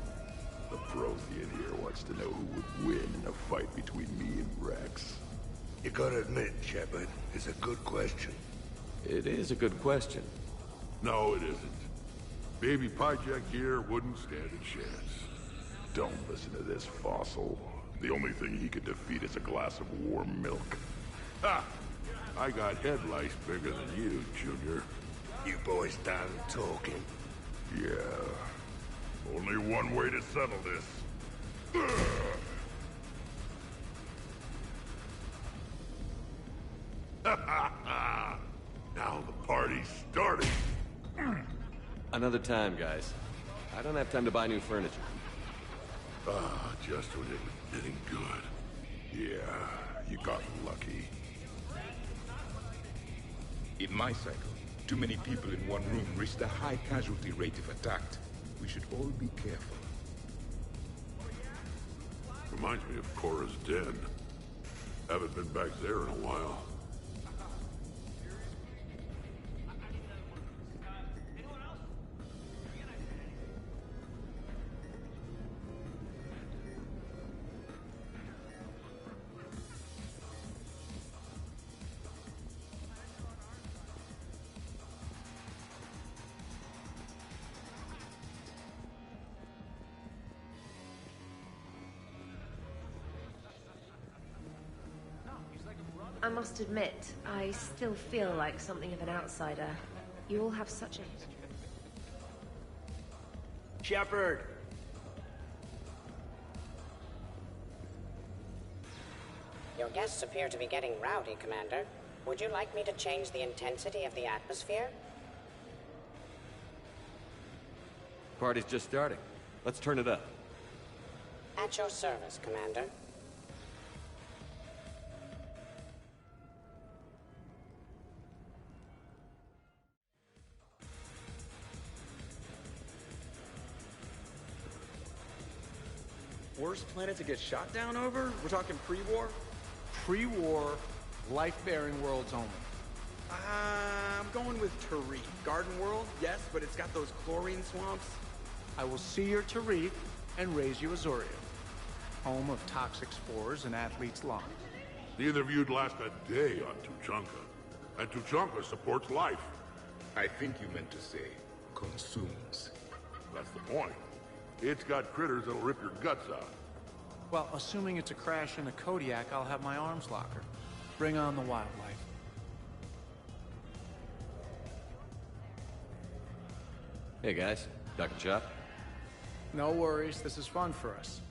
I: The Prothean here wants to know who would win in a fight between me and Rex.
H: You gotta admit, Shepard, it's a good question.
D: It is a good question.
I: No, it isn't. Baby Pyjak here wouldn't stand a chance. Don't listen to this fossil. The only thing he could defeat is a glass of warm milk. Ha! I got head lice bigger than you, Junior.
H: You boys done talking?
I: Yeah. Only one way to settle this. Now the party's starting.
D: Another time, guys. I don't have time to buy new furniture.
I: Just when it was getting good. Yeah, you got lucky.
G: In my cycle, too many people in one room risked a high casualty rate if attacked. We should all be careful.
I: Reminds me of Cora's den. Haven't been back there in a while.
N: I must admit, I still feel like something of an outsider. You all have such a...
O: Shepard!
R: Your guests appear to be getting rowdy, Commander. Would you like me to change the intensity of the atmosphere?
D: Party's just starting. Let's turn it up.
R: At your service, Commander.
P: Worst planet to get shot down over? We're talking pre-war?
O: Pre-war, life-bearing worlds only.
P: I'm going with Tariq. Garden World, yes, but it's got those chlorine swamps.
O: I will see your Tariq and raise you Azoria, home of toxic spores and athlete's lungs.
I: The interview'd last a day on Tuchanka, and Tuchanka supports life.
G: I think you meant to say, consumes.
I: That's the point. It's got critters that'll rip your guts out.
O: Well, assuming it's a crash in a Kodiak, I'll have my arms locker. Bring on the wildlife.
D: Hey, guys. Dr. Chop?
O: No worries, this is fun for us.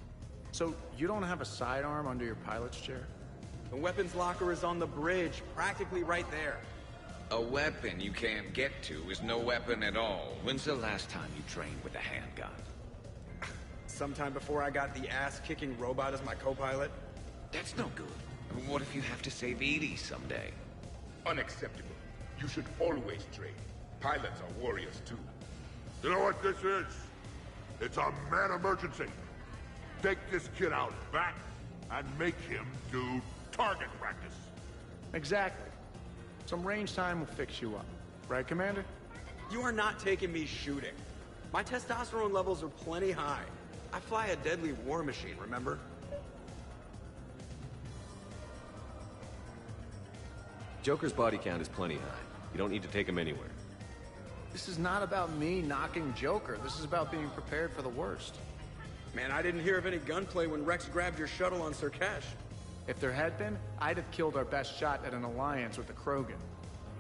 O: So, you don't have a sidearm under your pilot's chair?
P: The weapons locker is on the bridge, practically right there.
A: A weapon you can't get to is no weapon at all. When's the last time you trained with a handgun?
P: Sometime before I got the ass-kicking robot as my co-pilot.
A: That's no good. What if you have to save Edie someday?
G: Unacceptable. You should always train. Pilots are warriors too.
I: You know what this is? It's a mad emergency. Take this kid out back and make him do target practice.
P: Exactly. Some range time will fix you up. Right, Commander?
U: You are not taking me shooting. My testosterone levels are plenty high. I fly a deadly war machine, remember?
D: Joker's body count is plenty high. You don't need to take him anywhere.
P: This is not about me knocking Joker. This is about being prepared for the worst.
U: Man, I didn't hear of any gunplay when Rex grabbed your shuttle on SirKash.
P: If there had been, I'd have killed our best shot at an alliance with the Krogan.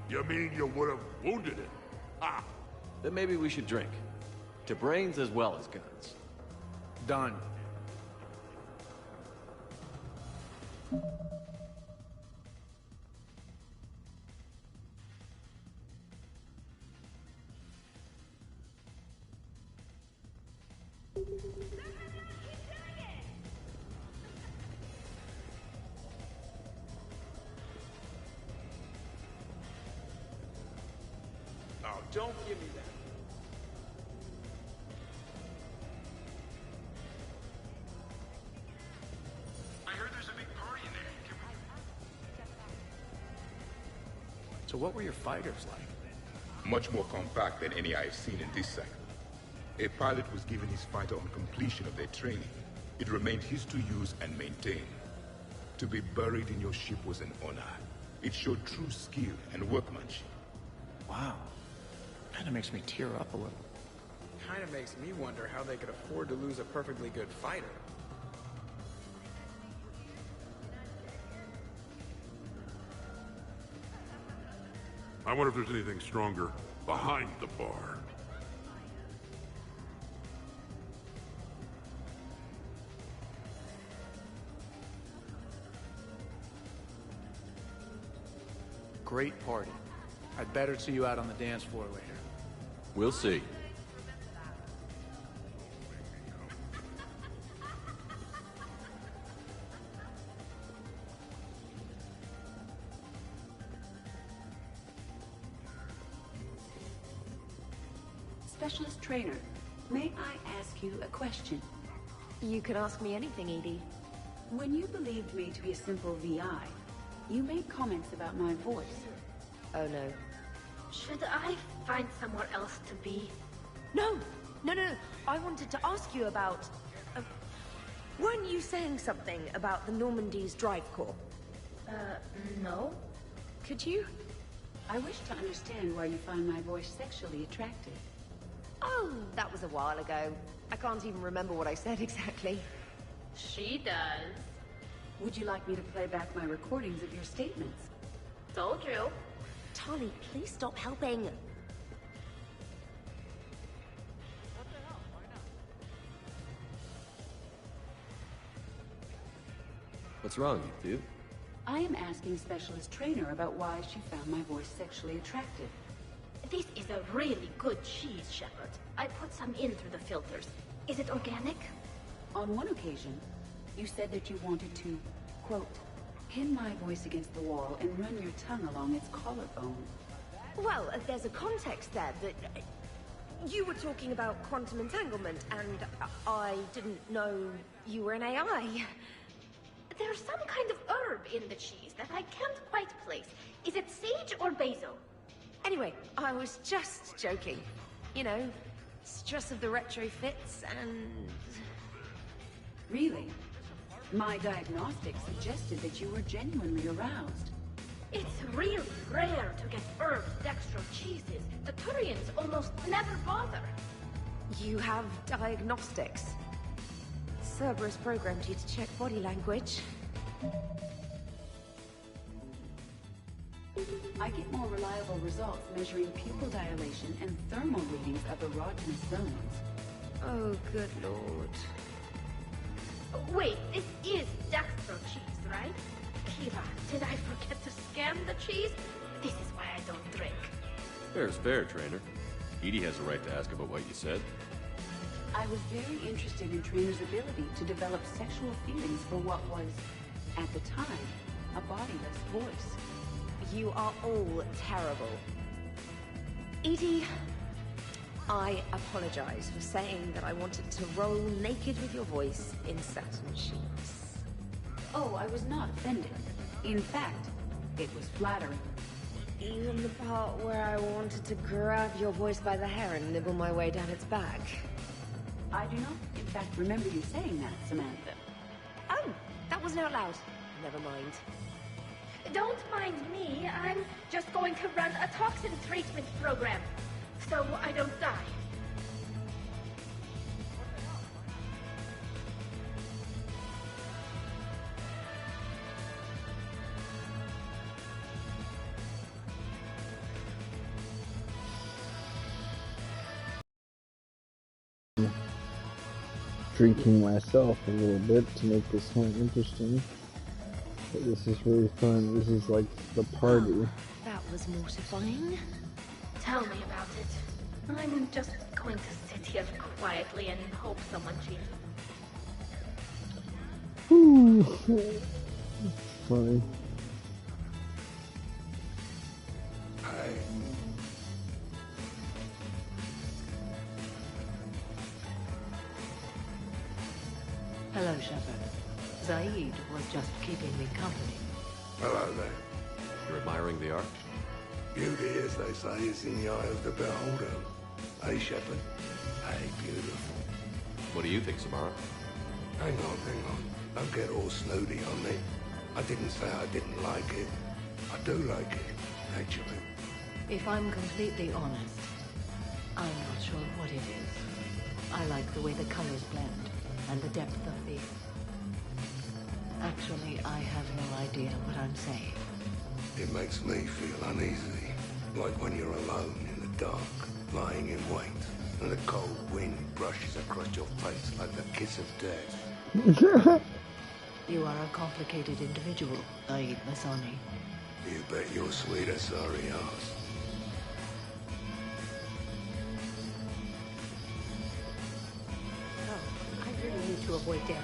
I: You mean you would have wounded it? Ah!
D: Then maybe we should drink. To brains as well as guns.
P: Done.
U: Oh, don't give me that.
I: I heard there's a big party in there.
P: So what were your fighters like?
G: Much more compact than any I've seen in this cycle. A pilot was given his fighter on completion of their training. It remained his to use and maintain. To be buried in your ship was an honor. It showed true skill and workmanship.
P: Wow. Kinda makes me tear up a little.
U: Kinda makes me wonder how they could afford to lose a perfectly good fighter.
I: I wonder if there's anything stronger behind the bar.
P: Great party. I'd better see you out on the dance floor later.
D: We'll see.
Y: Specialist trainer, may I ask you a question?
N: You can ask me anything, Edie.
Y: When you believed me to be a simple VI, you made comments about my voice.
N: Oh no.
S: Should I find somewhere else to be?
N: No! No. I wanted to ask you about... weren't you saying something about the Normandy's drive corps?
S: No.
N: Could you?
Y: I wish to understand why you find my voice sexually attractive.
N: Oh, that was a while ago. I can't even remember what I said exactly.
S: She does.
Y: Would you like me to play back my recordings of your statements?
S: Told you.
N: Tali, please stop helping.
D: What's wrong, you two?
Y: I am asking Specialist Trainer about why she found my voice sexually attractive.
S: This is a really good cheese, Shepard. I put some in through the filters. Is it organic?
Y: On one occasion, you said that you wanted to, quote, pin my voice against the wall and run your tongue along its collarbone.
N: Well, there's a context there that... you were talking about quantum entanglement, and I didn't know you were an AI.
S: There's some kind of herb in the cheese that I can't quite place. Is it sage or basil?
N: Anyway, I was just joking. You know, stress of the retrofits and...
Y: Really? My diagnostics suggested that you were genuinely aroused.
S: It's really rare to get herb dextro cheeses. The Turians almost never bother.
N: You have diagnostics. Cerberus programmed you to check body language.
Y: I get more reliable results measuring pupil dilation and thermal readings of erogenous zones.
N: Oh, good lord.
S: Wait, this is dextro cheese, right? Kira, did I forget to scan the cheese? This is why I don't drink.
D: Fair's fair, Trainer. Edie has a right to ask about what you said.
Y: I was very interested in Trainer's ability to develop sexual feelings for what was, at the time, a bodiless voice.
N: You are all terrible. Edie, I apologize for saying that I wanted to roll naked with your voice in satin sheets.
Y: Oh, I was not offended. In fact, it was flattering.
N: Even the part where I wanted to grab your voice by the hair and nibble my way down its back.
Y: I do not, in fact, remember you saying that, Samantha.
N: Oh, that wasn't out loud. Never mind.
S: Don't mind me. I'm just going to run a toxin treatment program, so I don't die.
B: Drinking myself a little bit to make this more interesting. But this is really fun. This is like the party.
N: That was mortifying.
S: Tell me about it. I'm just going to sit here quietly and hope someone changes.
B: Ooh, funny.
T: Hello, Shepard. Zaid was just keeping me company.
H: Hello there.
D: You're admiring the art?
H: Beauty, as they say, is in the eye of the beholder. Hey, Shepard. Hey, beautiful.
D: What do you think, Samara?
H: Hang on. Don't get all snooty on me. I didn't say I didn't like it. I do like it, actually.
T: If I'm completely honest, I'm not sure what it is. I like the way the colors blend and the depth of the... Actually, I have no idea what I'm saying.
H: It makes me feel uneasy. Like when you're alone in the dark, lying in wait, and the cold wind brushes across your face like the kiss of death.
T: You are a complicated individual, Zaid Masani.
H: You bet your sweet sorry ass.
N: Oh, I really need to avoid dairy.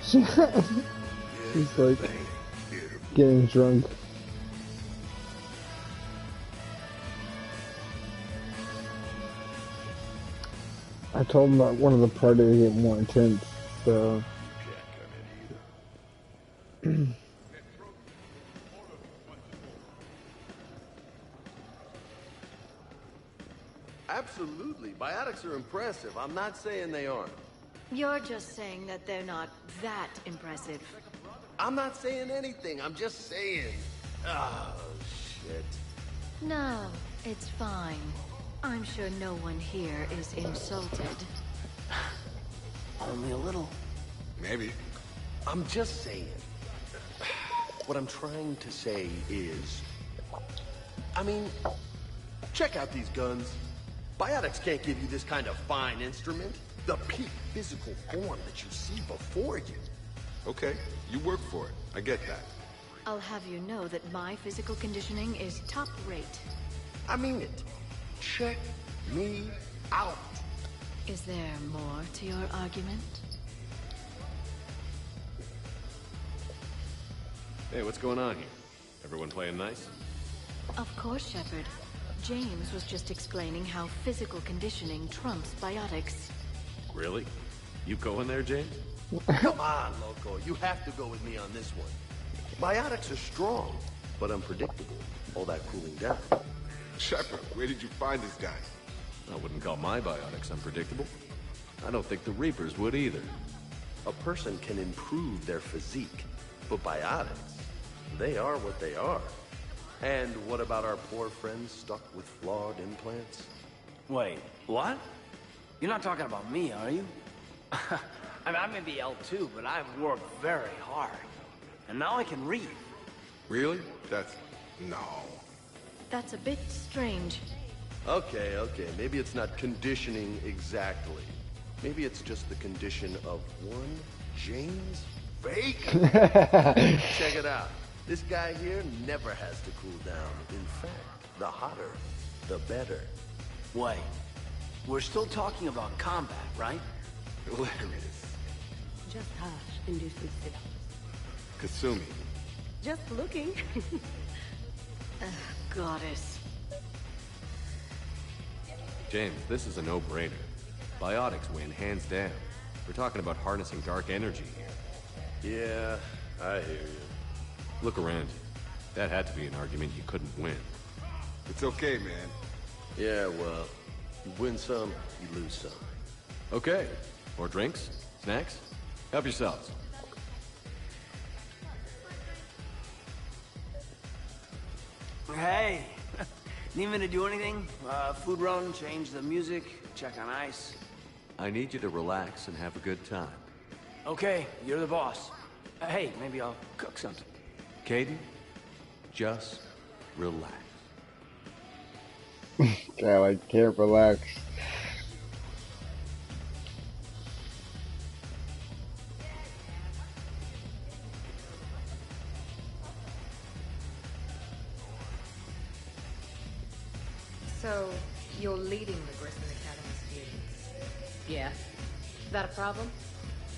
B: He's like getting drunk. I told him that one of the parties get more intense, so...
E: Absolutely. Biotics are impressive. I'm not saying they aren't.
F: You're just saying that they're not that impressive.
E: I'm not saying anything. I'm just saying. Oh, shit.
F: No, it's fine. I'm sure no one here is insulted.
E: Only a little.
V: Maybe.
E: I'm just saying. What I'm trying to say is... I mean, check out these guns. Biotics can't give you this kind of fine instrument. The peak physical form that you see before you.
V: Okay, you work for it. I get that.
F: I'll have you know that my physical conditioning is top rate.
E: I mean it. Check me out.
F: Is there more to your argument?
D: Hey, what's going on here? Everyone playing nice?
F: Of course, Shepard. James was just explaining how physical conditioning trumps biotics.
D: Really? You going there, James?
E: Come on, Loco. You have to go with me on this one. Biotics are strong, but unpredictable. All that cooling down.
V: Shepard, where did you find this guy?
D: I wouldn't call my biotics unpredictable. I don't think the Reapers would either.
E: A person can improve their physique, but biotics, they are what they are. And what about our poor friends stuck with flawed implants?
K: Wait, what? You're not talking about me, are you? I mean, I may be L2, but I've worked very hard. And now I can read.
V: Really? That's... no.
F: That's a bit strange.
E: Okay. Maybe it's not conditioning exactly. Maybe it's just the condition of one James Bacon. Check it out. This guy here never has to cool down. In fact, the hotter, the better.
K: Wait, we're still talking about combat, right?
V: Hilarious.
M: Just hush and do some sit-ups.
V: Kasumi.
M: Just looking.
F: Goddess.
D: James, this is a no-brainer. Biotics win, hands down. We're talking about harnessing dark energy here.
E: Yeah, I hear you.
D: Look around you. That had to be an argument you couldn't win.
V: It's okay, man.
E: Yeah, well, you win some, you lose some.
D: Okay. More drinks? Snacks? Help yourselves.
C: Hey! Need me to do anything? Food run, change the music, check on ice?
D: I need you to relax and have a good time.
C: Okay, you're the boss. Hey, maybe I'll cook something.
D: Caden, just relax.
B: God, I can't relax.
X: So, you're leading the Grissom Academy students?
F: Yeah. Is that a problem?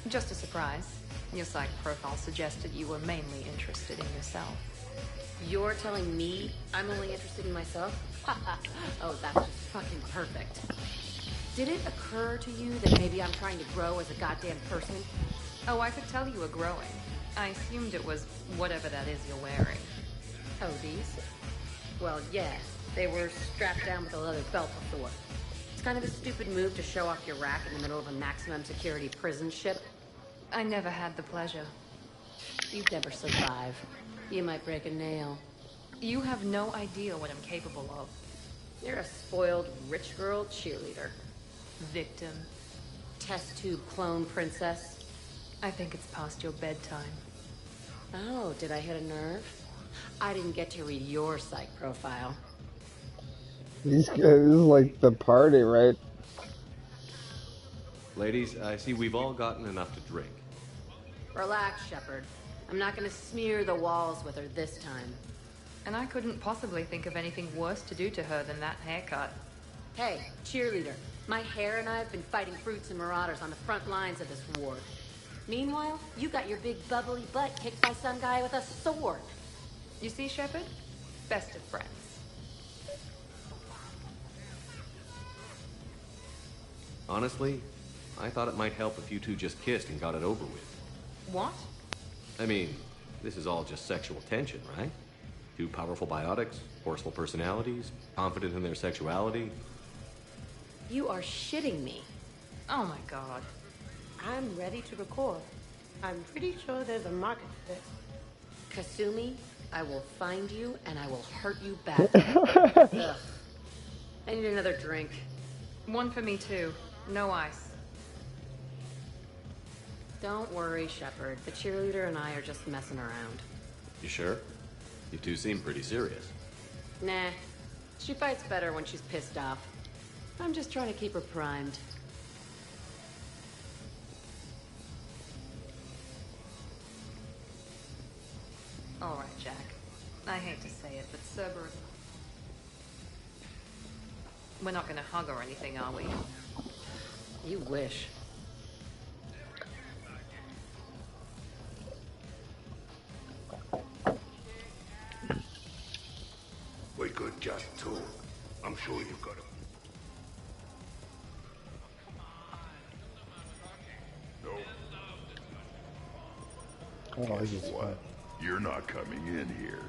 X: Just a surprise. Your psych profile suggested you were mainly interested in yourself.
F: You're telling me I'm only interested in myself? Oh, that's just fucking perfect. Did it occur to you that maybe I'm trying to grow as a goddamn person?
X: Oh, I could tell you were growing. I assumed it was whatever that is you're wearing.
F: Oh, these? Well, yeah. They were strapped down with a leather belt before. It's kind of a stupid move to show off your rack in the middle of a maximum security prison ship.
X: I never had the pleasure.
F: You'd never survive. You might break a nail.
X: You have no idea what I'm capable of.
F: You're a spoiled rich girl cheerleader.
X: Victim.
F: Test tube clone princess.
X: I think it's past your bedtime.
F: Oh, did I hit a nerve? I didn't get to read your psych profile.
B: These guys, this is like the party, right?
D: Ladies, I see we've all gotten enough to drink.
F: Relax, Shepard. I'm not gonna smear the walls with her this time.
X: And I couldn't possibly think of anything worse to do to her than that haircut.
F: Hey, cheerleader. My hair and I have been fighting fruits and marauders on the front lines of this war. Meanwhile, you got your big bubbly butt kicked by some guy with a sword.
X: You see, Shepard? Best of friends.
D: Honestly, I thought it might help if you two just kissed and got it over with.
X: What?
D: I mean, this is all just sexual tension, right? Two powerful biotics, forceful personalities, confident in their sexuality.
F: You are shitting me.
X: Oh my god.
M: I'm ready to record. I'm pretty sure there's a market for this.
F: Kasumi, I will find you and I will hurt you badly. Ugh. I need another drink.
X: One for me too. No ice.
F: Don't worry, Shepard. The cheerleader and I are just messing around.
D: You sure? You two seem pretty serious.
F: Nah. She fights better when she's pissed off. I'm just trying to keep her primed.
X: Alright, Jack. I hate to say it, but Cerberus... We're not gonna hug or anything, are we?
F: You wish.
H: We could just talk. I'm sure you've got a...
B: Oh, this is
I: What? You're not coming in here.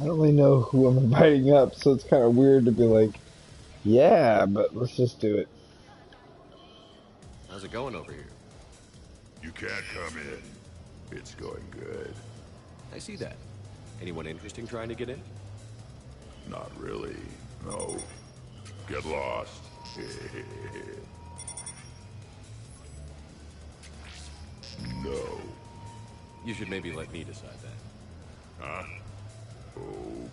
B: I don't really know who I'm inviting up, so it's kind of weird to be like, yeah, but let's just do it.
D: How's it going over here?
I: You can't come in. It's going good.
D: I see that. Anyone interesting trying to get in?
I: Not really. No. Get lost. No.
D: You should maybe let me decide that.
I: Huh?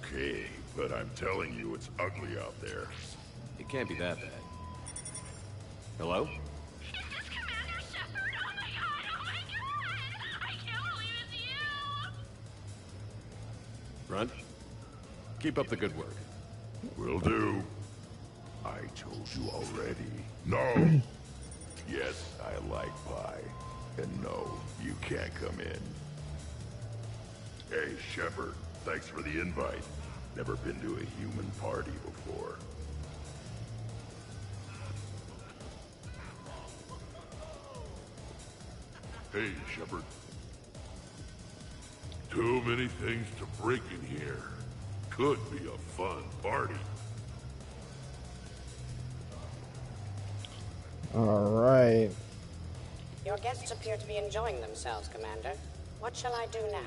I: Okay, but I'm telling you it's ugly out there.
D: It can't be that bad. Hello? Grunt, keep up the good work.
I: Will do. I told you already. No! Yes, I like pie. And no, you can't come in. Hey, Shepard, thanks for the invite. Never been to a human party before. Hey, Shepard. Too many things to break in here. Could be a fun party.
B: Alright.
J: Your guests appear to be enjoying themselves, Commander. What shall I do now?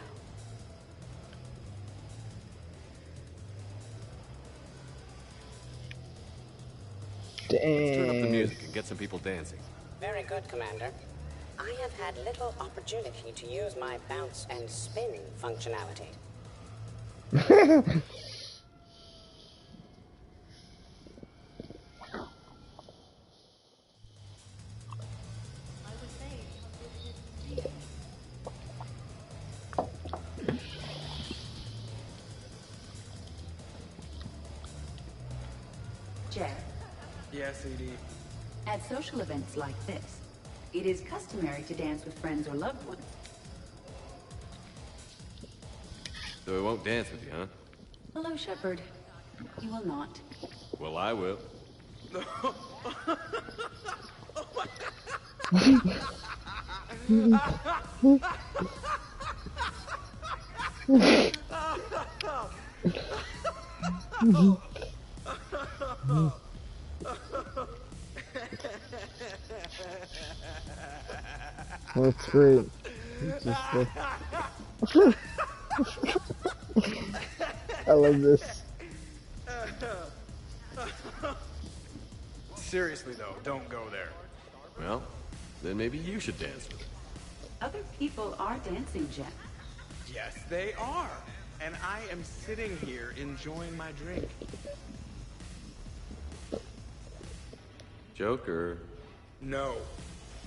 D: Let's turn up the music and get some people dancing.
J: Very good, Commander. I have had little opportunity to use my bounce and spin functionality.
Y: Jeff,
P: Yes, ED.
Y: at social events like this, it is customary to dance with friends or loved ones.
D: So we won't dance with you, huh?
Y: Hello, Shepard. You will not.
D: Well, I will.
B: That's great. It's just I love this.
P: Seriously, though, don't go there.
D: Well, then maybe you should dance with it.
Y: Other people are dancing, Jeff.
P: Yes, they are. And I am sitting here enjoying my drink.
D: Joker.
P: No.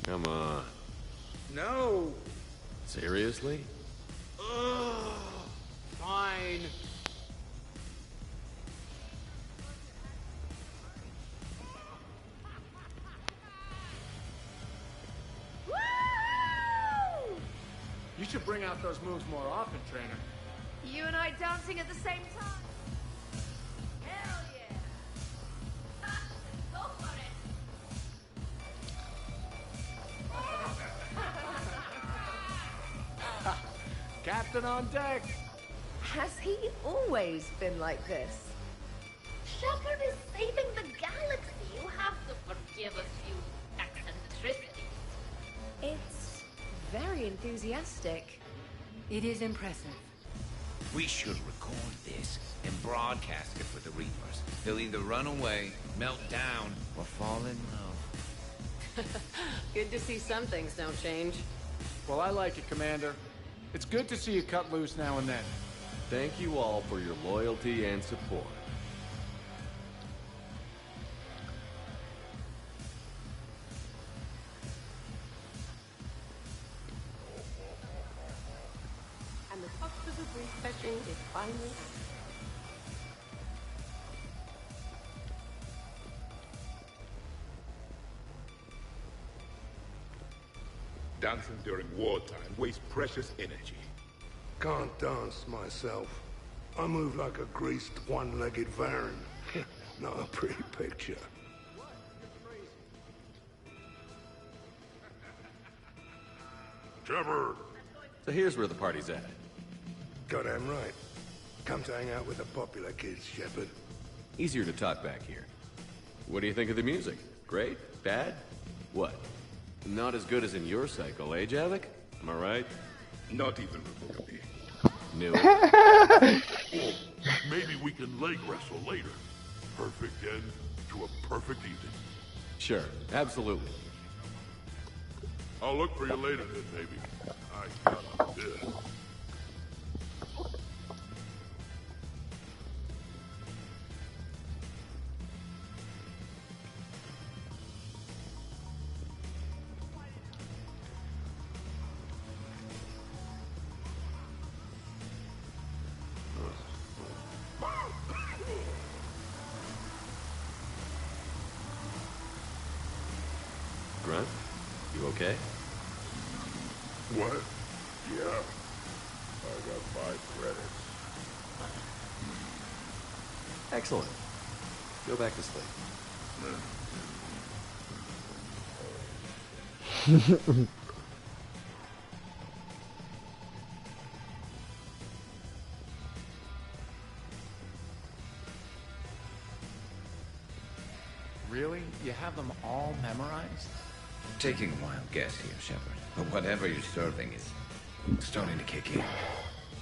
D: Come on.
P: No.
D: Seriously?
P: Ugh. Fine.
O: You should bring out those moves more often, trainer.
N: You and I dancing at the same time? Hell yeah! Go for it!
O: Captain on deck!
N: Has he always been like this?
S: Shepard is saving the galaxy. You have to forgive a few eccentricities.
N: It's very enthusiastic.
T: It is impressive.
A: We should record this and broadcast it for the Reapers. They'll either run away, melt down, or fall in love.
F: Good to see some things don't change.
O: Well, I like it, Commander. It's good to see you cut loose now and then.
D: Thank you all for your loyalty and support.
Y: And the touch of refreshing is finally out.
G: Dancing during wartime wastes precious energy.
H: Can't dance myself. I move like a greased, one-legged Varan. Not a pretty picture.
I: Trevor!
D: So here's where the party's at.
H: Goddamn right. Come to hang out with the popular kids, Shepard.
D: Easier to talk back here. What do you think of the music? Great? Bad? What? Not as good as in your cycle, eh, Javik? Am I right?
G: Not even remotely.
D: Knew
I: it. Oh, maybe we can leg wrestle later. Perfect end to a perfect evening.
D: Sure, absolutely.
I: I'll look for you later then, maybe. I got this.
D: okay?
I: What? Yeah. I got 5 credits.
D: Excellent. Go back to sleep.
O: Really? You have them all memorized?
A: Taking a wild guess here, Shepard, but whatever you're serving is starting to kick in.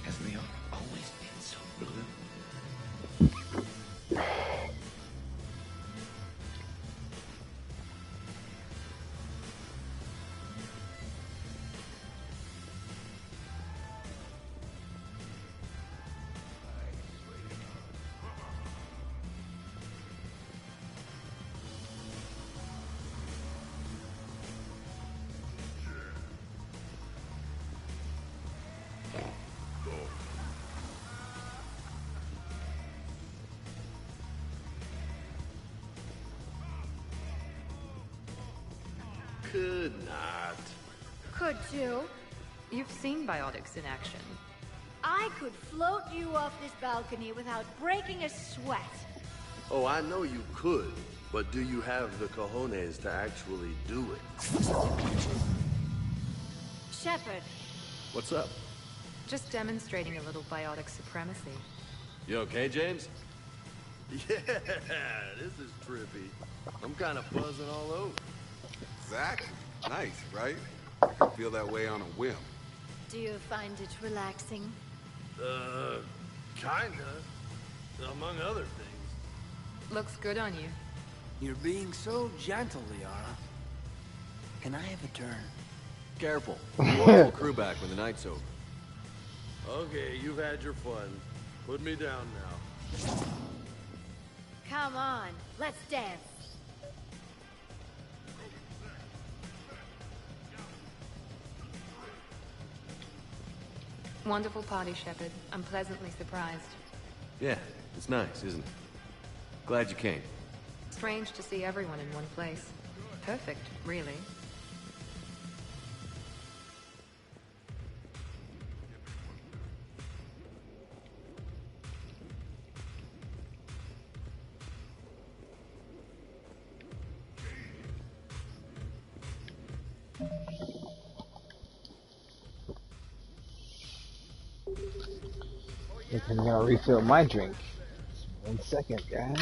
A: Has Leon always been so blue?
E: Could not.
M: Could too.
X: You've seen biotics in action.
M: I could float you off this balcony without breaking a sweat.
E: Oh, I know you could, but do you have the cojones to actually do it?
M: Shepard.
D: What's up?
X: Just demonstrating a little biotic supremacy.
D: You okay, James?
E: Yeah, this is trippy. I'm kind of buzzing all over.
V: Exactly. Nice, right? I can feel that way on a whim.
M: Do you find it relaxing?
E: Kinda. Among other things.
X: Looks good on you.
C: You're being so gentle, Liara. Can I have a turn?
D: Careful. We'll crew back when the night's over.
E: Okay, you've had your fun. Put me down now.
M: Come on, let's dance.
X: Wonderful party, Shepard. I'm pleasantly surprised.
D: Yeah, it's nice, isn't it? Glad you came.
X: Strange to see everyone in one place. Perfect, really.
B: I'm gonna refill my drink. Just 1 second, guys.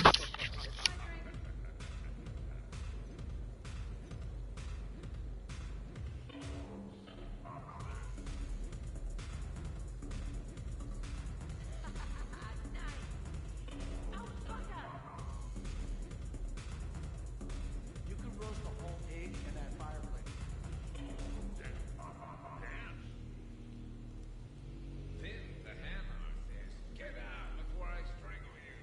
C: You can roast a whole pig in that fireplace.
A: Pin the hammer, sis. Get out before I strangle you.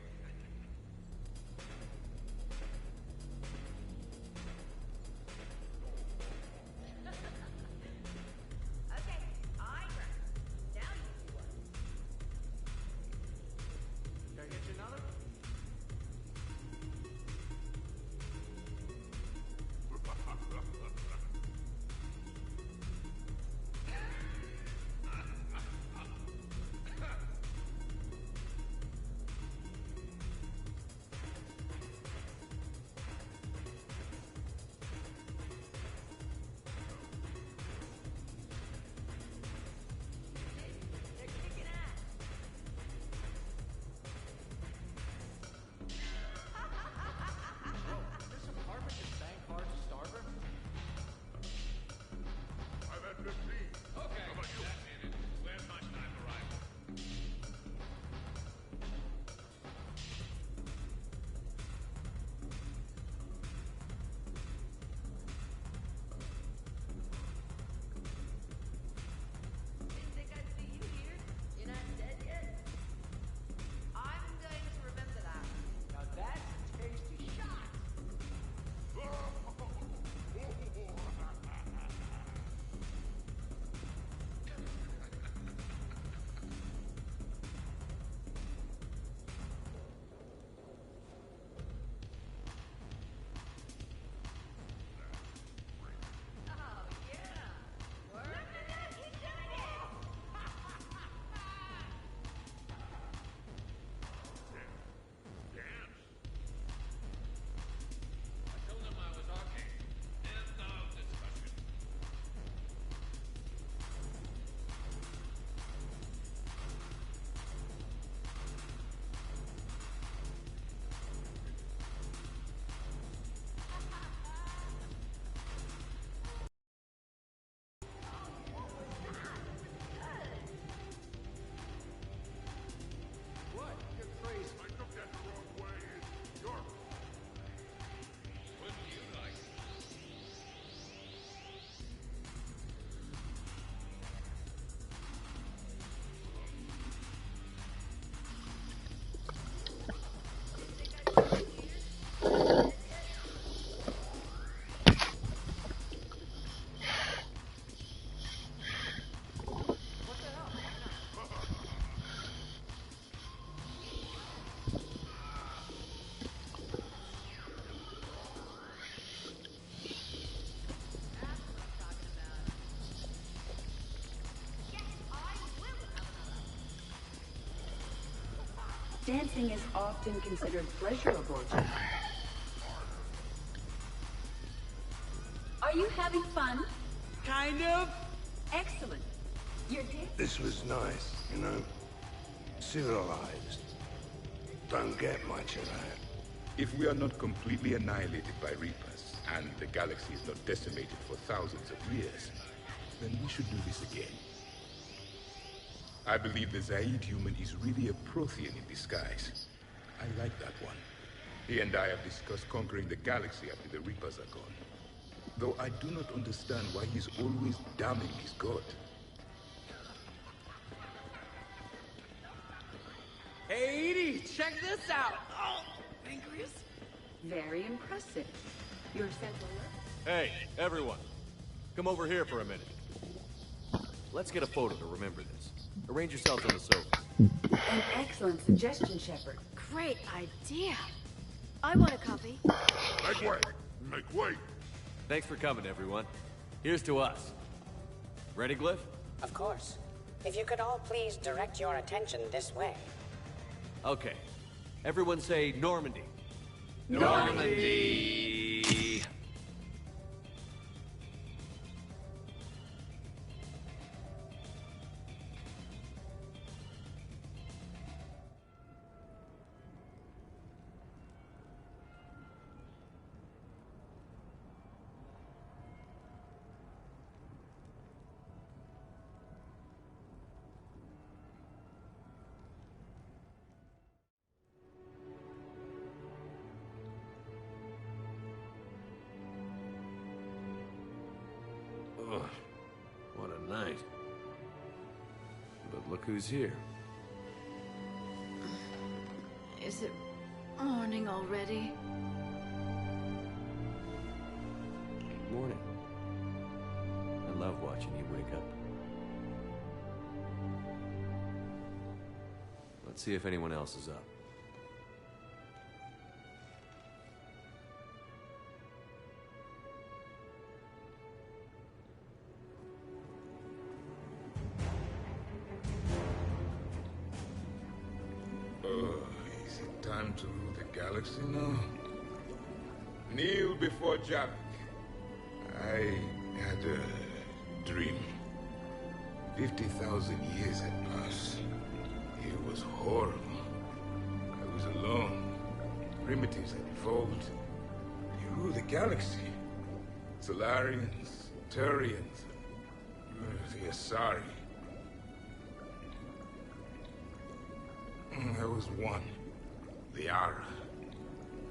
Y: Dancing is often considered pleasurable. Are you having fun?
C: Kind of.
Y: Excellent. You're
H: This was nice, you know? Civilized. Don't get much of that.
G: If we are not completely annihilated by Reapers, and the galaxy is not decimated for thousands of years, then we should do this again. I believe the Zaid human is really a Prothean in disguise. I like that one. He and I have discussed conquering the galaxy after the Reapers are gone. Though I do not understand why he's always damning his god.
C: Hey, Edie, check this out. Oh, pancreas.
Y: very impressive. Your central
D: Hey, everyone. Come over here for a minute. Let's get a photo to remember this. Arrange yourselves on the sofa.
Y: An excellent suggestion, Shepard.
M: Great idea. I want a copy.
I: Make way! Make way!
D: Thanks for coming, everyone. Here's to us. Ready, Glyph?
J: Of course. If you could all please direct your attention this way.
D: Okay. Everyone say Normandy.
A: Normandy!
D: Ugh, what a night. But look who's here.
T: Is it morning already?
D: Good morning. I love watching you wake up. Let's see if anyone else is up.
G: Is it time to rule the galaxy now? Kneel before Jack. I had a dream. 50,000 years had passed. It was horrible. I was alone. Primitives had evolved. They ruled the galaxy. Solarians, Turians, the Asari. There was one, Liara.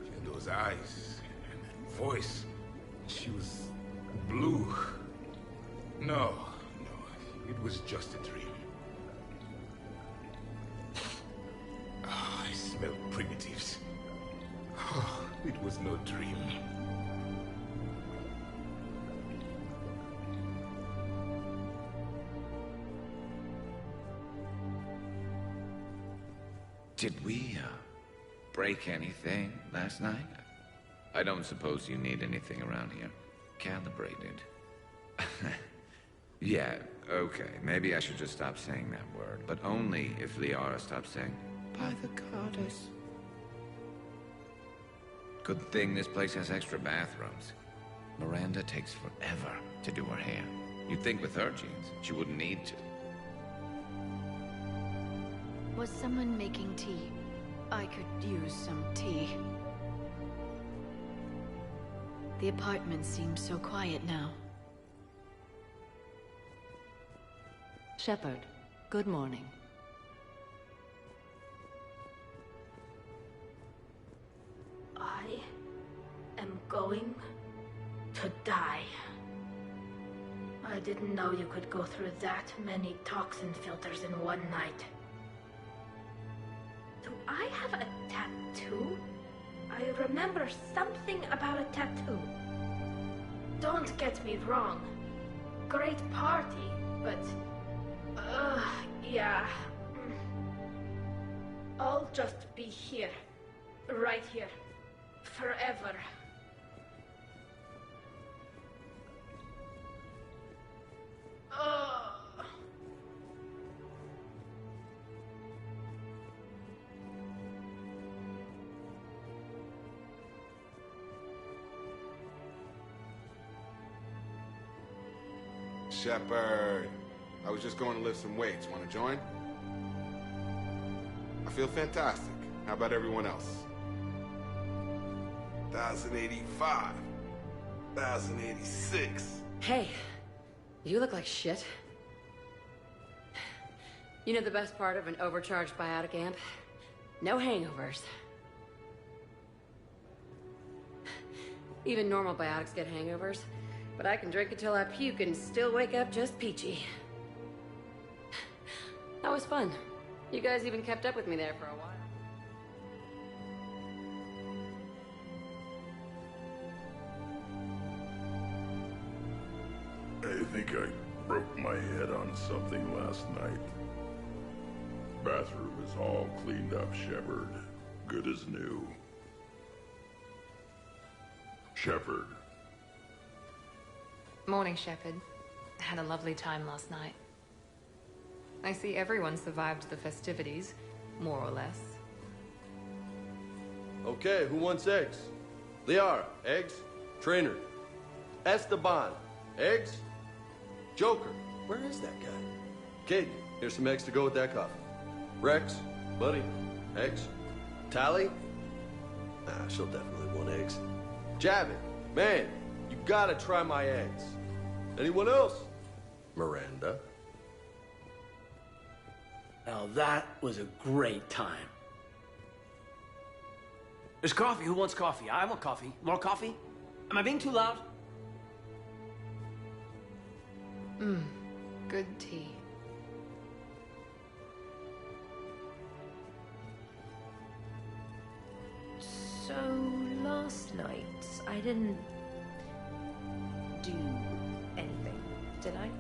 G: She had those eyes and that voice. She was blue. No, it was just a dream. Oh, I smelled primitives. Oh, it was no dream.
A: Did we, break anything last night? I don't suppose you need anything around here. Calibrated. Yeah, okay. Maybe I should just stop saying that word. But only if Liara stops saying, by the goddess. Good thing this place has extra bathrooms. Miranda takes forever to do her hair. You'd think with her genes, she wouldn't need to.
T: Was someone making tea? I could use some tea. The apartment seems so quiet now. Shepard, good morning.
S: I am going to die. I didn't know you could go through that many toxin filters in one night. Do I have a tattoo? I remember something about a tattoo. Don't get me wrong. Great party, but... yeah. I'll just be here. Right here. Forever.
V: Shepard. I was just going to lift some weights. Want to join? I feel fantastic. How about everyone else? 1,085. 1,086.
F: Hey, you look like shit. You know the best part of an overcharged biotic amp? No hangovers. Even normal biotics get hangovers, but I can drink until I puke and still wake up just peachy. That was fun. You guys even kept up with me there for a while.
I: I think I broke my head on something last night. Bathroom is all cleaned up, Shepard. Good as new. Shepard.
X: Morning, Shepard. Had a lovely time last night. I see everyone survived the festivities, more or less.
E: Okay, who wants eggs? Liara, eggs? Trainer. Esteban, eggs? Joker, where is that guy? Kate, here's some eggs to go with that coffee. Rex, buddy, eggs? Tally? Nah, she'll definitely want eggs. Javin, man, you gotta try my eggs. Anyone else? Miranda.
C: Now that was a great time. There's coffee. Who wants coffee? I want coffee. More coffee? Am I being too loud?
X: Good tea.
N: So, last night, I didn't do anything, did I?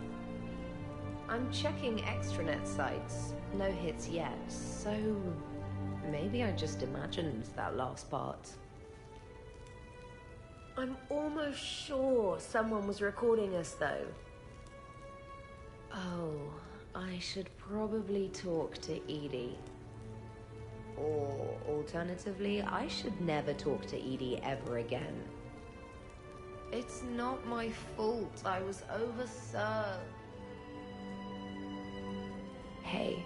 N: I'm checking extranet sites. No hits yet, so maybe I just imagined that last part. I'm almost sure someone was recording us, though. Oh, I should probably talk to Edie. Or, alternatively, I should never talk to Edie ever again. It's not my fault. I was overserved. Hey.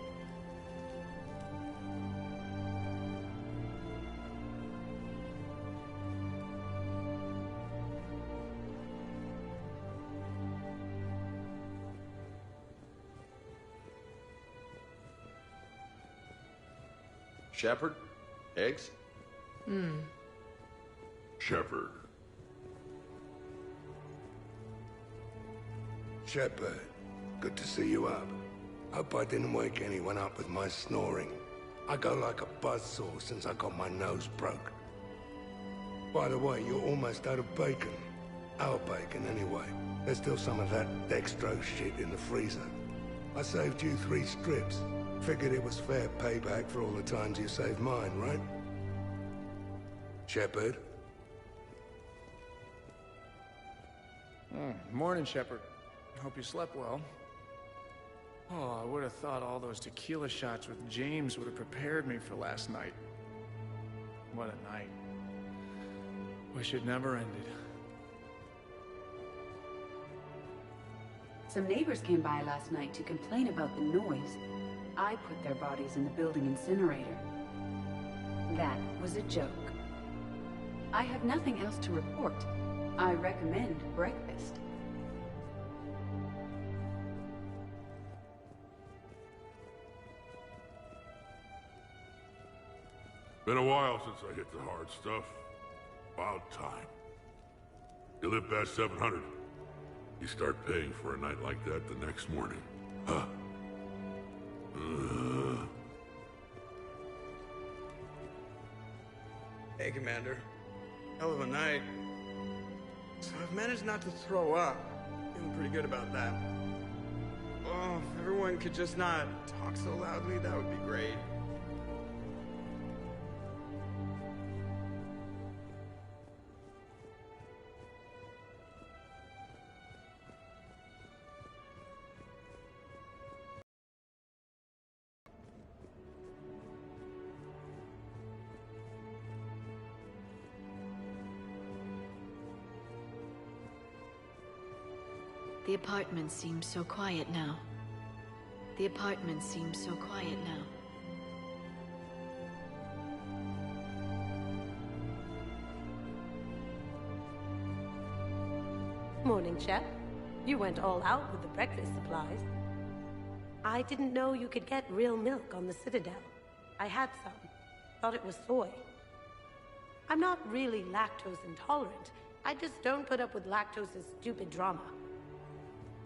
E: Shepard, eggs?
I: Shepard.
H: Shepard, good to see you up. Hope I didn't wake anyone up with my snoring. I go like a buzzsaw since I got my nose broke. By the way, you're almost out of bacon. Our bacon, anyway. There's still some of that dextrose shit in the freezer. I saved you 3 strips. Figured it was fair payback for all the times you saved mine, right? Shepard?
O: Morning, Shepard. Hope you slept well. Oh, I would have thought all those tequila shots with James would have prepared me for last night. What a night. Wish it never ended.
Y: Some neighbors came by last night to complain about the noise. I put their bodies in the building incinerator. That was a joke. I have nothing else to report. I recommend breakfast.
I: Been a while since I hit the hard stuff. About time. You live past 700. You start paying for a night like that the next morning. Huh?
P: Hey, Commander. Hell of a night. So I've managed not to throw up. Feeling pretty good about that. Oh, if everyone could just not talk so loudly, that would be great.
T: The apartment seems so quiet now. The apartment seems so quiet now.
L: Morning, Chef. You went all out with the breakfast supplies. I didn't know you could get real milk on the Citadel. I had some. Thought it was soy. I'm not really lactose intolerant. I just don't put up with lactose's stupid drama.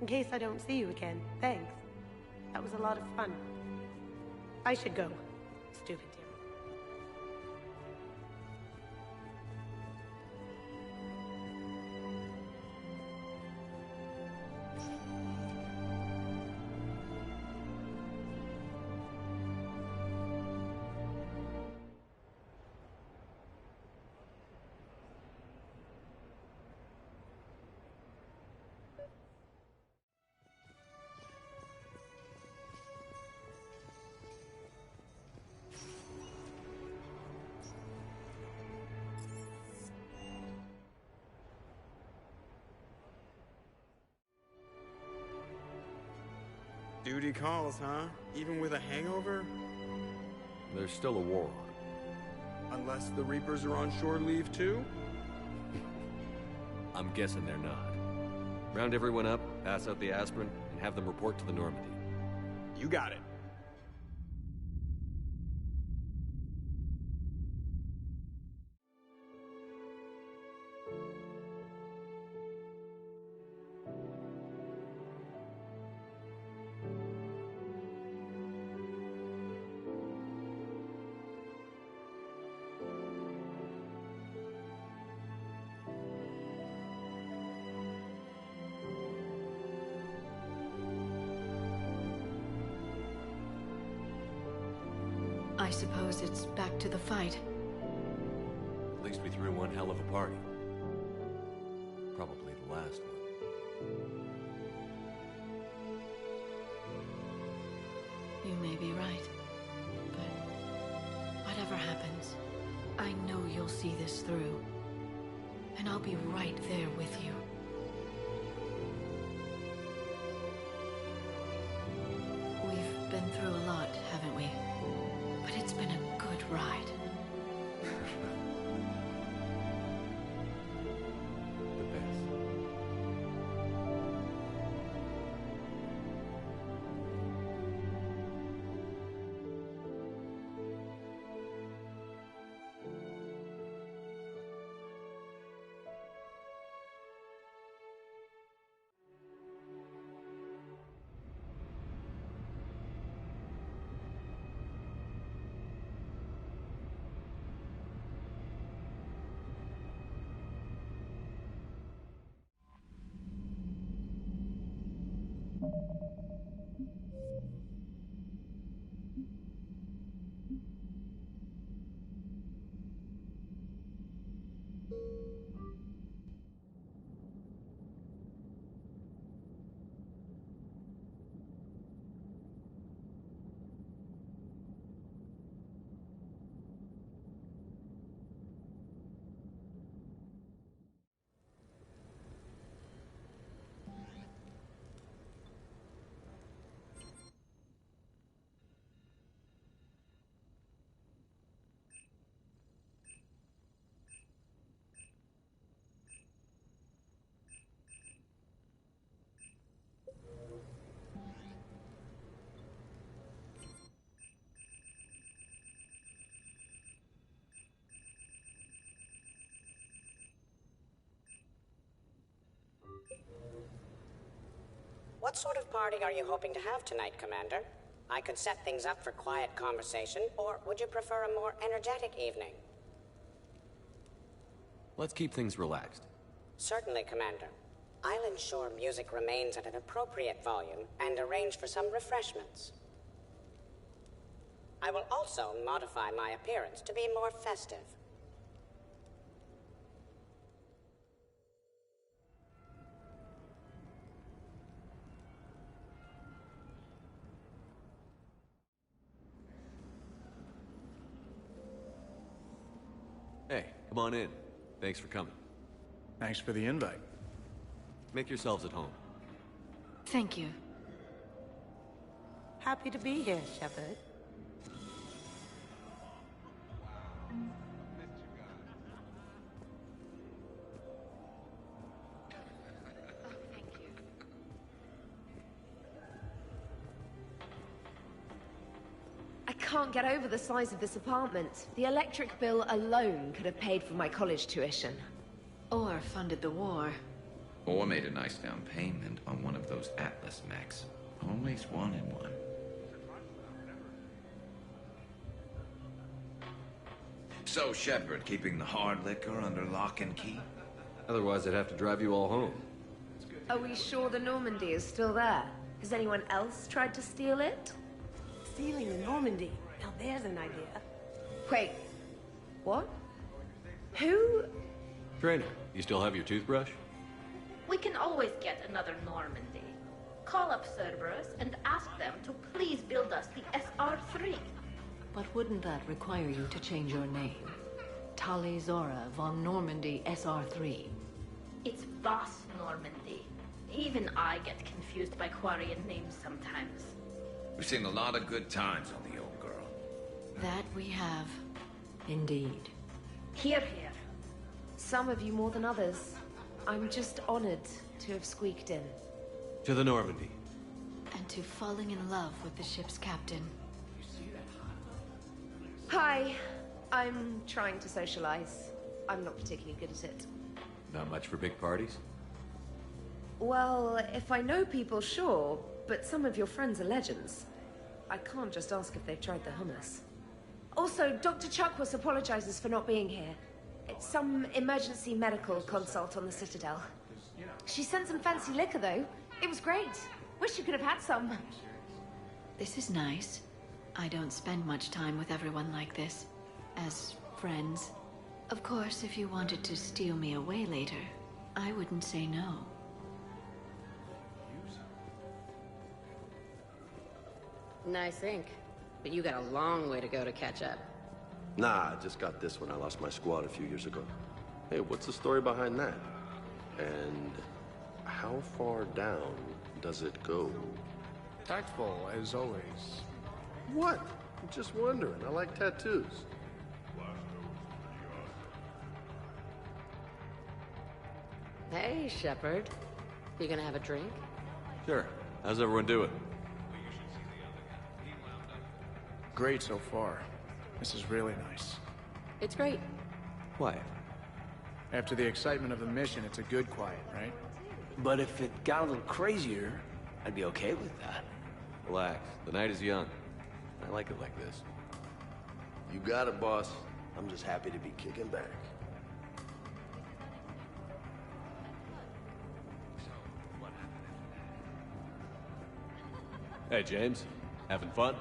L: In case I don't see you again, thanks. That was a lot of fun. I should go. Stupid dear.
P: Duty calls, huh? Even with a hangover?
D: There's still a war on.
P: Unless the Reapers are on shore leave too?
D: I'm guessing they're not. Round everyone up, pass out the aspirin, and have them report to the Normandy.
P: You got it.
T: I suppose it's back to the fight.
D: At least we threw one hell of a party. Probably the last one.
T: You may be right. But whatever happens, I know you'll see this through. And I'll be right there with you. We've been through a lot, haven't we? But it's been a good ride.
D: The best.
J: What sort of party are you hoping to have tonight, Commander? I could set things up for quiet conversation, or would you prefer a more energetic evening?
D: Let's keep things relaxed.
J: Certainly, Commander. I'll ensure music remains at an appropriate volume and arrange for some refreshments. I will also modify my appearance to be more festive.
D: Hey, come on in. Thanks for coming.
O: Thanks for the invite.
D: Make yourselves at home.
M: Thank you.
L: Happy to be here, Shepard.
N: I can't get over the size of this apartment. The electric bill alone could have paid for my college tuition.
M: Or funded the war.
A: Or made a nice down payment on one of those Atlas mechs. Always wanted one. So, Shepard, keeping the hard liquor under lock and key?
D: Otherwise, I'd have to drive you all home.
N: Are we sure the Normandy is still there? Has anyone else tried to steal it?
L: Stealing the Normandy. Now there's an idea.
N: Wait. What? Who?
D: Trainer, you still have your toothbrush?
S: We can always get another Normandy. Call up Cerberus and ask them to please build us the SR3.
T: But wouldn't that require you to change your name? Tali Zora von Normandy SR3.
S: It's Voss Normandy. Even I get confused by Quarian names sometimes.
A: We've seen a lot of good times on the old girl.
T: That we have. Indeed.
S: Hear, hear.
N: Some of you more than others. I'm just honored to have squeaked in.
D: To the Normandy.
M: And to falling in love with the ship's captain.
N: Hi. I'm trying to socialize. I'm not particularly good at it.
D: Not much for big parties?
N: Well, if I know people, sure. But some of your friends are legends. I can't just ask if they've tried the hummus. Also, Dr. Chuckworth apologizes for not being here. It's some emergency medical consult on the Citadel. She sent some fancy liquor, though. It was great. Wish you could have had some.
M: This is nice. I don't spend much time with everyone like this. As friends. Of course, if you wanted to steal me away later, I wouldn't say no.
F: Nice ink. But you got a long way to go to catch up.
E: Nah, I just got this when I lost my squad a few years ago. Hey, what's the story behind that? And how far down does it go?
O: Tactful, as always.
E: What? I'm just wondering. I like tattoos.
F: Hey, Shepard. You gonna have a drink?
D: Sure. How's everyone doing?
O: Great so far. This is really nice.
F: It's great.
D: Quiet.
O: After the excitement of the mission, it's a good quiet, right?
C: But if it got a little crazier, I'd be okay with that.
D: Relax. The night is young. I like it like this.
E: You got it, boss. I'm just happy to be kicking back.
D: Hey, James. Having fun?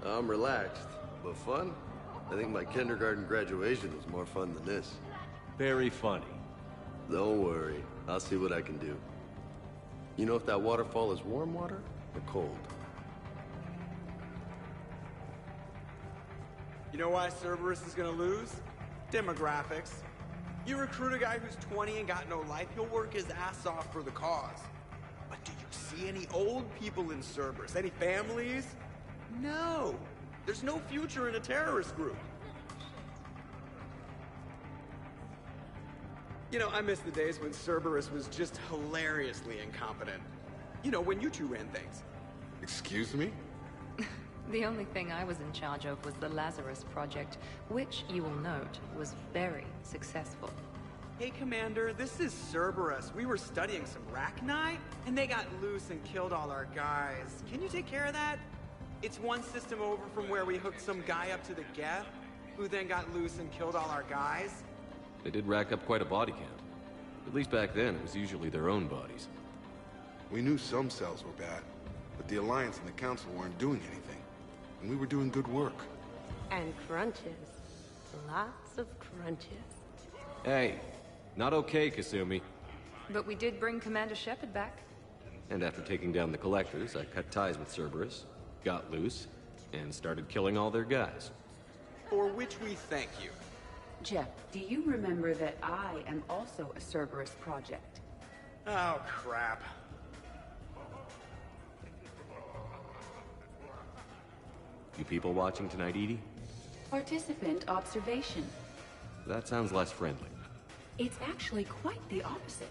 E: I'm relaxed, but fun? I think my kindergarten graduation was more fun than this.
D: Very funny.
E: Don't worry. I'll see what I can do. You know if that waterfall is warm water or cold?
P: You know why Cerberus is gonna lose? Demographics. You recruit a guy who's 20 and got no life, he'll work his ass off for the cause. But do you see any old people in Cerberus? Any families? No. There's no future in a terrorist group. You know, I miss the days when Cerberus was just hilariously incompetent. You know, when you two ran things.
V: Excuse me?
X: The only thing I was in charge of was the Lazarus Project, which, you will note, was very successful.
P: Hey, Commander, this is Cerberus. We were studying some Rachni, and they got loose and killed all our guys. Can you take care of that? It's one system over from where we hooked some guy up to the Geth, who then got loose and killed all our guys.
D: They did rack up quite a body count. At least back then, it was usually their own bodies.
V: We knew some cells were bad, but the Alliance and the Council weren't doing anything. And we were doing good work.
L: And crunches. Lots of crunches.
D: Hey, not okay, Kasumi.
X: But we did bring Commander Shepard back.
D: And after taking down the Collectors, I cut ties with Cerberus, got loose, and started killing all their guys.
P: For which we thank you.
Y: Jeff, do you remember that I am also a Cerberus project?
P: Oh, crap.
D: You people watching tonight, Edie?
Y: Participant observation.
D: That sounds less friendly.
Y: It's actually quite the opposite.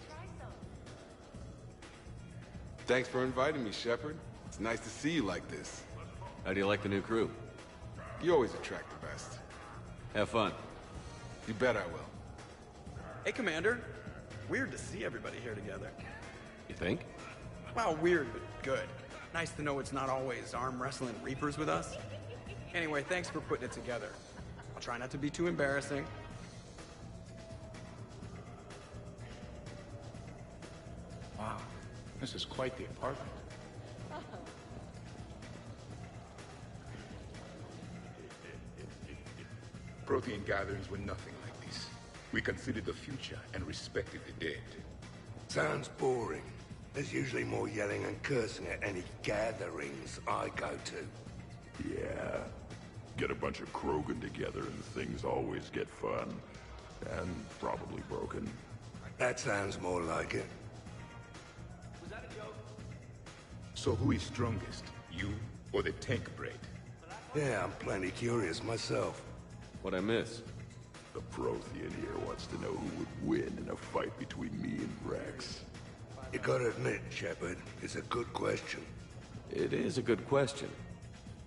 V: Thanks for inviting me, Shepard. It's nice to see you like this.
D: How do you like the new crew?
V: You always attract the best.
D: Have fun.
V: You bet I will.
P: Hey, Commander. Weird to see everybody here together.
D: You think?
P: Well, weird, but good. Nice to know it's not always arm wrestling Reapers with us. Anyway, thanks for putting it together. I'll try not to be too embarrassing.
O: Wow, this is quite the apartment.
G: Prothean gatherings were nothing like this. We considered the future and respected the dead.
H: Sounds boring. There's usually more yelling and cursing at any gatherings I go to.
I: Yeah. Get a bunch of Krogan together and things always get fun. And probably broken.
H: That sounds more like it.
G: So who is strongest? You or the tank braid?
H: Yeah, I'm plenty curious myself.
D: What'd I miss?
I: The Prothean here wants to know who would win in a fight between me and Rex.
H: You gotta admit, Shepard, it's a good question.
D: It is a good question.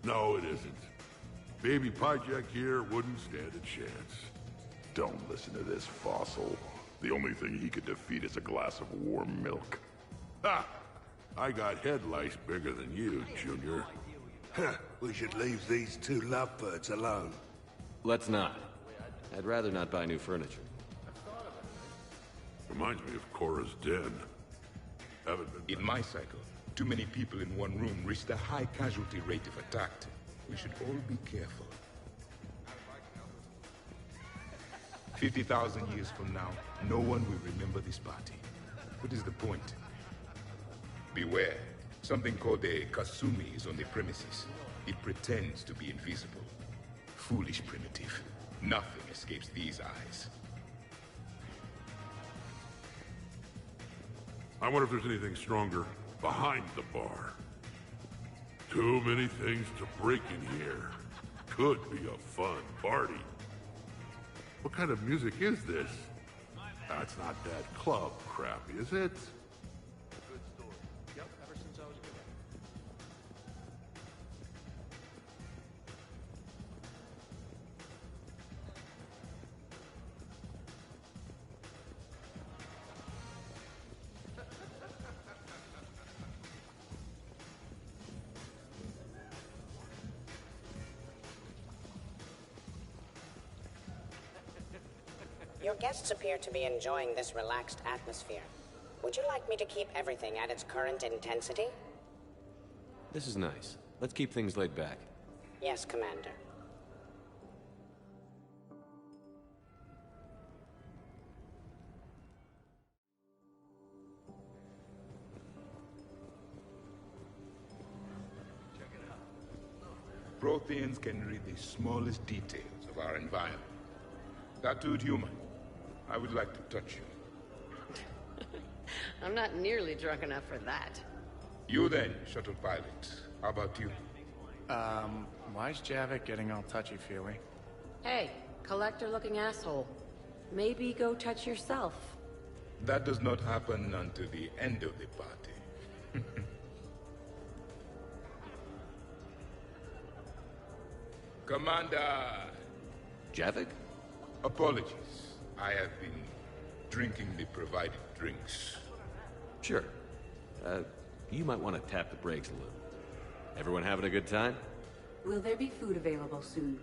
I: No, it isn't. Baby Project here wouldn't stand a chance. Don't listen to this fossil. The only thing he could defeat is a glass of warm milk. Ha! I got head lice bigger than you, Junior.
H: Huh, we should leave these two lovebirds alone.
D: Let's not. I'd rather not buy new furniture.
I: Reminds me of Cora's den. Haven't been...
G: In my cycle, too many people in one room risked a high casualty rate if attacked. We should all be careful. 50,000 years from now, no one will remember this party. What is the point? Beware. Something called a Kasumi is on the premises. It pretends to be invisible. Foolish primitive. Nothing escapes these eyes.
I: I wonder if there's anything stronger behind the bar. Too many things to break in here. Could be a fun party. What kind of music is this? That's not that club crap, is it?
O: Yep, ever since I was a kid.
J: Your guests appear to be enjoying this relaxed atmosphere. Would you like me to keep everything at its current intensity?
D: This is nice. Let's keep things laid back.
J: Yes, Commander.
G: Protheans can read the smallest details of our environment. Tattooed human, I would like to touch you.
F: I'm not nearly drunk enough for that.
G: You then, shuttle pilot. How about you?
O: Why's Javik getting all touchy-feely?
F: Hey, collector-looking asshole. Maybe go touch yourself.
G: That does not happen until the end of the party. Commander!
D: Javik?
G: Apologies. I have been drinking the provided drinks.
D: Sure. You might want to tap the brakes a little. Everyone having a good time?
Y: Will there be food available soon?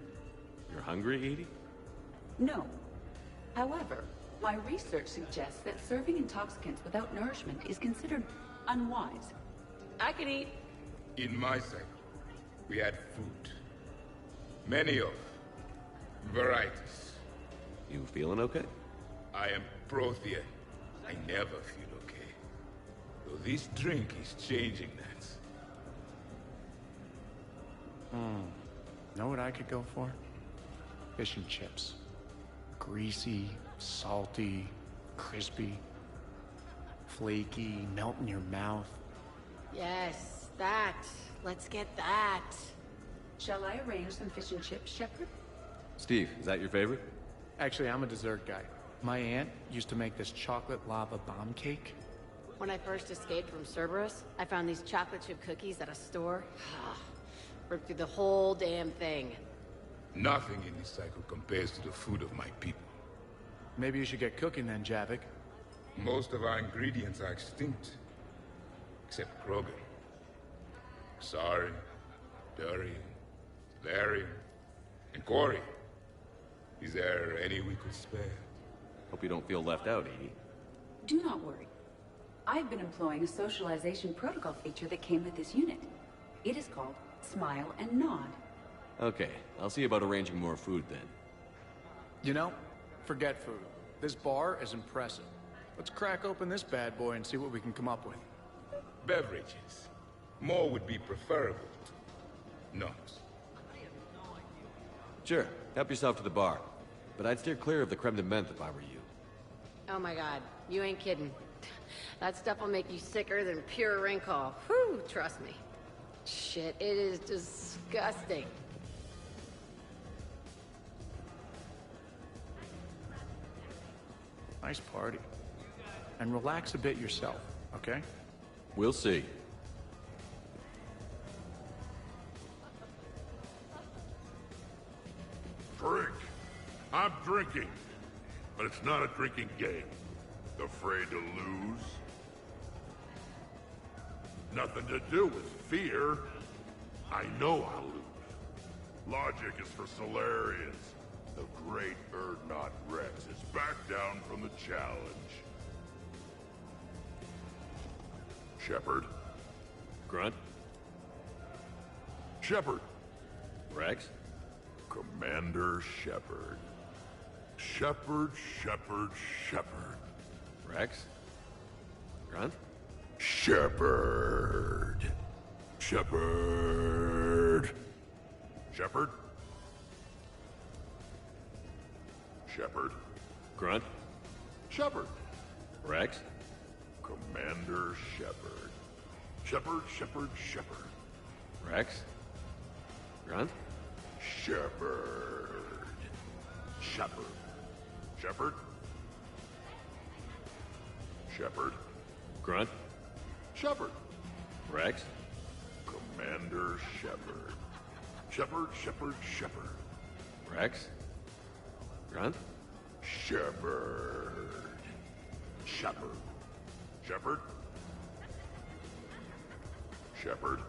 D: You're hungry, Edie?
Y: No. However, my research suggests that serving intoxicants without nourishment is considered unwise.
F: I could eat.
G: In my cycle, we had food. Many of varieties.
D: You feeling okay?
G: I am Prothean. I never feel okay. Though this drink is changing that.
O: Know what I could go for? Fish and chips. Greasy, salty, crispy, flaky, melt in your mouth.
F: Yes, that. Let's get that.
Y: Shall I arrange some fish and chips, Shepard?
D: Steve, is that your favorite?
O: Actually, I'm a dessert guy. My aunt used to make this chocolate lava bomb cake.
F: When I first escaped from Cerberus, I found these chocolate chip cookies at a store. Ripped through the whole damn thing.
G: Nothing in this cycle compares to the food of my people.
O: Maybe you should get cooking then, Javik.
G: Most of our ingredients are extinct. Except Krogan. Sorry, Durian, Larry, and Corey. Is there any we could spare?
D: Hope you don't feel left out, Edie.
Y: Do not worry. I've been employing a socialization protocol feature that came with this unit. It is called Smile and Nod.
D: Okay, I'll see about arranging more food then.
O: You know, forget food. This bar is impressive. Let's crack open this bad boy and see what we can come up with.
G: Beverages. More would be preferable. Not.
D: Sure, help yourself to the bar. But I'd steer clear of the creme de menthe if I were you.
F: Oh my god, you ain't kidding. That stuff will make you sicker than pure wrinkle. Whew, trust me. Shit, it is disgusting.
O: Nice party. And relax a bit yourself, okay?
D: We'll see.
I: Drink. I'm drinking. But it's not a drinking game. Afraid to lose? Nothing to do with fear. I know I'll lose. Logic is for Solarians. The great Urdnot Rex is back down from the challenge. Shepard.
D: Grunt.
I: Shepard.
D: Rex.
I: Commander Shepard. Shepard, Shepard, Shepard.
D: Rex. Grunt.
I: Shepard. Shepard. Shepard. Shepard.
D: Grunt.
I: Shepard.
D: Rex.
I: Commander Shepard. Shepard, Shepard, Shepard.
D: Rex. Grunt.
I: Shepard. Shepard. Shepard. Shepard.
D: Grunt.
I: Shepard.
D: Rex.
I: Commander Shepard. Shepard, Shepard, Shepard.
D: Rex. Grunt.
I: Shepard. Shepard. Shepard. Shepard.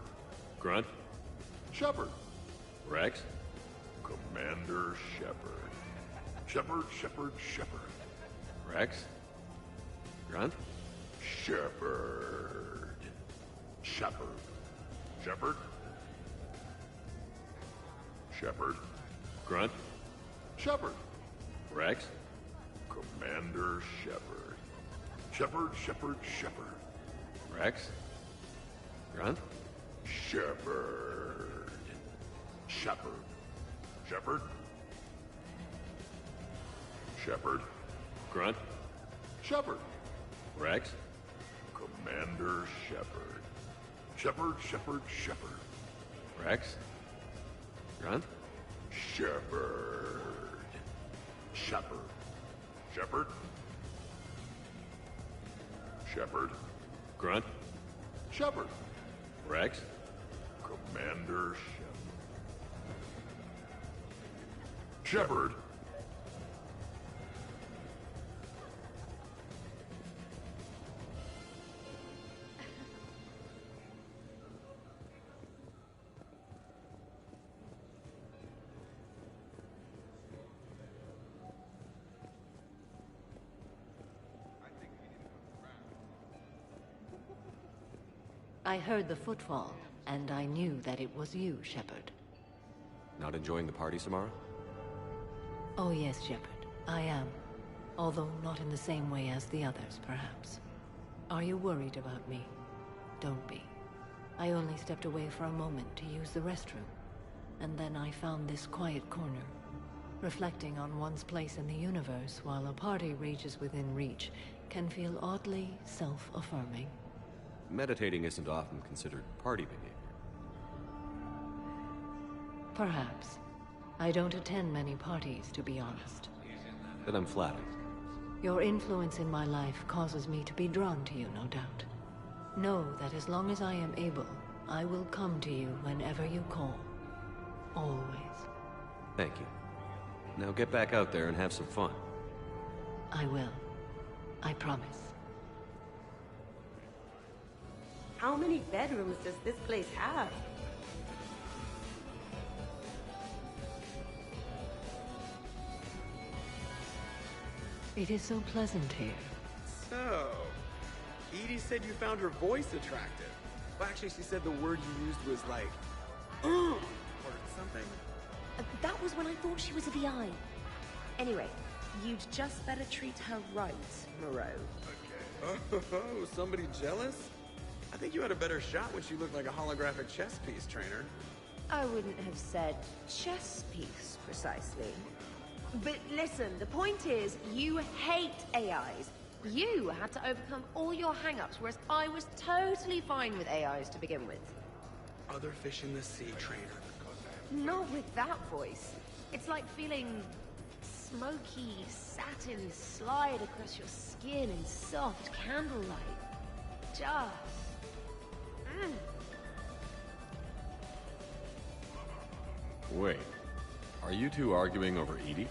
D: Grunt.
I: Shepard.
D: Rex.
I: Commander Shepard. Shepard, Shepard, Shepard.
D: Rex. Grunt.
I: Shepard. Shepard. Shepard. Shepard.
D: Grunt.
I: Shepard.
D: Rex.
I: Commander Shepard. Shepard, Shepard, Shepard.
D: Rex. Grunt.
I: Shepard. Shepard. Shepard. Shepard.
D: Grunt.
I: Shepard.
D: Rex.
I: Commander Shepard. Shepard, Shepard, Shepard.
D: Rex. Grunt.
I: Shepard. Shepard. Shepard. Shepard.
D: Grunt.
I: Shepard.
D: Rex.
I: Commander Shepard. Shepard.
T: I heard the footfall, and I knew that it was you, Shepard.
D: Not enjoying the party, Samara?
T: Oh yes, Shepard, I am. Although not in the same way as the others, perhaps. Are you worried about me? Don't be. I only stepped away for a moment to use the restroom, and then I found this quiet corner. Reflecting on one's place in the universe while a party rages within reach can feel oddly self-affirming.
D: Meditating isn't often considered party behavior.
T: Perhaps. I don't attend many parties, to be honest.
D: Then I'm flattered.
T: Your influence in my life causes me to be drawn to you, no doubt. Know that as long as I am able, I will come to you whenever you call. Always.
D: Thank you. Now get back out there and have some fun.
T: I will. I promise.
L: How many bedrooms does this place have?
T: It is so pleasant here.
P: So, Edie said you found her voice attractive. Well, actually, she said the word you used was like, or something.
N: That was when I thought she was a VI. Anyway, you'd just better treat her right, Moreau.
P: Oh, somebody jealous? I think you had a better shot when she looked like a holographic chess piece, trainer.
N: I wouldn't have said chess piece, precisely. But listen, the point is, you hate AIs. You had to overcome all your hang-ups, whereas I was totally fine with AIs to begin with.
P: Other fish in the sea, trainer.
N: Not with that voice. It's like feeling smoky satin slide across your skin in soft candlelight. Just...
D: Wait, are you two arguing over Edie?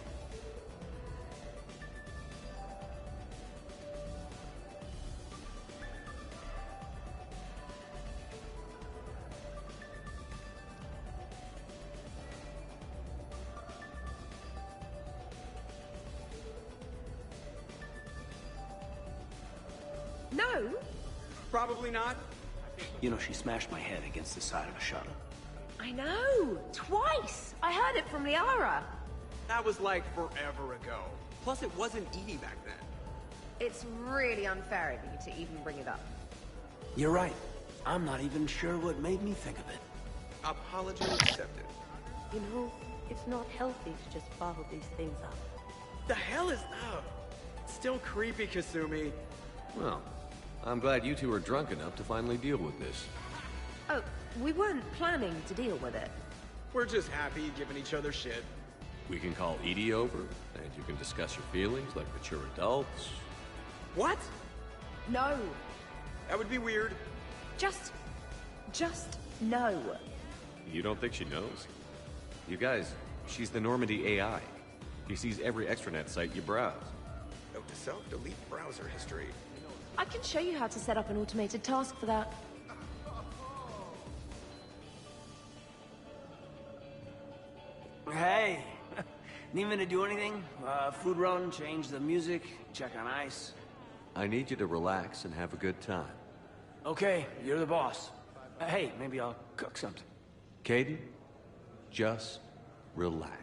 N: No?
P: Probably not.
C: You know, she smashed my head against the side of a shuttle.
N: I know! Twice! I heard it from Liara.
P: That was like forever ago. Plus, it wasn't Edie back then.
N: It's really unfair of you to even bring it up.
C: You're right. I'm not even sure what made me think of it.
P: Apology accepted.
L: You know, it's not healthy to just bottle these things up.
P: The hell is that? Still creepy, Kasumi.
D: Well, I'm glad you two are drunk enough to finally deal with this.
N: Oh, we weren't planning to deal with it.
P: We're just happy giving each other shit.
D: We can call Edie over, and you can discuss your feelings like mature adults.
P: What?
N: No.
P: That would be weird.
N: Just no.
D: You don't think she knows? You guys, she's the Normandy AI. She sees every extranet site you browse.
P: Note to self, delete browser history.
N: I can show you how to set up an automated task for that.
C: Hey, need me to do anything? Food run, change the music, check on ice.
D: I need you to relax and have a good time.
C: Okay, you're the boss. Hey, maybe I'll cook something.
D: Caden, just relax.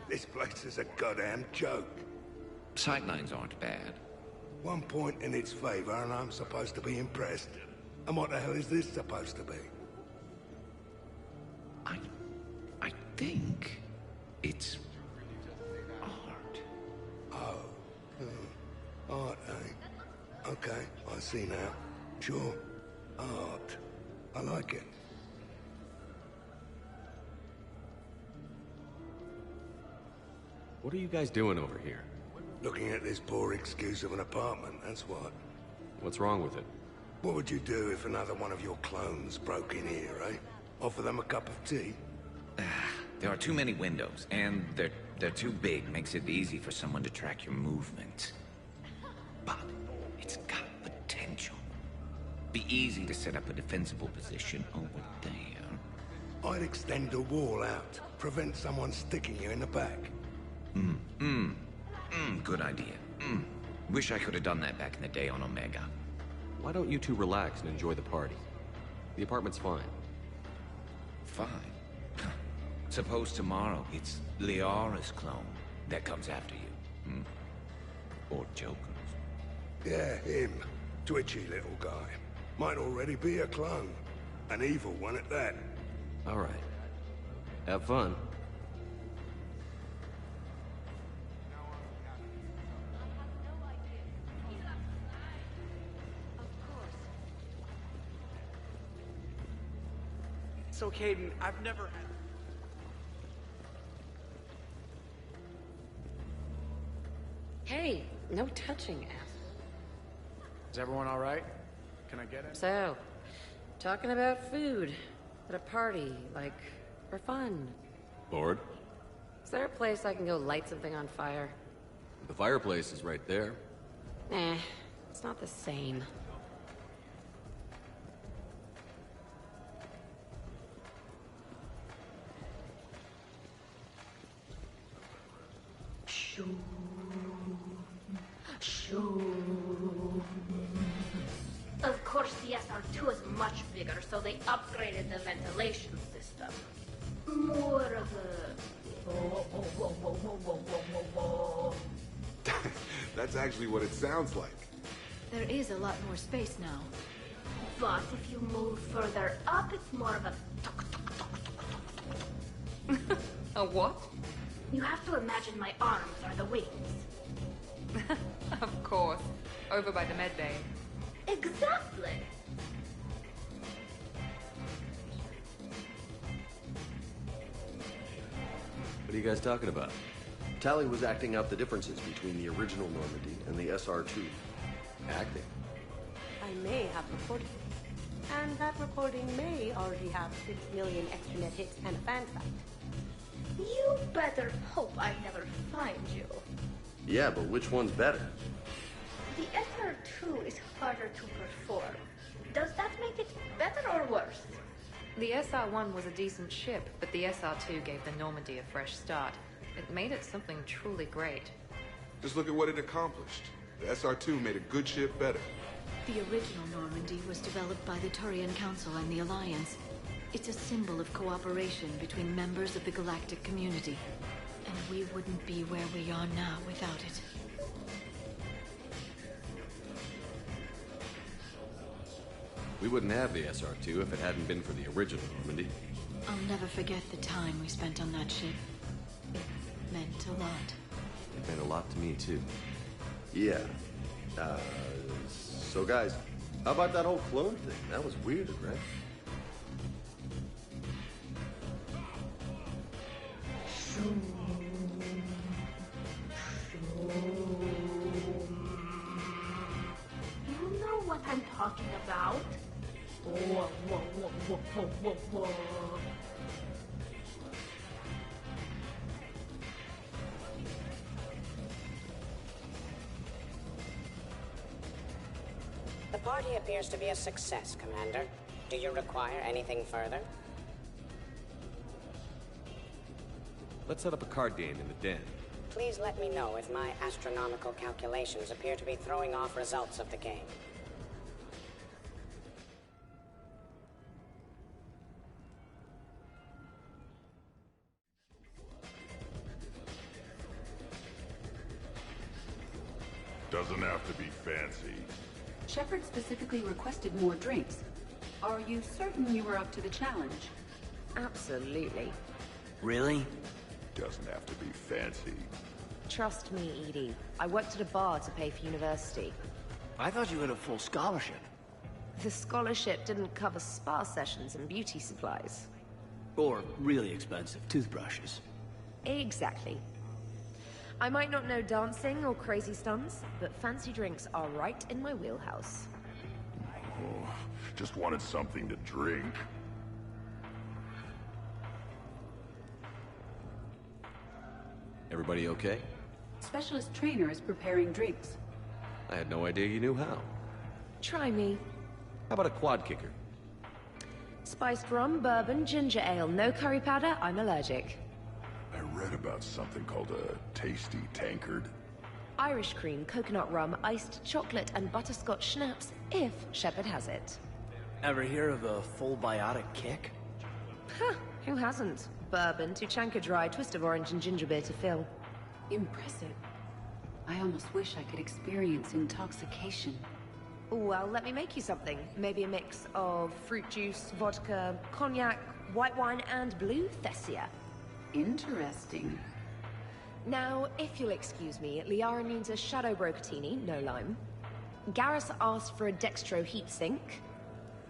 H: This place is a goddamn joke.
A: Sightlines aren't bad.
H: One point in its favor and I'm supposed to be impressed. And what the hell is this supposed to be?
A: I think it's art.
H: Oh. Art, eh? Okay, I see now. Sure. Art. I like it.
D: What are you guys doing over here?
H: Looking at this poor excuse of an apartment, that's what.
D: What's wrong with it?
H: What would you do if another one of your clones broke in here, eh? Offer them a cup of tea?
A: There are too many windows, and they're too big. Makes it easy for someone to track your movement. But it's got potential. Be easy to set up a defensible position over there.
H: I'd extend the wall out. Prevent someone sticking you in the back.
A: Good idea. Wish I could have done that back in the day on Omega.
D: Why don't you two relax and enjoy the party? The apartment's fine.
A: Fine. Suppose tomorrow it's Liara's clone that comes after you. Or Joker's.
H: Yeah, him. Twitchy little guy. Might already be a clone. An evil one at that.
D: All right. Have fun.
P: So, Caden, I've never had...
F: Hey, no touching, ass.
O: Is everyone all right? Can I get it?
F: So, talking about food at a party, like, for fun.
D: Bored?
F: Is there a place I can go light something on fire?
D: The fireplace is right there.
F: Eh, it's not the same.
S: Shoo. Shoo. Of course, the SR2 is much bigger, so they upgraded the ventilation system. More of a...
V: That's actually what it sounds like.
T: There is a lot more space now.
S: But if you move further up, it's more of a...
X: A what?
S: You have to imagine my arms are the wings.
X: Of course. Over by the med bay.
S: Exactly.
D: What are you guys talking about?
E: Tally was acting out the differences between the original Normandy and the SR2.
D: Acting?
L: I may have reported it. And that recording may already have 6 million extranet hits and a fan fact.
S: You better hope I never find you.
E: Yeah, but which one's better?
S: The SR2 is harder to perform. Does that make it better or worse?
X: The SR-1 was a decent ship, but the SR-2 gave the Normandy a fresh start. It made it something truly great.
V: Just look at what it accomplished. The SR2 made a good ship better.
T: The original Normandy was developed by the Turian Council and the Alliance. It's a symbol of cooperation between members of the galactic community. And we wouldn't be where we are now without it.
D: We wouldn't have the SR-2 if it hadn't been for the original Normandy.
T: I'll never forget the time we spent on that ship. It meant a lot.
D: It meant a lot to me, too.
E: Yeah. So guys, how about that whole clone thing? That was weird, right?
S: You know what I'm talking about? Whoa, whoa, whoa, whoa, whoa, whoa, whoa.
J: The party appears to be a success, Commander. Do you require anything further?
D: Let's set up a card game in the den.
J: Please let me know if my astronomical calculations appear to be throwing off results of the game.
I: Doesn't have to be fancy.
Y: Shepard specifically requested more drinks. Are you certain you were up to the challenge?
N: Absolutely.
P: Really?
I: Doesn't have to be fancy.
N: Trust me, Edie. I worked at a bar to pay for university.
P: I thought you had a full scholarship.
N: The scholarship didn't cover spa sessions and beauty supplies.
P: Or really expensive toothbrushes.
N: Exactly. I might not know dancing or crazy stunts, but fancy drinks are right in my wheelhouse.
I: Oh, just wanted something to drink.
D: Everybody okay?
Y: Specialist trainer is preparing drinks.
D: I had no idea you knew how.
N: Try me.
D: How about a quad kicker?
N: Spiced rum, bourbon, ginger ale, no curry powder, I'm allergic.
I: I read about something called a tasty tankard.
N: Irish cream, coconut rum, iced chocolate, and butterscotch schnapps, if Shepard has it.
P: Ever hear of a full biotic kick?
N: Huh, who hasn't? Bourbon, Tuchanka Dry, twist of orange, and ginger beer to fill.
Y: Impressive. I almost wish I could experience intoxication.
N: Well, let me make you something. Maybe a mix of fruit juice, vodka, cognac, white wine, and blue Thessia.
Y: Interesting.
N: Now, if you'll excuse me, Liara needs a Shadow Brocatini, no lime. Garrus asked for a Dextro heat sink.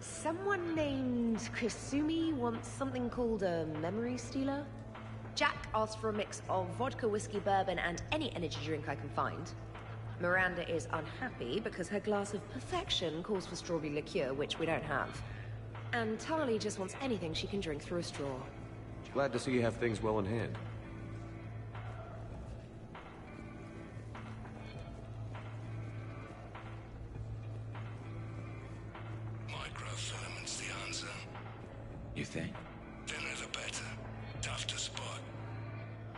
N: Someone named Kasumi wants something called a memory stealer. Jack asked for a mix of vodka, whiskey, bourbon, and any energy drink I can find. Miranda is unhappy because her glass of perfection calls for strawberry liqueur, which we don't have. And Tali just wants anything she can drink through a straw.
D: Glad to see you have things well in hand.
H: Microfilament's the answer.
A: You think?
H: Thinner the better. Tough to spot.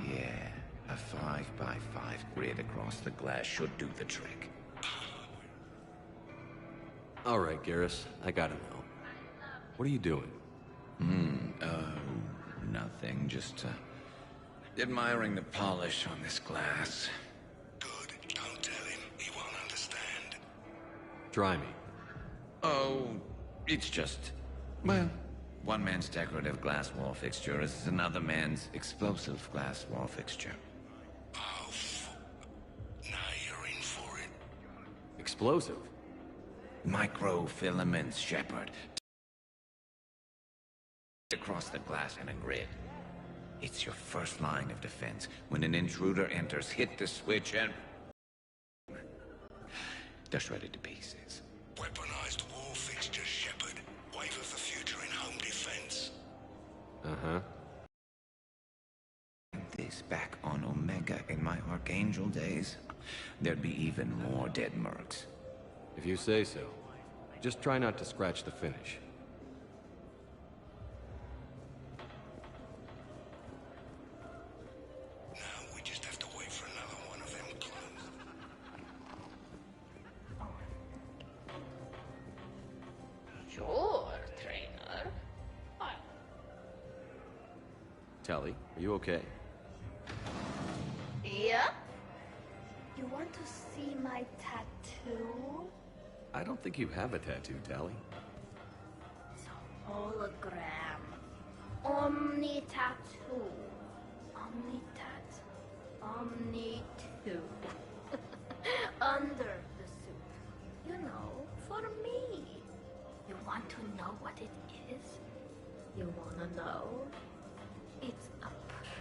A: Yeah, a 5x5 grid across the glass should do the trick.
D: All right, Garrus, I gotta know. What are you doing?
A: Nothing. Just, admiring the polish on this glass.
H: Good. Don't tell him. He won't understand.
D: Try me.
A: Oh, it's just... Well, one man's decorative glass wall fixture is another man's explosive glass wall fixture.
H: Oh, now you're in for it.
D: Explosive?
A: Microfilaments, Shepard. Across the glass in a grid. It's your first line of defense. When an intruder enters, hit the switch and... they're shredded to pieces.
H: Weaponized wall fixtures, Shepard. Wave of the future in home defense.
D: Uh-huh.
A: This back on Omega in my Archangel days, there'd be even more dead mercs.
D: If you say so. Just try not to scratch the finish.
H: Now we just have to wait for another one of them clones.
S: Sure, trainer.
D: Tali, are you okay?
S: Yep. You want to see my tattoo?
D: I don't think you have a tattoo, Tali.
S: It's a hologram. Omni tattoo. Omni tat. Omni 2. Under the suit. You know, for me. You want to know what it is? You wanna know? It's a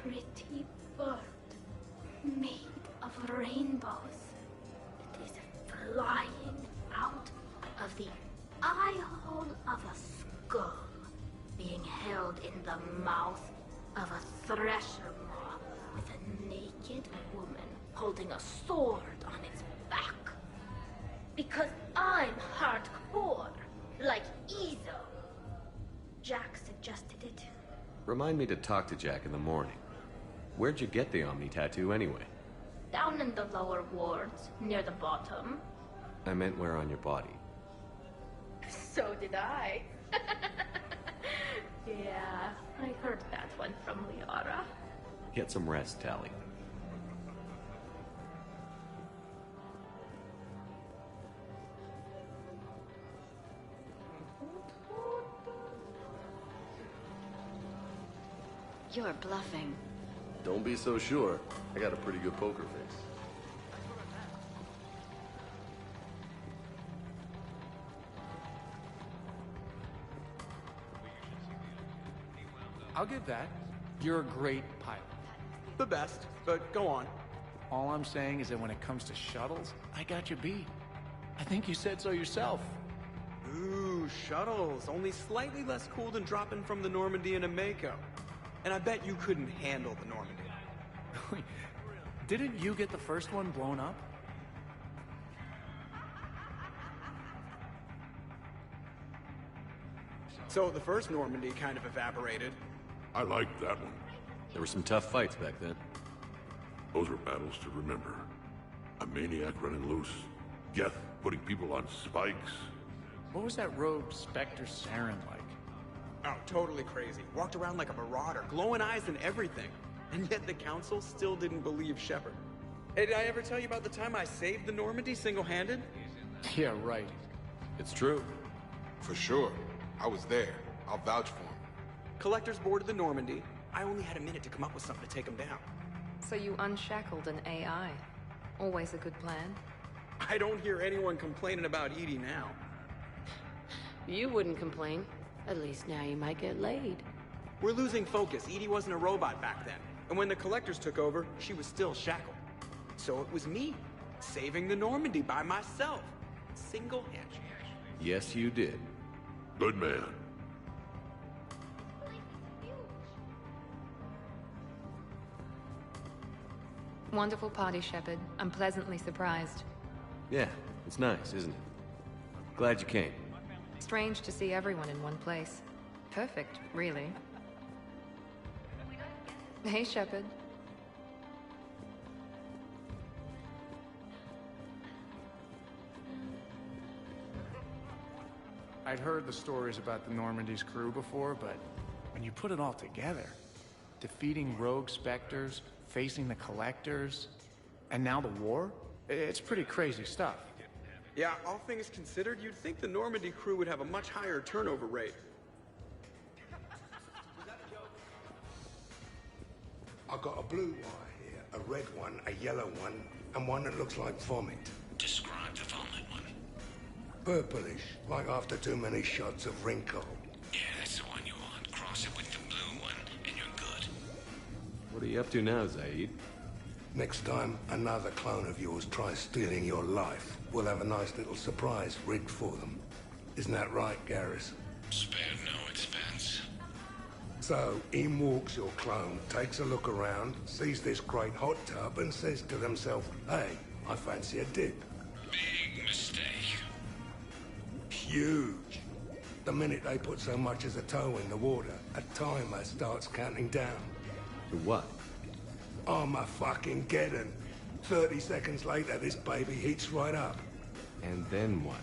S: pretty bird. Made of rainbows. It is flying out of the eye hole of a skull, being held in the mouth of a thresher maw with a naked woman holding a sword on its back. Because I'm hardcore, like Ezo. Jack suggested it.
D: Remind me to talk to Jack in the morning. Where'd you get the Omni tattoo anyway?
S: Down in the lower wards, near the bottom.
D: I meant where on your body.
S: So did I. Yeah, I heard that one from Liara.
D: Get some rest, Tali.
M: You're bluffing.
E: Don't be so sure. I got a pretty good poker face.
O: I'll give that. You're a great pilot.
P: The best, but go on.
O: All I'm saying is that when it comes to shuttles, I got you beat. I think you said so yourself.
P: Ooh, shuttles. Only slightly less cool than dropping from the Normandy in a Mako. And I bet you couldn't handle the Normandy.
O: Didn't you get the first one blown up?
P: So the first Normandy kind of evaporated.
I: I liked that one.
D: There were some tough fights back then.
I: Those were battles to remember. A maniac running loose. Geth putting people on spikes.
O: What was that rogue Spectre Saren like?
P: Oh, totally crazy. Walked around like a marauder, glowing eyes and everything. And yet the Council still didn't believe Shepard. Hey, did I ever tell you about the time I saved the Normandy single-handed?
O: Yeah, right.
D: It's true.
V: For sure. I was there. I'll vouch for him.
P: Collectors boarded the Normandy. I only had a minute to come up with something to take them down.
X: So you unshackled an AI. Always a good plan.
P: I don't hear anyone complaining about Edie now.
F: You wouldn't complain. At least now you might get laid.
P: We're losing focus. Edie wasn't a robot back then. And when the Collectors took over, she was still shackled. So it was me, saving the Normandy by myself. Single-handed.
D: Yes, you did.
I: Good man.
X: Wonderful party, Shepard. I'm pleasantly surprised.
D: Yeah, it's nice, isn't it? Glad you came.
X: Strange to see everyone in one place. Perfect, really. Hey, Shepard.
K: I'd heard the stories about the Normandy's crew before, but when you put it all together, defeating rogue specters, facing the Collectors, and now the war, it's pretty crazy stuff.
P: Yeah, all things considered, you'd think the Normandy crew would have a much higher turnover rate.
H: I got a blue wire here, a red one, a yellow one, and one that looks like vomit.
A: Describe the vomit one.
H: Purplish, like after too many shots of wrinkle.
A: Yeah, that's the one you want. Cross it with the blue one, and you're good.
D: What are you up to now, Zaid?
H: Next time another clone of yours tries stealing your life, we'll have a nice little surprise rigged for them. Isn't that right, Garrus?
A: Spared no expense.
H: So, in walks your clone, takes a look around, sees this great hot tub, and says to themselves, hey, I fancy a dip.
A: Big mistake.
H: Huge. The minute they put so much as a toe in the water, a timer starts counting down.
D: To what?
H: Armageddon. 30 seconds later, this baby heats right up.
D: And then what?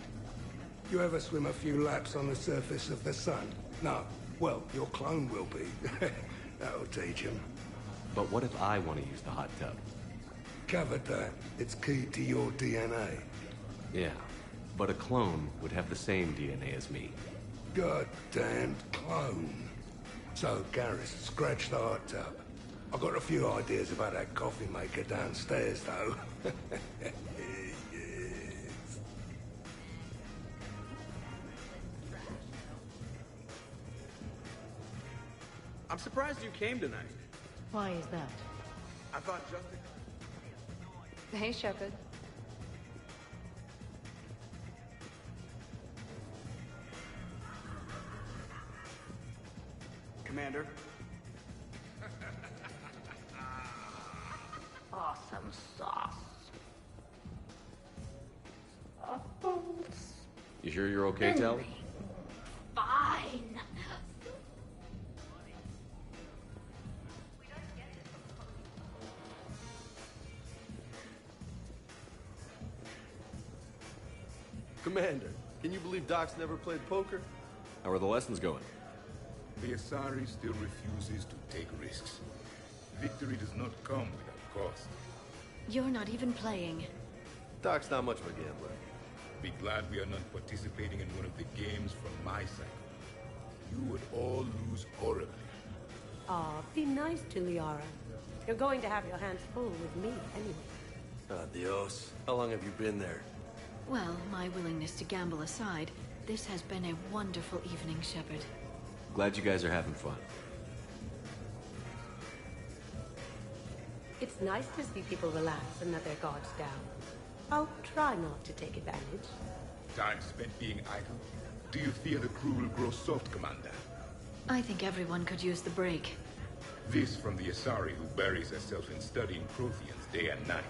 H: You ever swim a few laps on the surface of the sun? No. Well, your clone will be. That'll teach him.
D: But what if I want to use the hot tub?
H: Covered that. It's key to your DNA.
D: Yeah, but a clone would have the same DNA as me.
H: Goddamned clone. So, Garrus, scratch the hot tub. I've got a few ideas about that coffee maker downstairs, though.
P: I'm surprised you came tonight.
T: Why is that?
P: I thought Justin...
X: Hey, Shepard.
P: Commander.
S: Awesome sauce.
D: You sure you're okay, Tal?
S: Fine.
E: Commander, can you believe Doc's never played poker?
D: How are the lessons going?
G: The Asari still refuses to take risks. Victory does not come without cost.
M: You're not even playing.
E: Doc's not much of a gambler.
G: Be glad we are not participating in one of the games from my side. You would all lose horribly.
L: Aw, be nice to Liara. You're going to have your hands full with me anyway.
E: Adios. How long have you been there?
M: Well, my willingness to gamble aside, this has been a wonderful evening, Shepard.
D: Glad you guys are having fun.
L: It's nice to see people relax and let their guards down. I'll try not to take advantage.
G: Time spent being idle? Do you fear the crew will grow soft, Commander?
M: I think everyone could use the break.
G: This from the Asari who buries herself in studying Protheans day and night.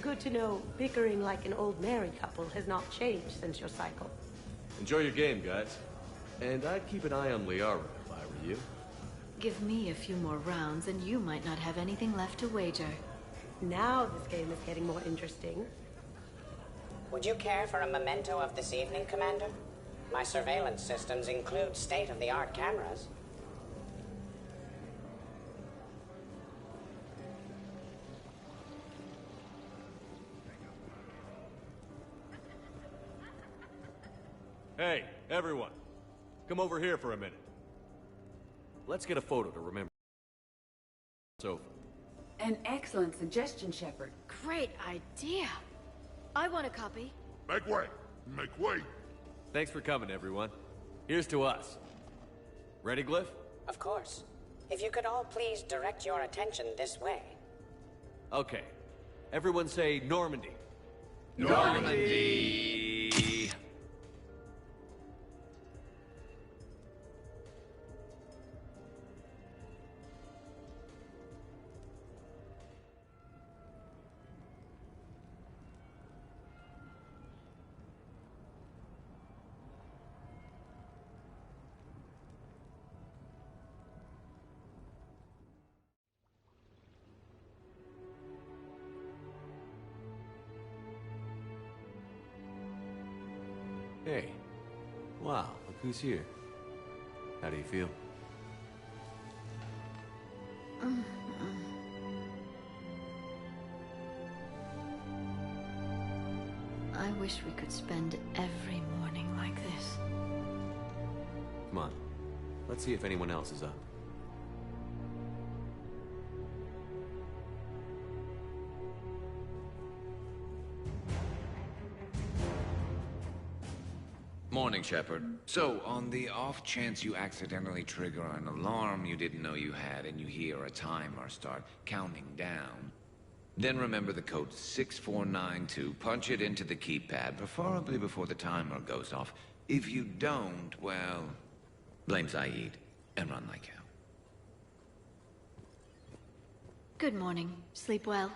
L: Good to know bickering like an old married couple has not changed since your cycle.
D: Enjoy your game, guys. And I'd keep an eye on Liara if I were you.
M: Give me a few more rounds and you might not have anything left to wager.
L: Now this game is getting more interesting.
J: Would you care for a memento of this evening, Commander? My surveillance systems include state-of-the-art cameras.
D: Hey, everyone. Come over here for a minute. Let's get a photo to remember it's over.
Y: An excellent suggestion, Shepard.
M: Great idea. I want a copy.
I: Make way! Make way!
D: Thanks for coming, everyone. Here's to us. Ready, Glyph?
J: Of course. If you could all please direct your attention this way.
D: Okay. Everyone say Normandy.
A: Normandy!
D: Hey. Wow, look who's here. How do you feel?
T: I wish we could spend every morning like this.
D: Come on. Let's see if anyone else is up.
A: Morning, Shepard. So, on the off chance you accidentally trigger an alarm you didn't know you had and you hear a timer start counting down, then remember the code 6492. Punch it into the keypad, preferably before the timer goes off. If you don't, well, blame Zaid and run like hell.
T: Good morning. Sleep well?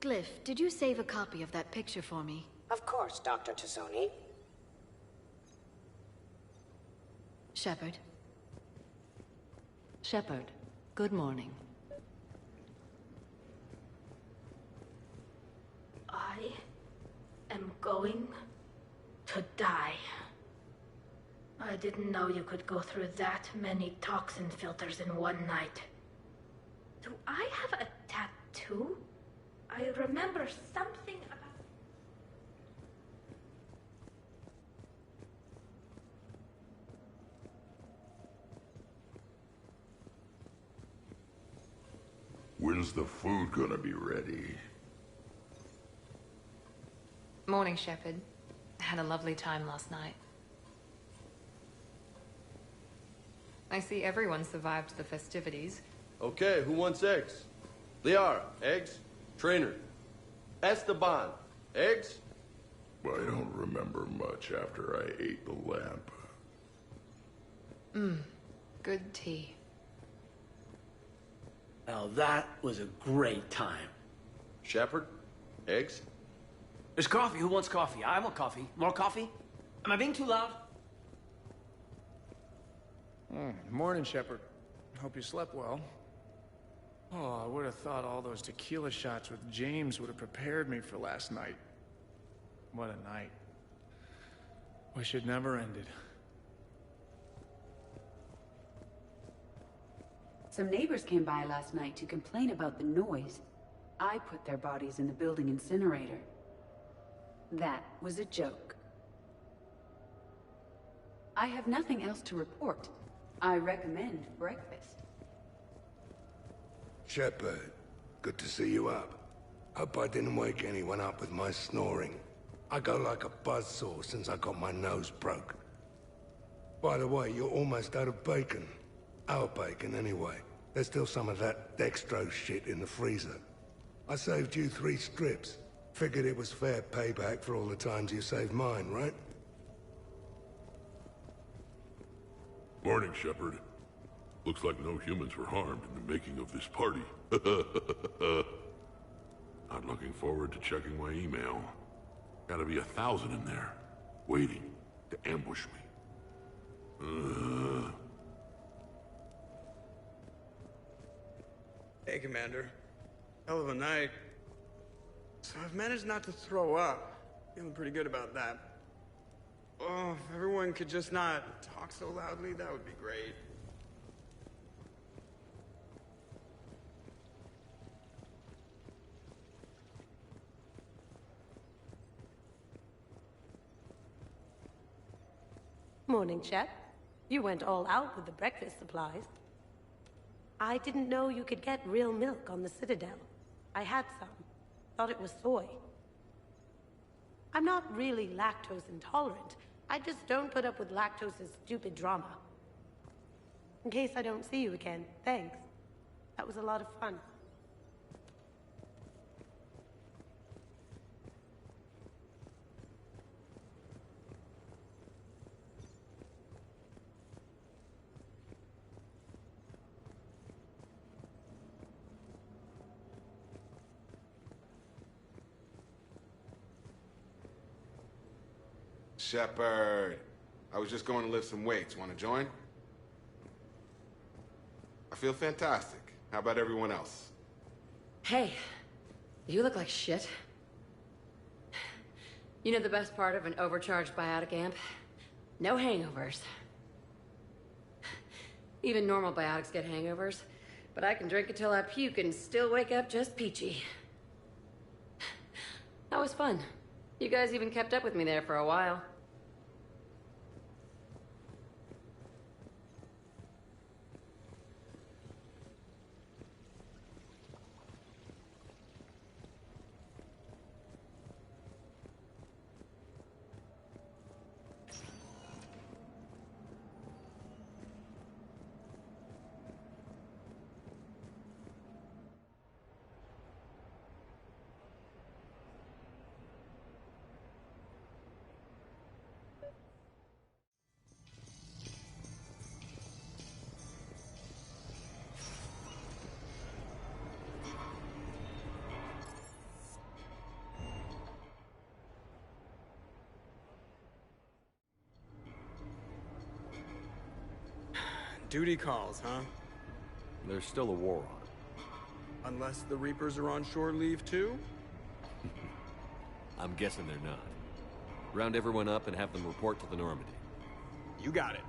T: Glyph, did you save a copy of that picture for me?
J: Of course, Dr. Tassoni.
T: Shepard. Shepard, good morning.
S: I am going to die. I didn't know you could go through that many toxin filters in one night. Do I have a tattoo? I remember something about...
I: When's the food gonna be ready?
X: Morning, Shepard. Had a lovely time last night. I see everyone survived the festivities.
E: Okay, who wants eggs? Liara, eggs? Trainer. Esteban, eggs?
I: I don't remember much after I ate the lamp.
X: Good tea.
C: Well, that was a great time.
E: Shepard, eggs?
C: There's coffee. Who wants coffee? I want coffee. More coffee? Am I being too loud?
K: Morning, Shepard. Hope you slept well. Oh, I would have thought all those tequila shots with James would have prepared me for last night. What a night. Wish it never ended.
Y: Some neighbors came by last night to complain about the noise. I put their bodies in the building incinerator. That was a joke. I have nothing else to report. I recommend breakfast.
H: Shepard, good to see you up. Hope I didn't wake anyone up with my snoring. I go like a buzzsaw since I got my nose broke. By the way, you're almost out of bacon. Our bacon, anyway. There's still some of that dextrose shit in the freezer. I saved you 3 strips. Figured it was fair payback for all the times you saved mine, right?
I: Morning, Shepard. Looks like no humans were harmed in the making of this party. Not looking forward to checking my email. Gotta be 1,000 in there, waiting to ambush me.
P: Hey, Commander. Hell of a night. So I've managed not to throw up. Feeling pretty good about that. Oh, if everyone could just not talk so loudly, that would be great.
L: Morning, Shep. You went all out with the breakfast supplies. I didn't know you could get real milk on the Citadel. I had some. Thought it was soy. I'm not really lactose intolerant. I just don't put up with lactose's stupid drama. In case I don't see you again, thanks. That was a lot of fun.
V: Shepard, I was just going to lift some weights. Want to join? I feel fantastic. How about everyone else?
F: Hey, you look like shit. You know the best part of an overcharged biotic amp? No hangovers. Even normal biotics get hangovers, but I can drink until I puke and still wake up just peachy. That was fun. You guys even kept up with me there for a while.
P: Duty calls, huh?
D: There's still a war on.
P: Unless the Reapers are on shore leave too?
D: I'm guessing they're not. Round everyone up and have them report to the Normandy.
P: You got it.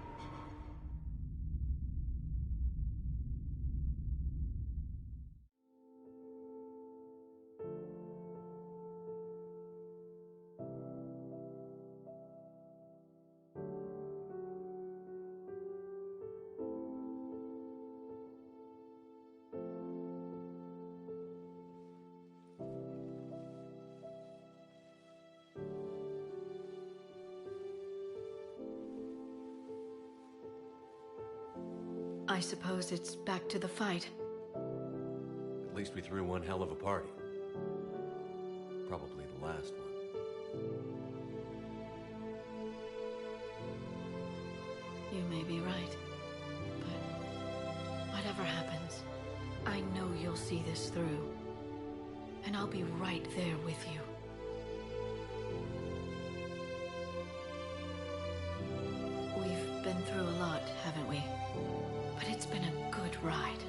T: I suppose it's back to the fight.
D: At least we threw one hell of a party. Probably the last one.
T: You may be right. But whatever happens, I know you'll see this through. And I'll be right there with you. We've been through a lot, haven't we? But it's been a good ride.